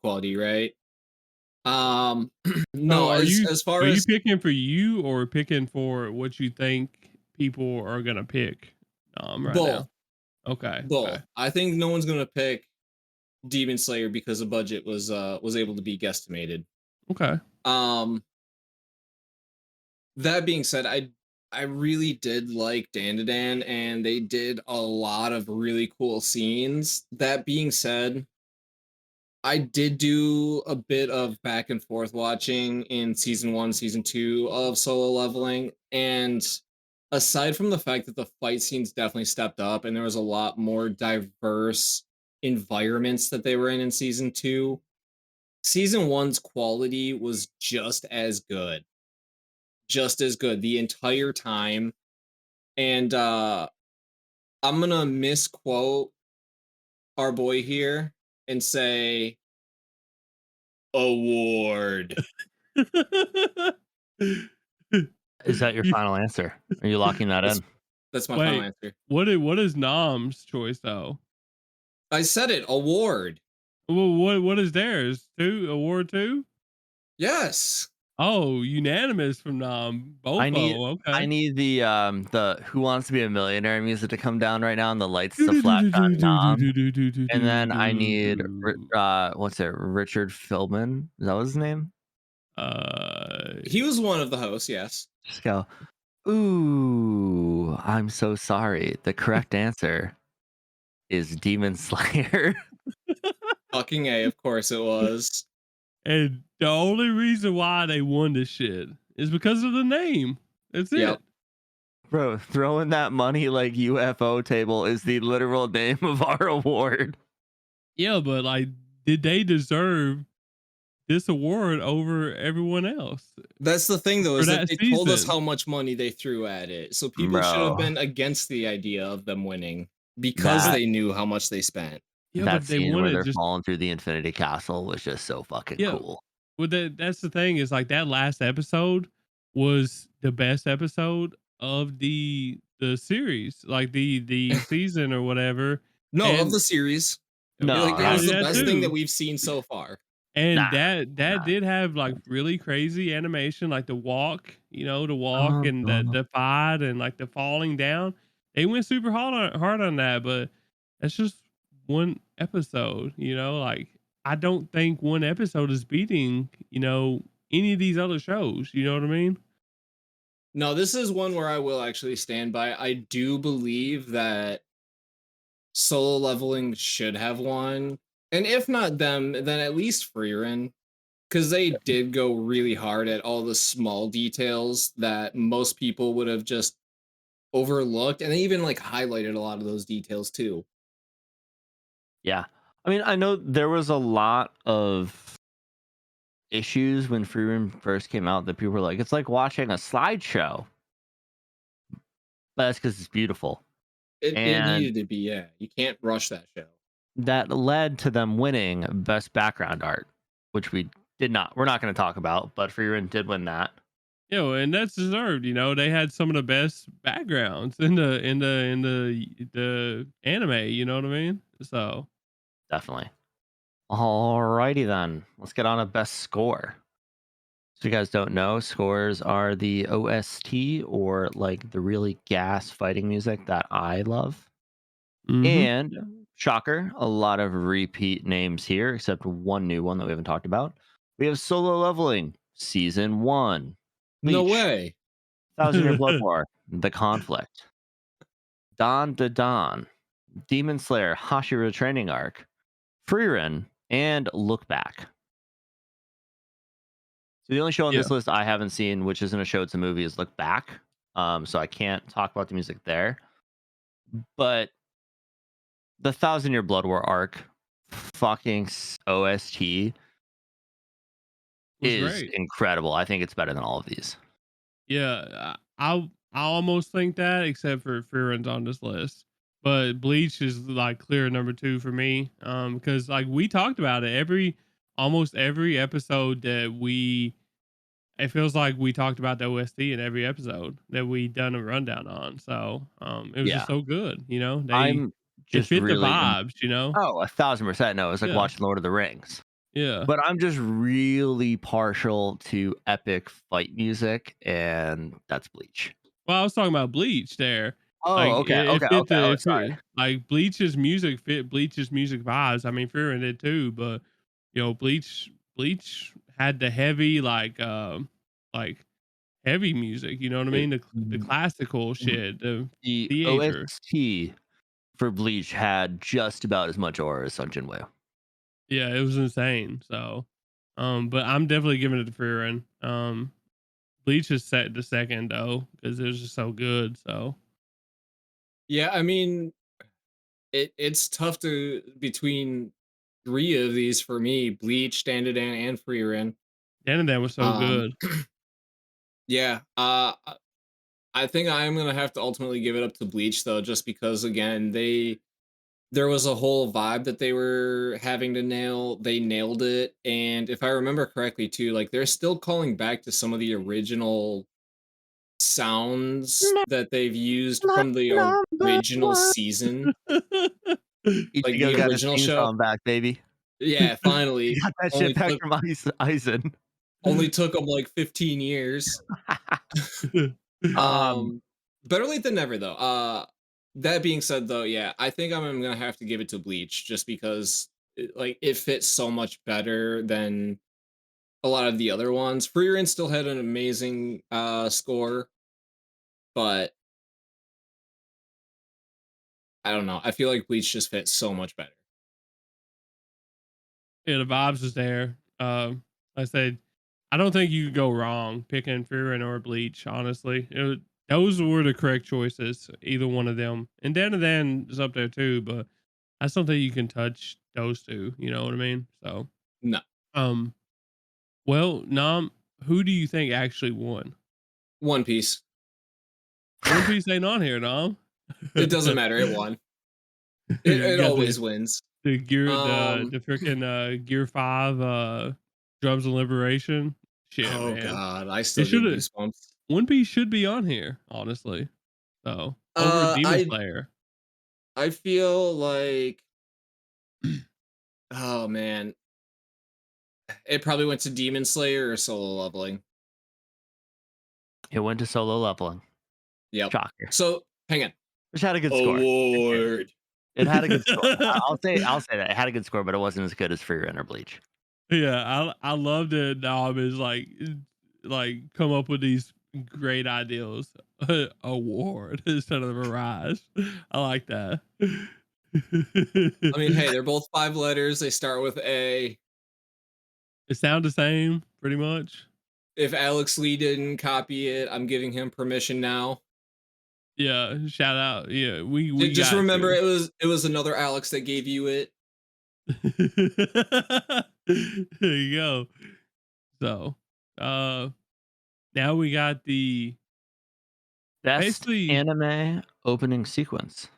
[SPEAKER 4] quality, right?
[SPEAKER 3] So
[SPEAKER 4] No, as
[SPEAKER 3] are
[SPEAKER 4] far
[SPEAKER 3] you
[SPEAKER 4] as
[SPEAKER 3] picking for you or picking for what you think people are gonna pick right
[SPEAKER 4] both,
[SPEAKER 3] now? Okay, okay,
[SPEAKER 4] both. I think no one's gonna pick Demon Slayer because the budget was able to be guesstimated.
[SPEAKER 3] okay.
[SPEAKER 4] Um that being said, I really did like Dandadan and they did a lot of really cool scenes. That being said, I did do a bit of back and forth watching in season 1, season 2 of Solo Leveling, and aside from the fact that the fight scenes definitely stepped up and there was a lot more diverse environments that they were in season 2, season 1's quality was just as good. Just as good the entire time. And I'm gonna misquote our boy here and say award.
[SPEAKER 2] Is that your
[SPEAKER 3] You-
[SPEAKER 2] final answer? Are you locking that
[SPEAKER 4] That's
[SPEAKER 2] in?
[SPEAKER 4] that's my final
[SPEAKER 3] Wait,
[SPEAKER 4] answer.
[SPEAKER 3] what is Nom's choice though?
[SPEAKER 4] I said it, award.
[SPEAKER 3] Well, what is theirs? Award two?
[SPEAKER 4] Yes.
[SPEAKER 3] Oh, unanimous from Nom. Both
[SPEAKER 2] I
[SPEAKER 3] of
[SPEAKER 2] need
[SPEAKER 3] them.
[SPEAKER 2] I
[SPEAKER 3] Okay.
[SPEAKER 2] need the Who Wants to Be a Millionaire music to come down right now and the lights to flash on Nom. And then I need what's it? Richard Philbin. Is that his name?
[SPEAKER 4] He was one of the hosts, yes.
[SPEAKER 2] Just go. Ooh, I'm so sorry. The correct answer is Demon Slayer.
[SPEAKER 4] Fucking A, of course it was.
[SPEAKER 3] And the only reason why they won this shit is because of the name. That's
[SPEAKER 4] Yep.
[SPEAKER 3] it.
[SPEAKER 2] Bro, throwing that money like UFO table is the literal name of our award.
[SPEAKER 3] Yeah, but like, did they deserve this award over everyone else
[SPEAKER 4] That's the thing though,
[SPEAKER 3] for
[SPEAKER 4] is that
[SPEAKER 3] that
[SPEAKER 4] they told us
[SPEAKER 3] season?
[SPEAKER 4] how much money they threw at it. So people should have
[SPEAKER 2] Bro,
[SPEAKER 4] been against the idea of them winning because
[SPEAKER 2] that
[SPEAKER 4] they knew how much they spent.
[SPEAKER 3] Yeah,
[SPEAKER 2] that
[SPEAKER 3] but they
[SPEAKER 2] scene where
[SPEAKER 3] wanted
[SPEAKER 2] they're
[SPEAKER 3] just
[SPEAKER 2] falling through the Infinity Castle was just so fucking
[SPEAKER 3] yeah.
[SPEAKER 2] cool.
[SPEAKER 3] Well, that's the thing is like that last episode was the best episode of the series, like the season or whatever.
[SPEAKER 4] No, of
[SPEAKER 3] And
[SPEAKER 4] the series.
[SPEAKER 2] No,
[SPEAKER 4] Like it
[SPEAKER 3] yeah,
[SPEAKER 4] was the
[SPEAKER 3] that
[SPEAKER 4] best thing that
[SPEAKER 3] too.
[SPEAKER 4] we've seen so far.
[SPEAKER 3] And
[SPEAKER 2] nah,
[SPEAKER 3] that
[SPEAKER 2] nah.
[SPEAKER 3] did have like really crazy animation, like the walk, the walk
[SPEAKER 2] Oh,
[SPEAKER 3] and
[SPEAKER 2] God.
[SPEAKER 3] the fight and like the falling down. They went super hard on that, but that's just one episode, like I don't think one episode is beating, any of these other shows. You know what I mean?
[SPEAKER 4] No, this is one where I will actually stand by. I do believe that Solo Leveling should have won. And if not them, then at least frieren. Because they did go really hard at all the small details that most people would have just overlooked. And they even like highlighted a lot of those details too.
[SPEAKER 2] Yeah. I mean, I know there was a lot of issues when Free first came out that people were like, it's like watching a slideshow. But that's because it's beautiful.
[SPEAKER 4] It
[SPEAKER 2] And
[SPEAKER 4] needed to be, yeah. You can't rush that show.
[SPEAKER 2] that led to them winning Best Background Art, which we're not going to talk about, but Free did win that.
[SPEAKER 3] And that's deserved. They had some of the best backgrounds in the anime. You know what I mean? So
[SPEAKER 2] Definitely. Alrighty then. Let's get on a best score. So you guys don't know, scores are the OST or like the really gas fighting music that I love. And shocker, a lot of repeat names here, except one new one that we haven't talked about. We have Solo Leveling, Season 1.
[SPEAKER 4] No
[SPEAKER 2] Bleach,
[SPEAKER 4] way.
[SPEAKER 2] 1000 Year Blood War, The Conflict. Dawn to Dawn, Demon Slayer, Hashira Training Arc, Frieren, and Look Back. So the only show on
[SPEAKER 3] Yeah.
[SPEAKER 2] this list I haven't seen, which isn't a show, it's a movie, is Look Back. So I can't talk about the music there. But the 1000 Year Blood War arc, fucking OST,
[SPEAKER 3] Was
[SPEAKER 2] is
[SPEAKER 3] great.
[SPEAKER 2] incredible. I think it's better than all of these.
[SPEAKER 3] Yeah, I almost think that, except for Frieren's on this list. But Bleach is like clear number 2 for me. Because like we talked about it almost every episode that we it feels like we talked about the OST in every episode that we done a rundown on. So it was just
[SPEAKER 2] Yeah.
[SPEAKER 3] so good, you know.
[SPEAKER 2] I'm
[SPEAKER 3] It
[SPEAKER 2] just
[SPEAKER 3] fit the
[SPEAKER 2] really
[SPEAKER 3] vibes, you know.
[SPEAKER 2] oh, 1,000%. No, it's like
[SPEAKER 3] Yeah,
[SPEAKER 2] watching Lord of the Rings.
[SPEAKER 3] yeah.
[SPEAKER 2] But I'm just really partial to epic fight music, and that's Bleach.
[SPEAKER 3] Well, I was talking about Bleach there. Like
[SPEAKER 2] Oh, okay,
[SPEAKER 3] it
[SPEAKER 2] okay,
[SPEAKER 3] fit
[SPEAKER 2] okay.
[SPEAKER 3] the
[SPEAKER 2] Oh,
[SPEAKER 3] it
[SPEAKER 2] sorry.
[SPEAKER 3] fit, like Bleach's music fit Bleach's music vibes. I mean, Frieren did too, but you know, Bleach had the heavy like heavy music. You know what I
[SPEAKER 2] It,
[SPEAKER 3] mean? The classical shit, the
[SPEAKER 2] the
[SPEAKER 3] theater.
[SPEAKER 2] OST for Bleach had just about as much aura as Sun Jinwoo.
[SPEAKER 3] Yeah, it was insane. So, but I'm definitely giving it to Frieren. Bleach is set the second though because it was just so good. So
[SPEAKER 4] Yeah, I mean, it's tough to between three of these for me: Bleach, Dandadan, and Frieren.
[SPEAKER 3] that was so
[SPEAKER 4] Um,
[SPEAKER 3] good.
[SPEAKER 4] yeah, I think I am gonna have to ultimately give it up to Bleach though, just because again there was a whole vibe that they were having to nail. They nailed it, and if I remember correctly too, like they're still calling back to some of the original sounds that they've used from the original season, like
[SPEAKER 2] Ichigo
[SPEAKER 4] the
[SPEAKER 2] got his
[SPEAKER 4] original
[SPEAKER 2] theme
[SPEAKER 4] show.
[SPEAKER 2] song back, baby.
[SPEAKER 4] Yeah,
[SPEAKER 2] He
[SPEAKER 4] finally.
[SPEAKER 2] got that shit
[SPEAKER 4] Only
[SPEAKER 2] back
[SPEAKER 4] took
[SPEAKER 2] from Aizen.
[SPEAKER 4] only took them like 15 years.
[SPEAKER 2] um,
[SPEAKER 4] Um, better late than never though. That being said though, yeah, I think I'm gonna have to give it to Bleach just because it fits so much better than a lot of the other ones. Frieren still had an amazing score, but I don't know. I feel like Bleach just fits so much better.
[SPEAKER 3] Yeah, the vibes is there. I said, I don't think you could go wrong picking Frieren or Bleach. Honestly, those were the correct choices. Either one of them, and Dan is up there too. But I still think you can touch those two. You know what I mean? So,
[SPEAKER 4] No,
[SPEAKER 3] um, well, Nam, who do you think actually won?
[SPEAKER 4] One Piece.
[SPEAKER 3] One Piece ain't on here, Nam.
[SPEAKER 4] It doesn't matter. It won.
[SPEAKER 3] You
[SPEAKER 4] It
[SPEAKER 3] got the
[SPEAKER 4] always wins.
[SPEAKER 3] gear
[SPEAKER 4] Um.
[SPEAKER 3] the freaking Gear 5 Drums of Liberation. Shit,
[SPEAKER 4] Oh
[SPEAKER 3] man.
[SPEAKER 4] God, I
[SPEAKER 3] It
[SPEAKER 4] still
[SPEAKER 3] should
[SPEAKER 4] get
[SPEAKER 3] have
[SPEAKER 4] goosebumps.
[SPEAKER 3] One Piece should be on here, honestly. So over Demon
[SPEAKER 4] I
[SPEAKER 3] Slayer.
[SPEAKER 4] I feel like, oh man, it probably went to Demon Slayer or Solo Leveling.
[SPEAKER 2] it went to Solo Leveling.
[SPEAKER 4] Yep.
[SPEAKER 2] Shocker.
[SPEAKER 4] So hang on.
[SPEAKER 2] Which had a good score.
[SPEAKER 4] Award.
[SPEAKER 2] It had a good score. I'll say that it had a good score, but it wasn't as good as Frieren or Bleach.
[SPEAKER 3] Yeah, I love that Dom is like come up with these great ideas. Award instead of a rise. I like that.
[SPEAKER 4] I mean, hey, they're both 5 letters. They start with A.
[SPEAKER 3] It sound the same, pretty much.
[SPEAKER 4] If Alex Lee didn't copy it, I'm giving him permission now.
[SPEAKER 3] Yeah, shout out. Yeah, we
[SPEAKER 4] Just
[SPEAKER 3] got
[SPEAKER 4] remember,
[SPEAKER 3] to.
[SPEAKER 4] it was another Alex that gave you it.
[SPEAKER 3] There you go. So, now we got the
[SPEAKER 2] Best
[SPEAKER 3] basically,
[SPEAKER 2] anime opening sequence.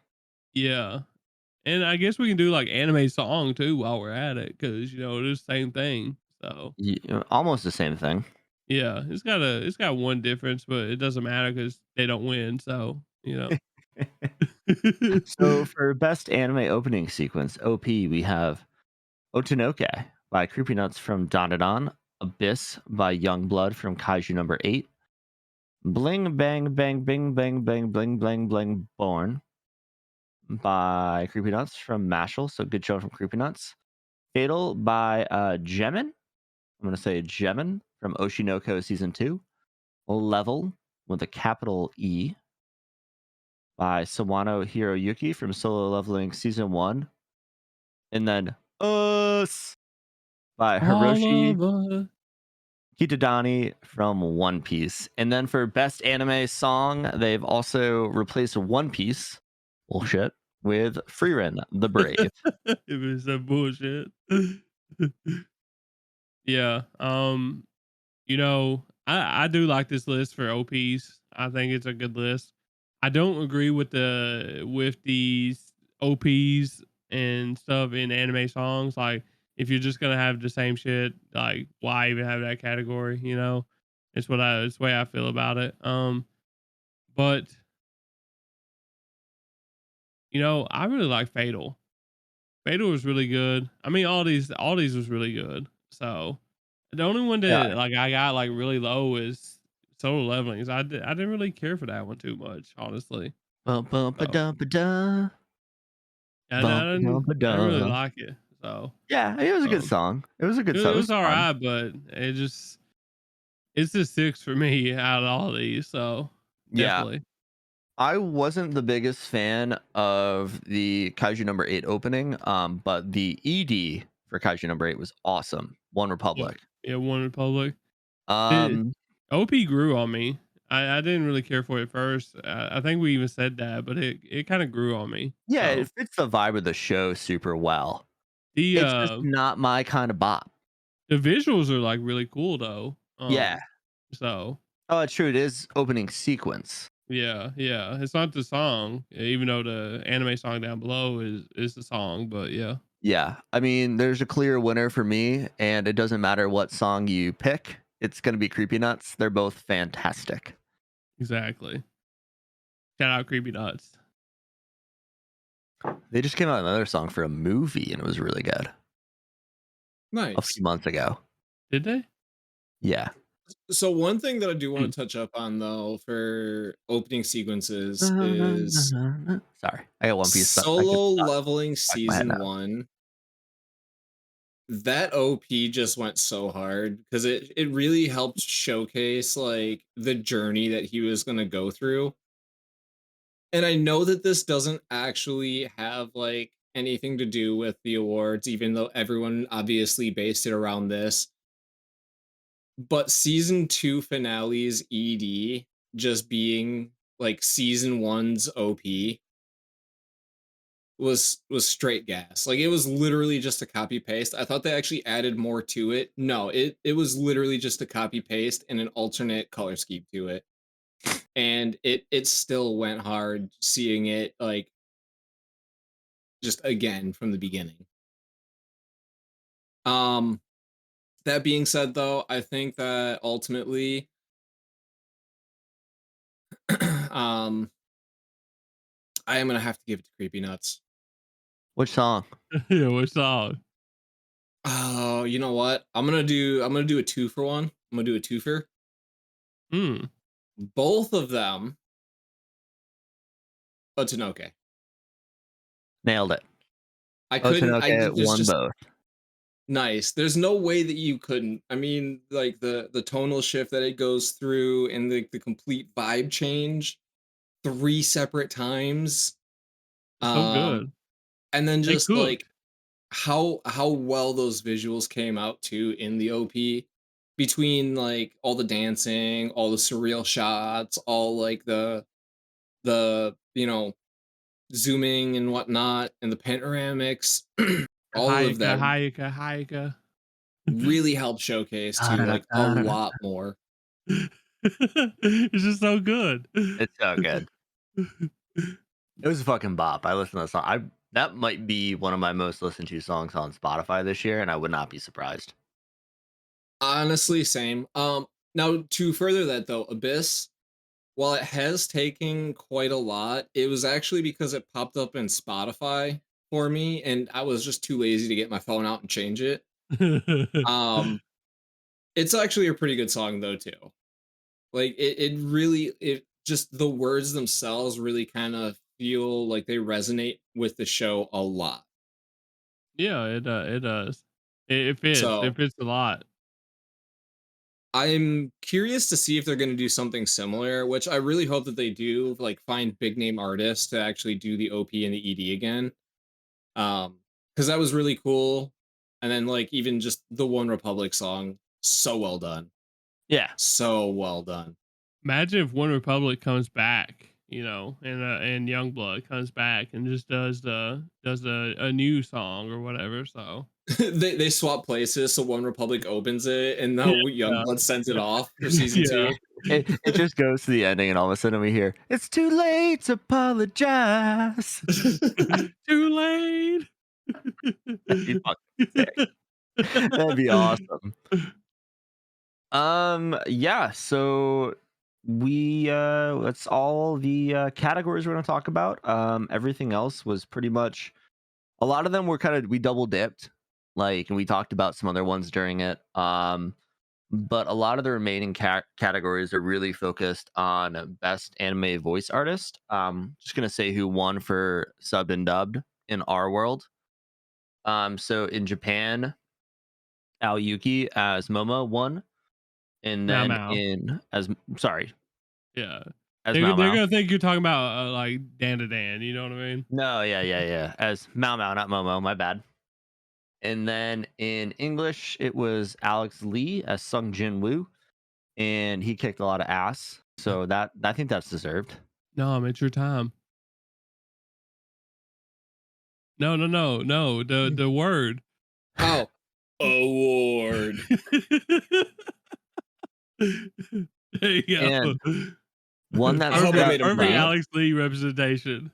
[SPEAKER 3] yeah, and I guess we can do like anime song too while we're at it because you know it is the same thing. So
[SPEAKER 2] Almost the same thing.
[SPEAKER 3] yeah, it's got one difference, but it doesn't matter because they don't win. So you know.
[SPEAKER 2] So for best anime opening sequence, OP, we have Otanoke by Creepy Nuts from Dandadan, Abyss by Youngblood from Kaiju number 8, Bling Bang Bang Bing Bang Bang Bling Bling Bling Born by Creepy Nuts from Mashal, so good show from Creepy Nuts. Fatal by Gemin, I'm going to say Gemin from Oshinoko Season 2. Level with a capital E by Sawano Hiroyuki from Solo Leveling Season 1. And then Us by
[SPEAKER 3] All
[SPEAKER 2] Hiroshi
[SPEAKER 3] of us.
[SPEAKER 2] Kitadani from One Piece. And then for best anime song, they've also replaced One Piece bullshit with Frieren the Brave.
[SPEAKER 3] It was some bullshit. Yeah. You know, I do like this list for OPs. I think it's a good list. I don't agree with these OPs and stuff in anime songs. Like, if you're just gonna have the same shit, like, why even have that category? You know. It's it's the way I feel about it. But I really like Fatal. Fatal was really good. I mean, all these was really good. So the only one
[SPEAKER 2] Yeah.
[SPEAKER 3] that like I got like really low is Solo Levelings. I didn't really care for that one too much, honestly.
[SPEAKER 2] Bum, bum, ba,
[SPEAKER 3] So
[SPEAKER 2] dum, ba, dum. Bum, ba, dum, ba,
[SPEAKER 3] I didn't really
[SPEAKER 2] dum.
[SPEAKER 3] like it. So
[SPEAKER 2] Yeah, it was a good
[SPEAKER 3] um,
[SPEAKER 2] song. It was a good song.
[SPEAKER 3] it
[SPEAKER 2] It
[SPEAKER 3] was
[SPEAKER 2] was
[SPEAKER 3] all
[SPEAKER 2] fun.
[SPEAKER 3] right, but it's the six for me out of all these. So
[SPEAKER 2] Yeah.
[SPEAKER 3] definitely.
[SPEAKER 2] I wasn't the biggest fan of the Kaiju number 8 opening, but the ED for Kaiju number 8 was awesome. One
[SPEAKER 3] Yeah,
[SPEAKER 2] Republic.
[SPEAKER 3] yeah, One Republic. The
[SPEAKER 2] Um,
[SPEAKER 3] OP grew on me. I didn't really care for it at first. I think we even said that, but it kind of grew on me.
[SPEAKER 2] yeah,
[SPEAKER 3] So
[SPEAKER 2] it fits the vibe of the show super well.
[SPEAKER 3] the
[SPEAKER 2] It's just not my kind of bop.
[SPEAKER 3] the visuals are like really cool though.
[SPEAKER 2] Yeah.
[SPEAKER 3] So
[SPEAKER 2] Oh, it's true. It is opening sequence.
[SPEAKER 3] yeah, yeah. It's not the song, even though the anime song down below is the song, but yeah,
[SPEAKER 2] Yeah. I mean, there's a clear winner for me, and it doesn't matter what song you pick. It's going to be Creepy Nuts. They're both fantastic.
[SPEAKER 3] exactly. Shout out Creepy Nuts.
[SPEAKER 2] They just came out with another song for a movie, and it was really good a
[SPEAKER 4] Nice.
[SPEAKER 2] few months ago.
[SPEAKER 3] Did they?
[SPEAKER 2] Yeah.
[SPEAKER 4] So one thing that I do
[SPEAKER 2] Hmm.
[SPEAKER 4] want to touch up on though for opening sequences is
[SPEAKER 2] Sorry, I got One Piece stuff. I could
[SPEAKER 4] solo
[SPEAKER 2] not
[SPEAKER 4] leveling
[SPEAKER 2] back my head
[SPEAKER 4] season
[SPEAKER 2] now.
[SPEAKER 4] 1. That OP just went so hard because it really helped showcase like the journey that he was going to go through. And I know that this doesn't actually have like anything to do with the awards, even though everyone obviously based it around this. But season 2 finale's ED just being like season 1's OP was straight gas. Like it was literally just a copy paste. I thought they actually added more to it. No, it was literally just a copy paste and an alternate color scheme to it. And it still went hard seeing it like just again from the beginning. Um that being said though, I think that ultimately um I am gonna have to give it to Creepy Nuts.
[SPEAKER 2] Which song?
[SPEAKER 3] Yeah, what song?
[SPEAKER 4] Oh, you know what? I'm gonna do a two for one. I'm gonna do a twofer.
[SPEAKER 3] Hmm.
[SPEAKER 4] Both of them, Otonoke.
[SPEAKER 2] Nailed it.
[SPEAKER 4] I
[SPEAKER 2] Oh,
[SPEAKER 4] couldn't.
[SPEAKER 2] Tanoke
[SPEAKER 4] There's
[SPEAKER 2] won
[SPEAKER 4] just
[SPEAKER 2] both.
[SPEAKER 4] nice. There's no way that you couldn't. I mean, like the tonal shift that it goes through and the complete vibe change 3 separate times.
[SPEAKER 3] So
[SPEAKER 4] Um,
[SPEAKER 3] good.
[SPEAKER 4] and then
[SPEAKER 3] They
[SPEAKER 4] just
[SPEAKER 3] cooked.
[SPEAKER 4] like how well those visuals came out too in the OP between like all the dancing, all the surreal shots, all like the zooming and whatnot and the panoramics, all of
[SPEAKER 3] Hayaka,
[SPEAKER 4] that
[SPEAKER 3] Hayaka, Hayaka.
[SPEAKER 4] really helped showcase to like a
[SPEAKER 2] Da-da-da-da-da.
[SPEAKER 4] lot more.
[SPEAKER 3] It's just so good.
[SPEAKER 2] It's so good. It was a fucking bop. I listened to that song. That might be one of my most listened to songs on Spotify this year, and I would not be surprised.
[SPEAKER 4] Honestly, same. Now to further that though, Abyss, while it has taken quite a lot, it was actually because it popped up in Spotify for me, and I was just too lazy to get my phone out and change it. Um, it's actually a pretty good song though too. Like it really it just the words themselves really kind of feel like they resonate with the show a lot.
[SPEAKER 3] Yeah, it does. It fits. It
[SPEAKER 4] So
[SPEAKER 3] fits a lot.
[SPEAKER 4] I'm curious to see if they're going to do something similar, which I really hope that they do, like find big name artists to actually do the OP and the ED again. Because that was really cool. And then like even just the One Republic song, so well done,
[SPEAKER 2] Yeah.
[SPEAKER 4] so well done.
[SPEAKER 3] Imagine if One Republic comes back, and Youngblood comes back and just does a new song or whatever. So
[SPEAKER 4] They swap places, so One Republic opens it, and now
[SPEAKER 3] yeah,
[SPEAKER 4] Youngblood sends it off for season
[SPEAKER 3] yeah.
[SPEAKER 4] two.
[SPEAKER 2] It just goes to the ending, and all of a sudden we hear, "It's too late to apologize."
[SPEAKER 3] Too late.
[SPEAKER 2] That'd be fucking sick. That'd be awesome. Yeah, so that's all the categories we're going to talk about. Everything else was pretty much, a lot of them were kind of, we double dipped, like, and we talked about some other ones during it. But a lot of the remaining categories are really focused on best anime voice artist. Just gonna say who won for subbed and dubbed in our world. So in Japan, Aoyuki as Momo won, and
[SPEAKER 3] Mau
[SPEAKER 2] then
[SPEAKER 3] Mau.
[SPEAKER 2] in as sorry
[SPEAKER 3] Yeah.
[SPEAKER 2] as
[SPEAKER 3] They're,
[SPEAKER 2] Mao
[SPEAKER 3] they're
[SPEAKER 2] Mao.
[SPEAKER 3] gonna think you're talking about like Dan to Dan. You know what I mean?
[SPEAKER 2] No, yeah, as Mao Mao, not Momo. My bad. And then in English, it was Alex Lee as Sung Jin Woo, and he kicked a lot of ass. So that, I think that's deserved.
[SPEAKER 3] No, it's your time. No. The word.
[SPEAKER 4] Oh, award.
[SPEAKER 3] There you go.
[SPEAKER 2] And one that
[SPEAKER 4] I hope I
[SPEAKER 2] stood out
[SPEAKER 4] made him
[SPEAKER 2] to
[SPEAKER 3] Perfect
[SPEAKER 2] me,
[SPEAKER 4] proud.
[SPEAKER 3] Alex Lee representation.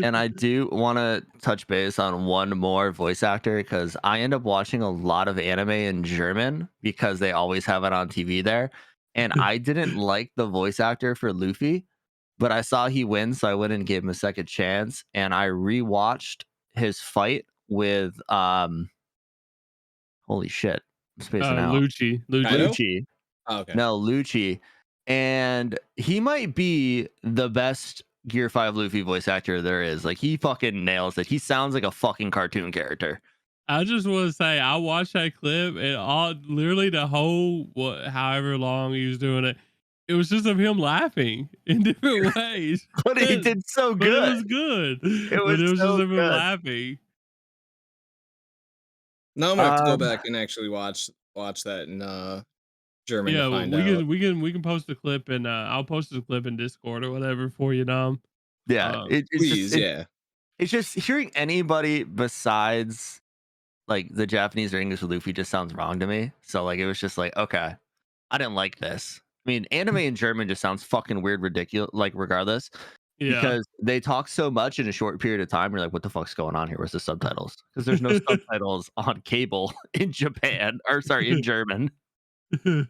[SPEAKER 2] and I do want to touch base on one more voice actor because I end up watching a lot of anime in German because they always have it on TV there. And I didn't like the voice actor for Luffy, but I saw he win, so I went and gave him a second chance. And I rewatched his fight with holy shit, I'm spacing out.
[SPEAKER 3] Lucci.
[SPEAKER 4] Kaido?
[SPEAKER 2] Lucci.
[SPEAKER 4] Oh, okay.
[SPEAKER 2] No, Lucci. And he might be the best Gear 5 Luffy voice actor there is. Like, he fucking nails it. He sounds like a fucking cartoon character.
[SPEAKER 3] I just want to say I watched that clip and all literally the whole however long he was doing it. It was just of him laughing in different ways.
[SPEAKER 2] But he did so
[SPEAKER 3] But it
[SPEAKER 2] good.
[SPEAKER 3] was good.
[SPEAKER 2] It
[SPEAKER 3] But
[SPEAKER 2] was
[SPEAKER 3] it was just
[SPEAKER 2] so
[SPEAKER 3] of him
[SPEAKER 2] good.
[SPEAKER 3] laughing.
[SPEAKER 5] Now I'm gonna have to go back and actually watch that in German to
[SPEAKER 3] Yeah,
[SPEAKER 5] find out.
[SPEAKER 3] we can post the clip and I'll post the clip in Discord or whatever for you, Dom.
[SPEAKER 2] Yeah,
[SPEAKER 5] Please, yeah.
[SPEAKER 2] it's just hearing anybody besides like the Japanese or English with Luffy just sounds wrong to me. So like it was just like, okay, I didn't like this. I mean, anime in German just sounds fucking weird, ridiculous, like regardless,
[SPEAKER 3] Yeah.
[SPEAKER 2] because they talk so much in a short period of time. You're like, what the fuck's going on here? Where's the subtitles? Because there's no subtitles on cable in Japan, or sorry, in Germany. So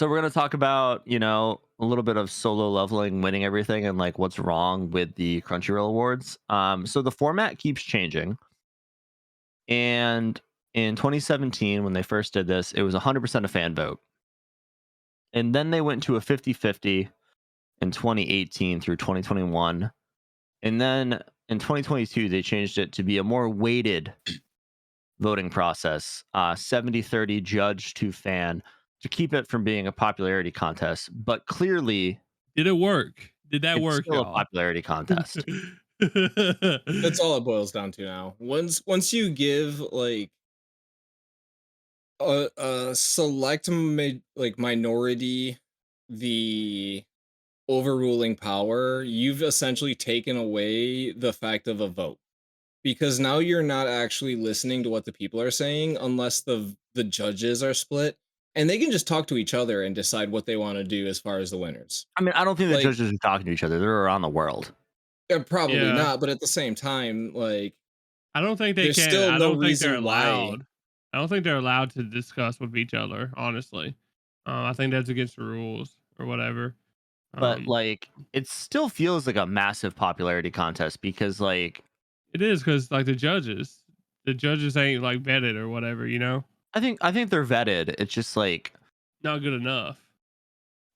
[SPEAKER 2] we're gonna talk about, a little bit of solo leveling, winning everything, and like what's wrong with the Crunchyroll Awards. So the format keeps changing, and in 2017, when they first did this, it was 100% a fan vote, and then they went to a 50-50 in 2018 through 2021, and then in 2022 they changed it to be a more weighted voting process, 70-30 judge to fan, to keep it from being a popularity contest. But clearly,
[SPEAKER 3] Did it work? Did that
[SPEAKER 2] it's
[SPEAKER 3] work,
[SPEAKER 2] still a
[SPEAKER 3] y'all?
[SPEAKER 2] popularity contest.
[SPEAKER 5] That's all it boils down to now. Once you give like a select minority the overruling power, you've essentially taken away the fact of a vote. Because now you're not actually listening to what the people are saying unless the judges are split, and they can just talk to each other and decide what they want to do as far as the winners.
[SPEAKER 2] I mean, I don't think the
[SPEAKER 5] Like,
[SPEAKER 2] judges are talking to each other. They're around the world.
[SPEAKER 5] probably
[SPEAKER 3] Yeah.
[SPEAKER 5] not, but at the same time, like,
[SPEAKER 3] I don't think they
[SPEAKER 5] there's
[SPEAKER 3] can.
[SPEAKER 5] still
[SPEAKER 3] I
[SPEAKER 5] no
[SPEAKER 3] don't think they're
[SPEAKER 5] reason why.
[SPEAKER 3] allowed. I don't think they're allowed to discuss with each other. Honestly, I think that's against the rules or whatever.
[SPEAKER 2] But like, it still feels like a massive popularity contest because, like,
[SPEAKER 3] it is because like the judges ain't like vetted or whatever. You know,
[SPEAKER 2] I think they're vetted. It's just like
[SPEAKER 3] not good enough.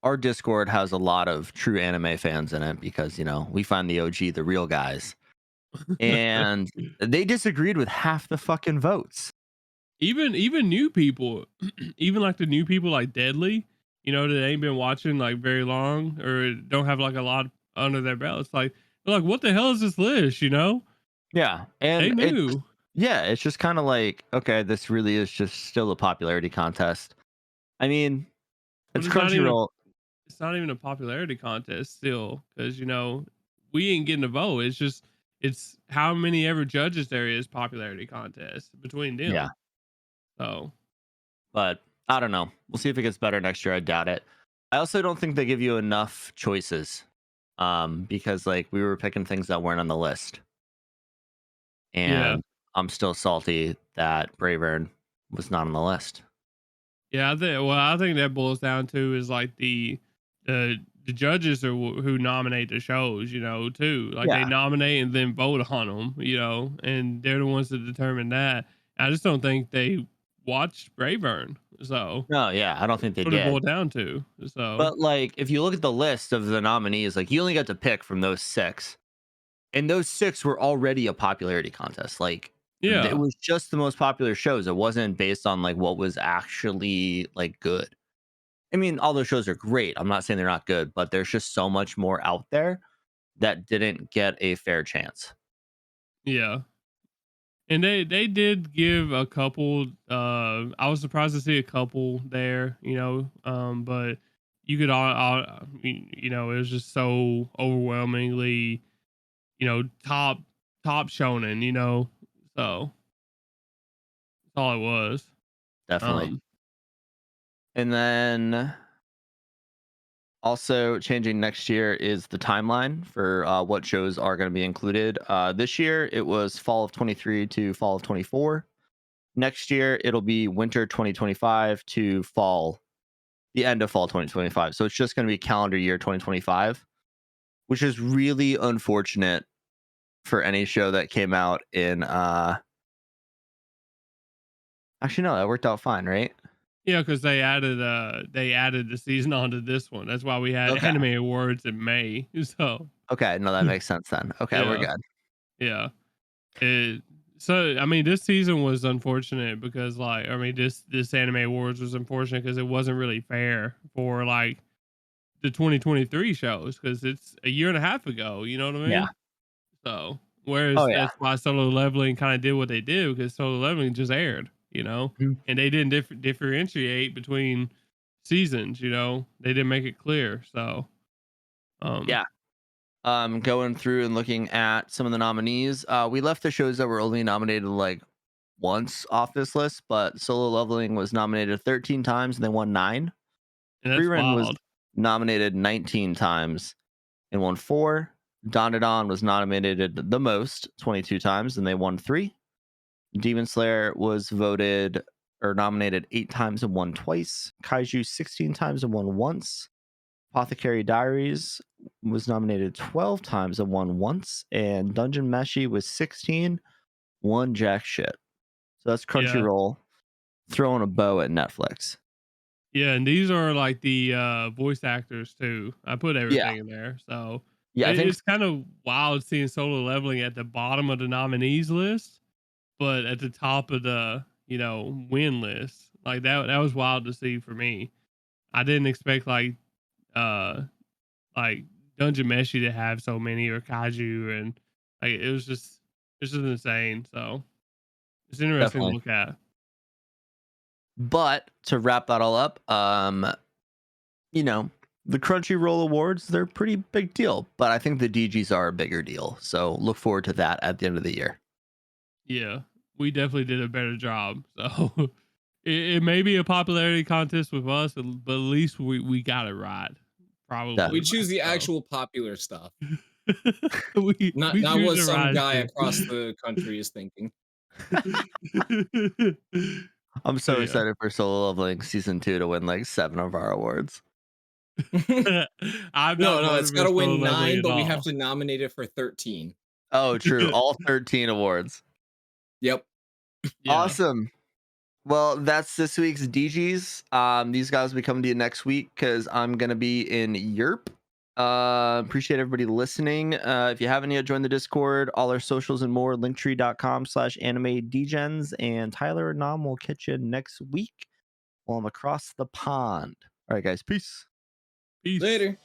[SPEAKER 2] our Discord has a lot of true anime fans in it because we find the OG, the real guys, and they disagreed with half the fucking votes.
[SPEAKER 3] Even new people, even like the new people like Deadly, that ain't been watching like very long or don't have like a lot under their belt. It's like they're like, what the hell is this list?
[SPEAKER 2] Yeah,
[SPEAKER 3] They
[SPEAKER 2] and
[SPEAKER 3] knew.
[SPEAKER 2] it's just kind of like, okay, this really is just still a popularity contest. I mean,
[SPEAKER 3] But
[SPEAKER 2] it's Crunchyroll.
[SPEAKER 3] It's not even a popularity contest still, because we ain't getting a vote. It's how many ever judges there is popularity contest between them.
[SPEAKER 2] Yeah.
[SPEAKER 3] So,
[SPEAKER 2] But I don't know. We'll see if it gets better next year. I doubt it. I also don't think they give you enough choices, because like we were picking things that weren't on the list, and I'm still salty that Bravern was not on the list.
[SPEAKER 3] Yeah, I think that boils down to is like the judges are who nominate the shows, too. Like they
[SPEAKER 2] Yeah.
[SPEAKER 3] nominate and then vote on them, and they're the ones that determine that. I just don't think they watched Brayburn, so
[SPEAKER 2] No, yeah, I don't think they
[SPEAKER 3] what it
[SPEAKER 2] did.
[SPEAKER 3] boiled down to. So,
[SPEAKER 2] But like, if you look at the list of the nominees, like you only got to pick from those 6, and those 6 were already a popularity contest. Like, it
[SPEAKER 3] yeah,
[SPEAKER 2] was just the most popular shows. It wasn't based on like what was actually like good. I mean, all those shows are great. I'm not saying they're not good, but there's just so much more out there that didn't get a fair chance.
[SPEAKER 3] yeah. And they did give a couple. I was surprised to see a couple there, but you could it was just so overwhelmingly, top shonen, so that's all it was.
[SPEAKER 2] Definitely.
[SPEAKER 3] Um,
[SPEAKER 2] And then also changing next year is the timeline for what shows are going to be included. This year it was fall of 23 to fall of 24. Next year it'll be winter 2025 to the end of fall 2025. So it's just going to be calendar year 2025, which is really unfortunate for any show that came out in actually no, that worked out fine, right?
[SPEAKER 3] yeah, because they added the season onto this one. That's why we had
[SPEAKER 2] Okay.
[SPEAKER 3] Anime Awards in May. So
[SPEAKER 2] Okay, no, that makes sense then. Okay, we're
[SPEAKER 3] yeah,
[SPEAKER 2] good.
[SPEAKER 3] yeah. So I mean, this season was unfortunate because this Anime Awards was unfortunate because it wasn't really fair for like the 2023 shows because it's a year and a half ago. You know what I
[SPEAKER 2] Yeah.
[SPEAKER 3] mean? So whereas
[SPEAKER 2] Oh yeah.
[SPEAKER 3] that's why Solo Leveling kind of did what they did because Solo Leveling just aired,
[SPEAKER 2] Mhm.
[SPEAKER 3] and they didn't differentiate between seasons. They didn't make it clear. So
[SPEAKER 2] Yeah. Going through and looking at some of the nominees, we left the shows that were only nominated like once off this list, but Solo Leveling was nominated 13 times and they won 9.
[SPEAKER 3] and that's
[SPEAKER 2] Frieren was
[SPEAKER 3] wild.
[SPEAKER 2] nominated 19 times and won 4. Dandadan was nominated the most, 22 times, and they won 3. Demon Slayer was voted or nominated 8 times and won twice. Kaiju 16 times and won once. Apothecary Diaries was nominated 12 times and won once. And Dungeon Meshi was 16, won jack shit. So that's
[SPEAKER 3] Yeah.
[SPEAKER 2] Crunchyroll throwing a bow at Netflix.
[SPEAKER 3] Yeah, and these are like the voice actors too. I put
[SPEAKER 2] Yeah.
[SPEAKER 3] everything in there. So
[SPEAKER 2] Yeah, I think
[SPEAKER 3] it's kind of wild seeing Solo Leveling at the bottom of the nominees list, but at the top of the, win list. Like that was wild to see for me. I didn't expect uh like Dungeon Meshi to have so many or Kaiju and like it's just insane. So it's interesting to
[SPEAKER 2] definitely.
[SPEAKER 3] look at.
[SPEAKER 2] But to wrap that all up, the Crunchyroll Awards, they're a pretty big deal, but I think the DGs are a bigger deal. So look forward to that at the end of the year.
[SPEAKER 3] Yeah, we definitely did a better job. So it may be a popularity contest with us, but at least we got it right. Probably.
[SPEAKER 5] We choose the
[SPEAKER 3] So.
[SPEAKER 5] actual popular stuff.
[SPEAKER 3] we
[SPEAKER 5] Not
[SPEAKER 3] choose
[SPEAKER 5] what
[SPEAKER 3] the
[SPEAKER 5] some
[SPEAKER 3] right
[SPEAKER 5] guy
[SPEAKER 3] shit.
[SPEAKER 5] across the country is thinking.
[SPEAKER 2] I'm so
[SPEAKER 3] Yeah.
[SPEAKER 2] excited for Solo Leveling Season 2 to win like 7 of our awards.
[SPEAKER 3] I'm
[SPEAKER 5] No,
[SPEAKER 3] not
[SPEAKER 5] it's
[SPEAKER 3] voting
[SPEAKER 5] got
[SPEAKER 3] for
[SPEAKER 5] to
[SPEAKER 3] Solo
[SPEAKER 5] win
[SPEAKER 3] Leveling
[SPEAKER 5] 9,
[SPEAKER 3] at
[SPEAKER 5] but we have
[SPEAKER 3] all.
[SPEAKER 5] to nominate it for 13.
[SPEAKER 2] Oh, true. All 13 awards.
[SPEAKER 5] Yep.
[SPEAKER 3] Yeah.
[SPEAKER 2] Awesome. Well, that's this week's DGs. These guys will be coming to you next week because I'm going to be in Europe. Appreciate everybody listening. If you haven't yet joined the Discord, all our socials and more, linktree.com/anime Degens, and Tyler and Nam will catch you next week while I'm across the pond. All right, guys. Peace.
[SPEAKER 3] Peace.
[SPEAKER 5] Later.